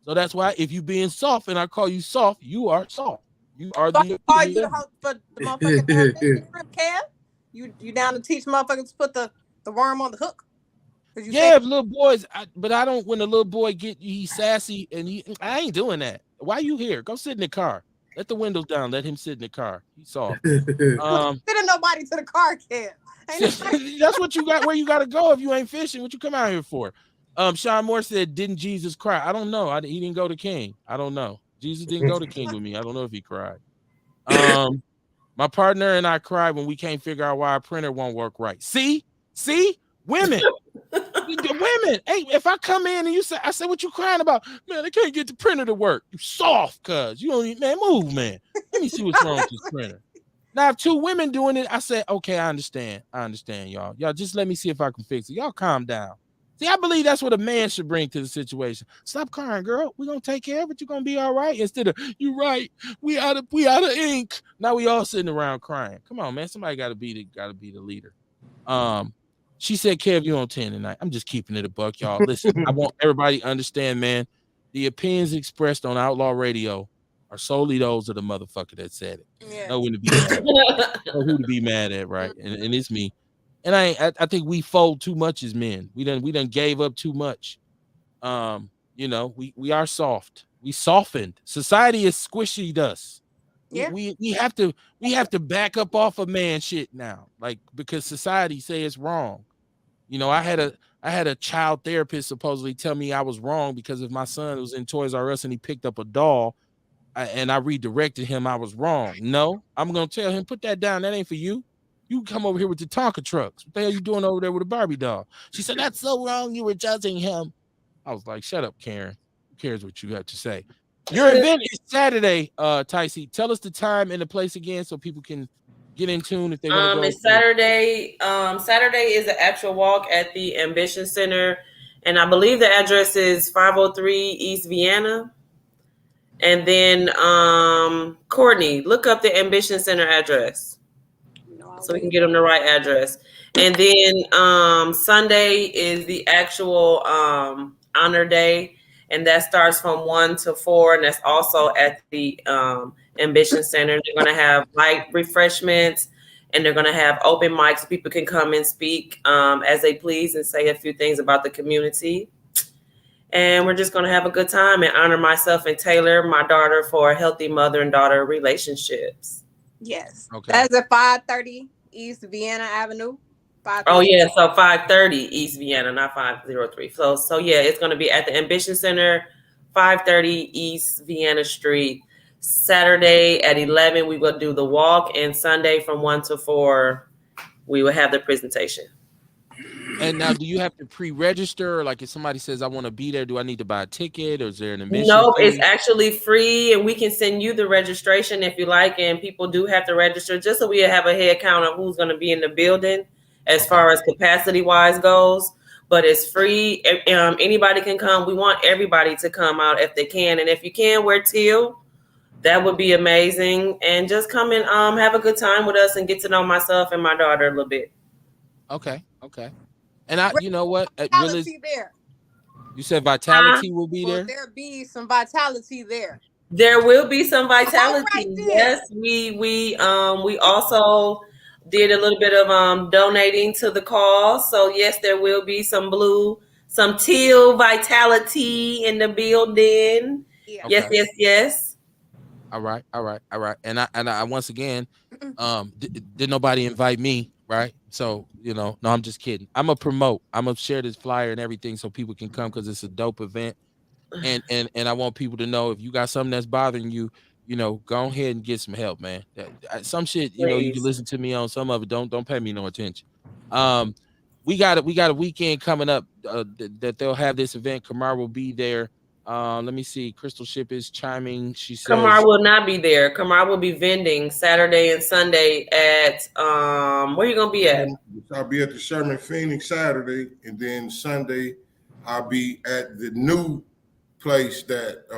So that's why if you being soft and I call you soft, you are soft. You are the. Are you the host for the motherfucking shrimp cab? You down to teach motherfuckers to put the worm on the hook? Yeah, little boys, but I don't. When the little boy he's sassy and I ain't doing that. Why you here? Go sit in the car. Let the windows down. Let him sit in the car. He's soft. Sending nobody to the car cab. That's what you got. Where you got to go if you ain't fishing? What you come out here for? Sean Moore said, "Didn't Jesus cry?" I don't know. He didn't go to King. I don't know. Jesus didn't go to King with me. I don't know if he cried. My partner and I cried when we can't figure out why our printer won't work right. See, women. Women, hey, if I come in and you say, I say, what you crying about? Man, I can't get the printer to work. You soft, cuz you don't need, man, move, man. Let me see what's wrong with this printer. Now, if two women doing it, I say, okay, I understand, y'all. Y'all just let me see if I can fix it. Y'all calm down. See, I believe that's what a man should bring to the situation. Stop crying, girl. We're gonna take care of it. You're gonna be all right. Instead of you right, we out of ink. Now we all sitting around crying. Come on, man. Somebody gotta be the leader. She said, Kev, you on 10 tonight. I'm just keeping it a buck, y'all. Listen, I want everybody to understand, man. The opinions expressed on Outlaw Radio are solely those of the motherfucker that said it. Yeah. Know when to be mad. Know who to be mad at, right? And it's me. And I think we fold too much as men. We done gave up too much. You know, we are soft. We softened. Society is squishy us. Yeah. We have to back up off of man shit now, like because society say it's wrong. You know, I had a child therapist supposedly tell me I was wrong because if my son was in Toys R Us and he picked up a doll, and I redirected him, I was wrong. No, I'm gonna tell him put that down. That ain't for you. You come over here with the Tonka trucks. What the hell you doing over there with a Barbie doll? She said that's so wrong. You were judging him. I was like, shut up, Karen. Who cares what you have to say? Your event is Saturday, Ticey. Tell us the time and the place again so people can get in tune if they want to go. It's Saturday. Saturday is the actual walk at the Ambition Center, and I believe the address is 503 East Vienna. And then Courtney, look up the Ambition Center address so we can get them the right address. And then Sunday is the actual honor day. And that starts from 1 to 4, and that's also at the Ambition Center. They're going to have light refreshments, and they're going to have open mics. So people can come and speak as they please and say a few things about the community. And we're just going to have a good time and honor myself and Taylor, my daughter, for healthy mother and daughter relationships. Yes. Okay. That's at 530 East Vienna Avenue. Oh yeah, so 530 East Vienna, not 503. So yeah, it's going to be at the Ambition Center, 530 East Vienna Street. Saturday at 11, we will do the walk, and Sunday from 1 to 4, we will have the presentation. And now, do you have to pre-register? Or like, if somebody says I want to be there, do I need to buy a ticket, or is there an admission? No, fee? it's actually free, and we can send you the registration if you like. And people do have to register just so we have a head count of who's going to be in the building. As far as capacity wise goes, but it's free. Anybody can come. We want everybody to come out if they can. And if you can wear teal, that would be amazing. And just come and have a good time with us and get to know myself and my daughter a little bit. Okay. And you know what? Vitality there. You said Vitality will be there? There'll be some vitality there. There will be some vitality. Right, yes, we also did a little bit of donating to the cause. So yes, there will be some teal vitality in the building. Yeah. Okay. Yes. All right. And I once again, did nobody invite me, right? So, no, I'm just kidding. I'm gonna promote. I'm gonna share this flyer and everything so people can come because it's a dope event. And I want people to know if you got something that's bothering you, go ahead and get some help, man. Some shit, you can listen to me on some of it. Don't pay me no attention. We got a weekend coming up that they'll have this event. Kamar will be there. Let me see. Crystal Ship is chiming. She says Kamar will not be there. Kamar will be vending Saturday and Sunday at where you gonna be at? I'll be at the Sherman Phoenix Saturday, and then Sunday I'll be at the new place that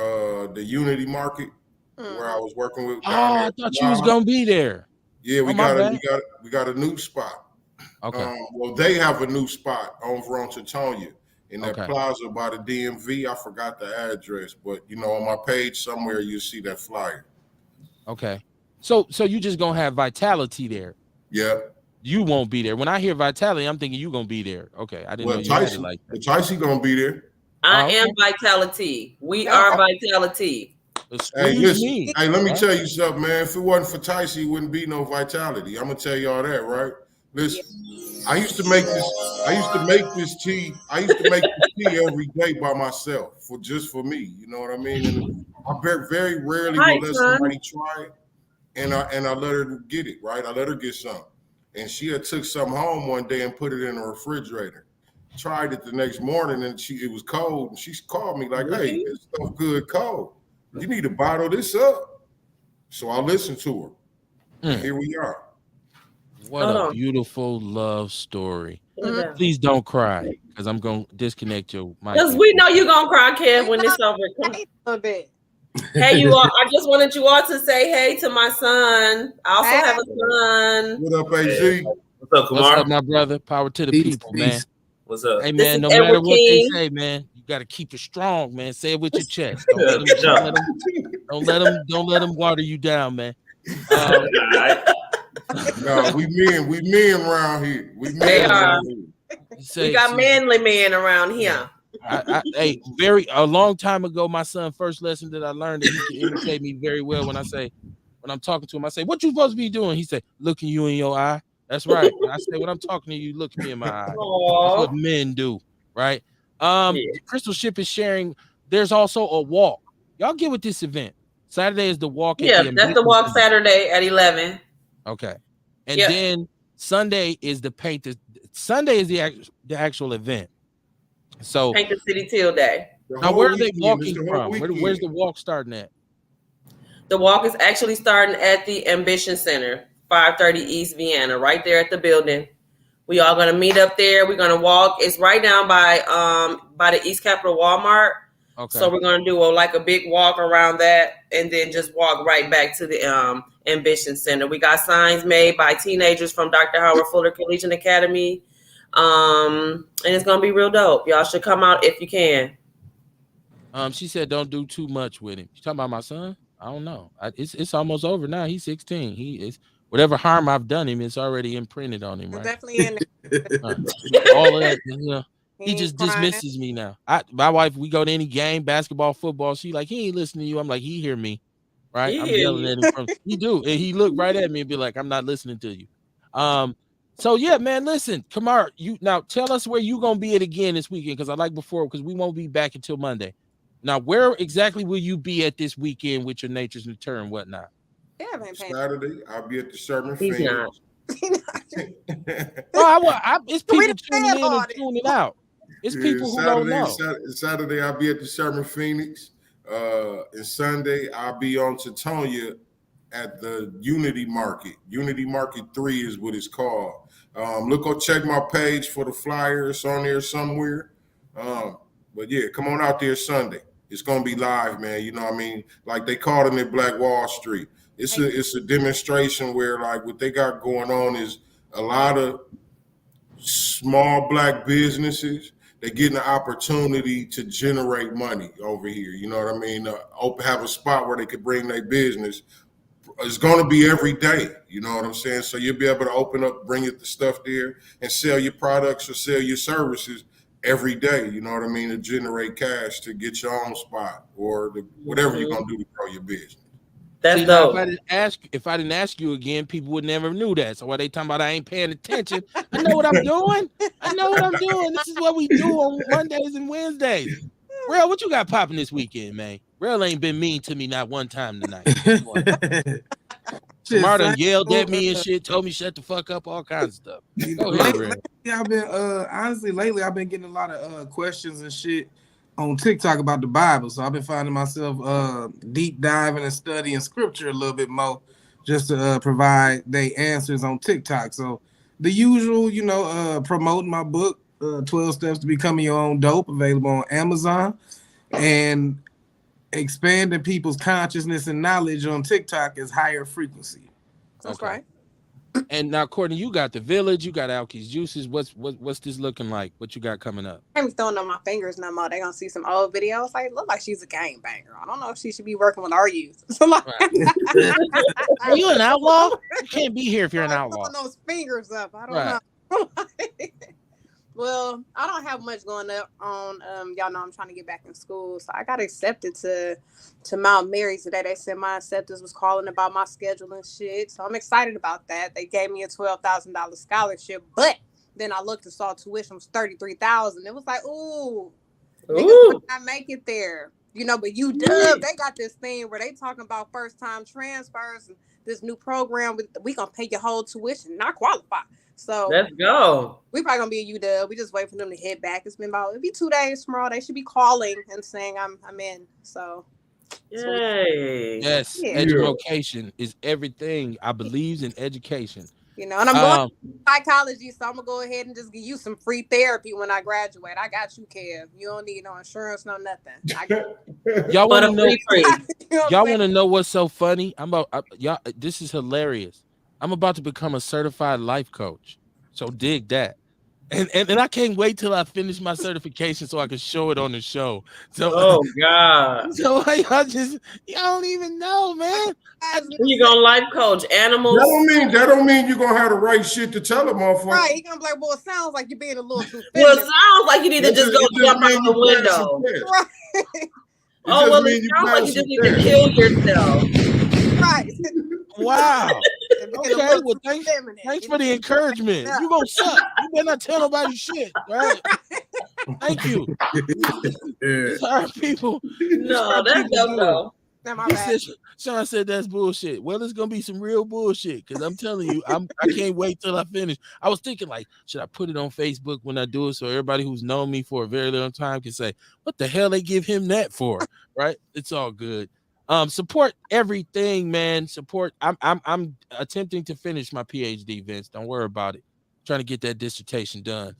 the Unity Market where I was working with. I thought you was gonna be there. Yeah, we got a new spot. Okay. Well, they have a new spot over on Tatonia in that Okay. plaza by the DMV. I forgot the address, but on my page somewhere you'll see that flyer. Okay. So you just gonna have Vitality there? Yeah. You won't be there. When I hear Vitality, I'm thinking you gonna be there. Okay. I didn't know you had it like that. Tyson gonna be there. I am Vitality. We are Vitality. Hey, listen. Hey, let me tell you something, man. If it wasn't for Tyson, it wouldn't be no Vitality. I'm gonna tell you all that, right? Listen, I used to make this tea every day by myself, just for me. You know what I mean? And I very rarely will let somebody try it, and I let her get it, right? I let her get some, and she had took some home one day and put it in the refrigerator. Tried it the next morning, and it was cold, and she called me like, "Hey, this stuff good cold. You need to bottle this up." So I listened to her. And here we are. What a beautiful love story. Please don't cry, because I'm going to disconnect your mic. Because we know you're going to cry, Kev, when it's over. A little bit. Hey, you all. I just wanted you all to say hey to my son. I also have a son. What up, AZ? What's up, Kumar? What's up, my brother? Power to the people, man. What's up? Hey, man, no matter what they say, man, you got to keep it strong, man. Say it with your chest. Don't let them water you down, man. No, we men around here. We got manly men around here. A long time ago, my son first lesson that I learned that he can imitate me very well when I'm talking to him, I say, "What you supposed to be doing?" He said, "Looking you in your eye." That's right. I say, when I'm talking to you, look me in my eye. Aww. That's what men do, right? Crystal Ship is sharing. There's also a walk. Y'all get with this event. Saturday is the walk. That's the walk Saturday at 11. Okay. And then Sunday is the paint. Sunday is the actual event. So Paint the City Teal Day. Now, where are they walking from? Where's the walk starting at? The walk is actually starting at the Ambition Center, 530 East Vienna, right there at the building. We all gonna meet up there. We're gonna walk. It's right down by the East Capitol Walmart. Okay. So we're gonna do a big walk around that, and then just walk right back to the Ambition Center. We got signs made by teenagers from Dr. Howard Fuller Collegiate Academy, and it's gonna be real dope. Y'all should come out if you can. She said, "Don't do too much with him." You talking about my son? I don't know. It's almost over now. He's 16. He is whatever harm I've done him, it's already imprinted on him. Right? Definitely in all of that. He just dismisses me now. My wife, we go to any game, basketball, football. She like, he ain't listening to you. I'm like, he hear me, right? I'm yelling at him. He do, and he look right at me and be like, I'm not listening to you. So yeah, man, listen, Kamar, you now tell us where you gonna be at again this weekend, because we won't be back until Monday. Now, where exactly will you be at this weekend with your Nature's Return and whatnot? Saturday, I'll be at the Sherman Phoenix. It's people tuning in and tuning out. It's people who don't know. Saturday, I'll be at the Sherman Phoenix. And Sunday, I'll be on Tatonia at the Unity Market. Unity Market 3 is what it's called. Check my page for the flyer. It's on there somewhere. But yeah, come on out there Sunday. It's gonna be live, man. You know what I mean? Like they called it Black Wall Street. It's a demonstration where like what they got going on is a lot of small Black businesses. They're getting the opportunity to generate money over here. You know what I mean? Have a spot where they could bring their business. It's going to be every day. You know what I'm saying? So you'll be able to open up, bring the stuff there and sell your products or sell your services every day. You know what I mean? To generate cash to get your own spot or whatever you're going to do to grow your business. That's dope. If I didn't ask you again, people would never knew that. So why they talking about I ain't paying attention? I know what I'm doing. This is what we do on Mondays and Wednesdays. Real, what you got popping this weekend, man? Real ain't been mean to me not one time tonight. Martin yelled at me and shit, told me shut the fuck up, all kinds of stuff. Go ahead, Real. I've been lately I've been getting a lot of questions and shit on TikTok about the Bible. So I've been finding myself deep diving and studying scripture a little bit more just to provide they answers on TikTok. So the usual, promoting my book, 12 Steps to Becoming Your Own Dope, available on Amazon, and expanding people's consciousness and knowledge on TikTok is higher frequency. That's right. And now, Courtney, you got the Village, you got Alky's Juices. What's this looking like? What you got coming up? I ain't throwing on my fingers no more. They gonna see some old videos. Like, look like she's a gangbanger. I don't know if she should be working with our youth. So like, Are you an outlaw? You can't be here if you're an outlaw. Throwing those fingers up. I don't know. Well, I don't have much going up on. Y'all know I'm trying to get back in school, so I got accepted to Mount Mary today. They said my acceptance was calling about my schedule and shit, so I'm excited about that. They gave me a $12,000 scholarship, but then I looked and saw tuition was $33,000. It was like, ooh, niggas might not make it there, But UW, they got this thing where they talking about first time transfers and this new program. We gonna pay your whole tuition, not qualify. So let's go. We probably gonna be at UW. We just wait for them to head back. It'll be 2 days tomorrow. They should be calling and saying I'm in. So yay. Yes, education is everything. I believe in education. And I'm going to psychology, so I'm gonna go ahead and just give you some free therapy when I graduate. I got you, Kev. You don't need no insurance, no nothing. Y'all want to know? Y'all want to know what's so funny? Y'all. This is hilarious. I'm about to become a certified life coach. So dig that. And I can't wait till I finish my certification so I can show it on the show. So, oh God. So y'all don't even know, man. You gonna life coach animals? That don't mean you're gonna have the right shit to tell them, motherfucker. Right, he gonna be like, well, it sounds like you're being a little too well, it sounds like you need to just go jump out the window. Right. Oh, well, it sounds like you just need to kill yourself. Right. Wow. Okay, well, thanks for the encouragement. You gonna suck. You better not tell nobody shit, right? Thank you. Sorry, people. No, that's dope though. Sean said that's bullshit. Well, it's gonna be some real bullshit because I'm telling you, I can't wait till I finish. I was thinking, like, should I put it on Facebook when I do it so everybody who's known me for a very long time can say, what the hell they give him that for? Right? It's all good. Support everything, man. Support. I'm attempting to finish my PhD, Vince. Don't worry about it. I'm trying to get that dissertation done.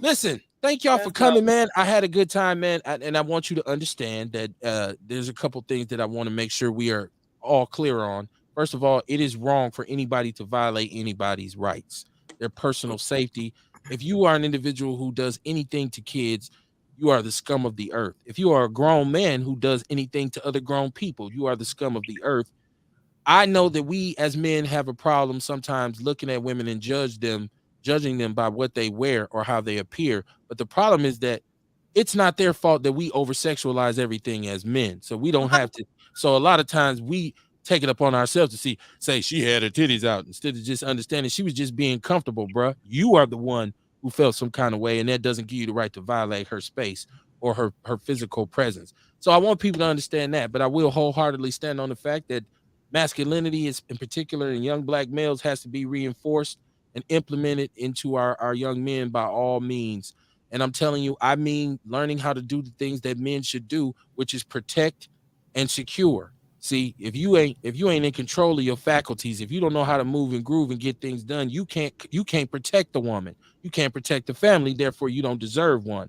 Listen, thank y'all for coming, man. I had a good time, man. And I want you to understand that there's a couple things that I want to make sure we are all clear on. First of all, it is wrong for anybody to violate anybody's rights, their personal safety. If you are an individual who does anything to kids, you are the scum of the earth. If you are a grown man who does anything to other grown people, you are the scum of the earth. I know that we as men have a problem sometimes looking at women and judging them by what they wear or how they appear. But the problem is that it's not their fault that we over-sexualize everything as men. So we don't have to. So a lot of times we take it upon ourselves to say she had her titties out instead of just understanding she was just being comfortable, bruh. You are the one who felt some kind of way, and that doesn't give you the right to violate her space or her physical presence. So I want people to understand that, but I will wholeheartedly stand on the fact that masculinity is, in particular in young black males, has to be reinforced and implemented into our young men by all means. And I'm telling you, I mean learning how to do the things that men should do, which is protect and secure. See, if you ain't in control of your faculties, if you don't know how to move and groove and get things done, you can't protect the woman. You can't protect the family. Therefore, you don't deserve one.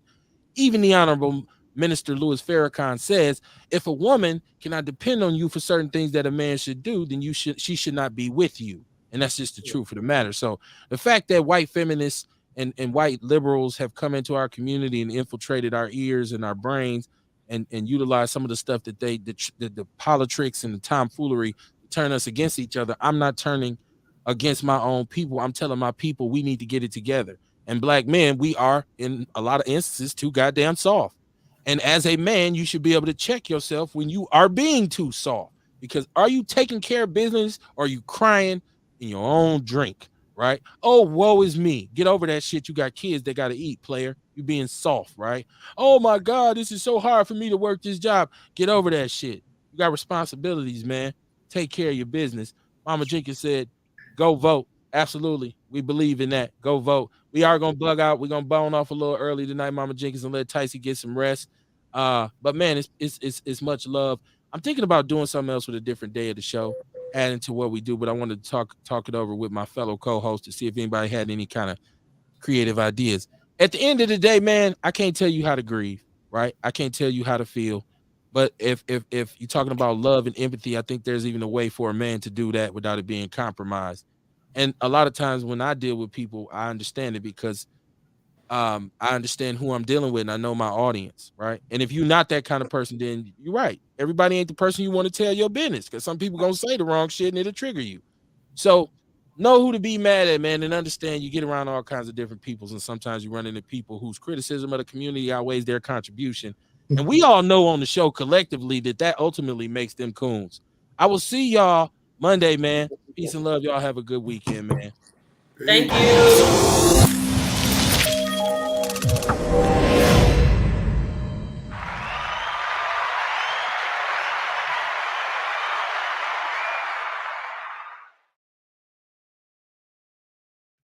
Even the Honorable Minister Louis Farrakhan says, if a woman cannot depend on you for certain things that a man should do, then she should not be with you. And that's just the truth of the matter. So the fact that white feminists and white liberals have come into our community and infiltrated our ears and our brains and utilize some of the stuff that the politics and the tomfoolery to turn us against each other. I'm not turning against my own people. I'm telling my people we need to get it together. And black men, we are in a lot of instances too goddamn soft. And as a man, you should be able to check yourself when you are being too soft. Because are you taking care of business or are you crying in your own drink? Right? Oh, woe is me. Get over that shit. You got kids that got to eat, player. You being soft, right? Oh my God, this is so hard for me to work this job. Get over that shit. You got responsibilities, man. Take care of your business. Mama Jenkins said, go vote. Absolutely. We believe in that. Go vote. We are going to bug out. We're going to bone off a little early tonight, Mama Jenkins, and let Tyson get some rest. But man, it's much love. I'm thinking about doing something else with a different day of the show, adding to what we do. But I wanted to talk it over with my fellow co-host to see if anybody had any kind of creative ideas. At the end of the day, man, I can't tell you how to grieve, right? I can't tell you how to feel. But if you're talking about love and empathy, I think there's even a way for a man to do that without it being compromised. And a lot of times when I deal with people, I understand it because I understand who I'm dealing with and I know my audience, right? And if you're not that kind of person, then you're right. Everybody ain't the person you want to tell your business because some people gonna say the wrong shit and it'll trigger you. So know who to be mad at, man, and understand you get around all kinds of different peoples, and sometimes you run into people whose criticism of the community outweighs their contribution. And we all know on the show collectively that ultimately makes them coons. I will see y'all Monday, man. Peace and love. Y'all have a good weekend, man. Thank you.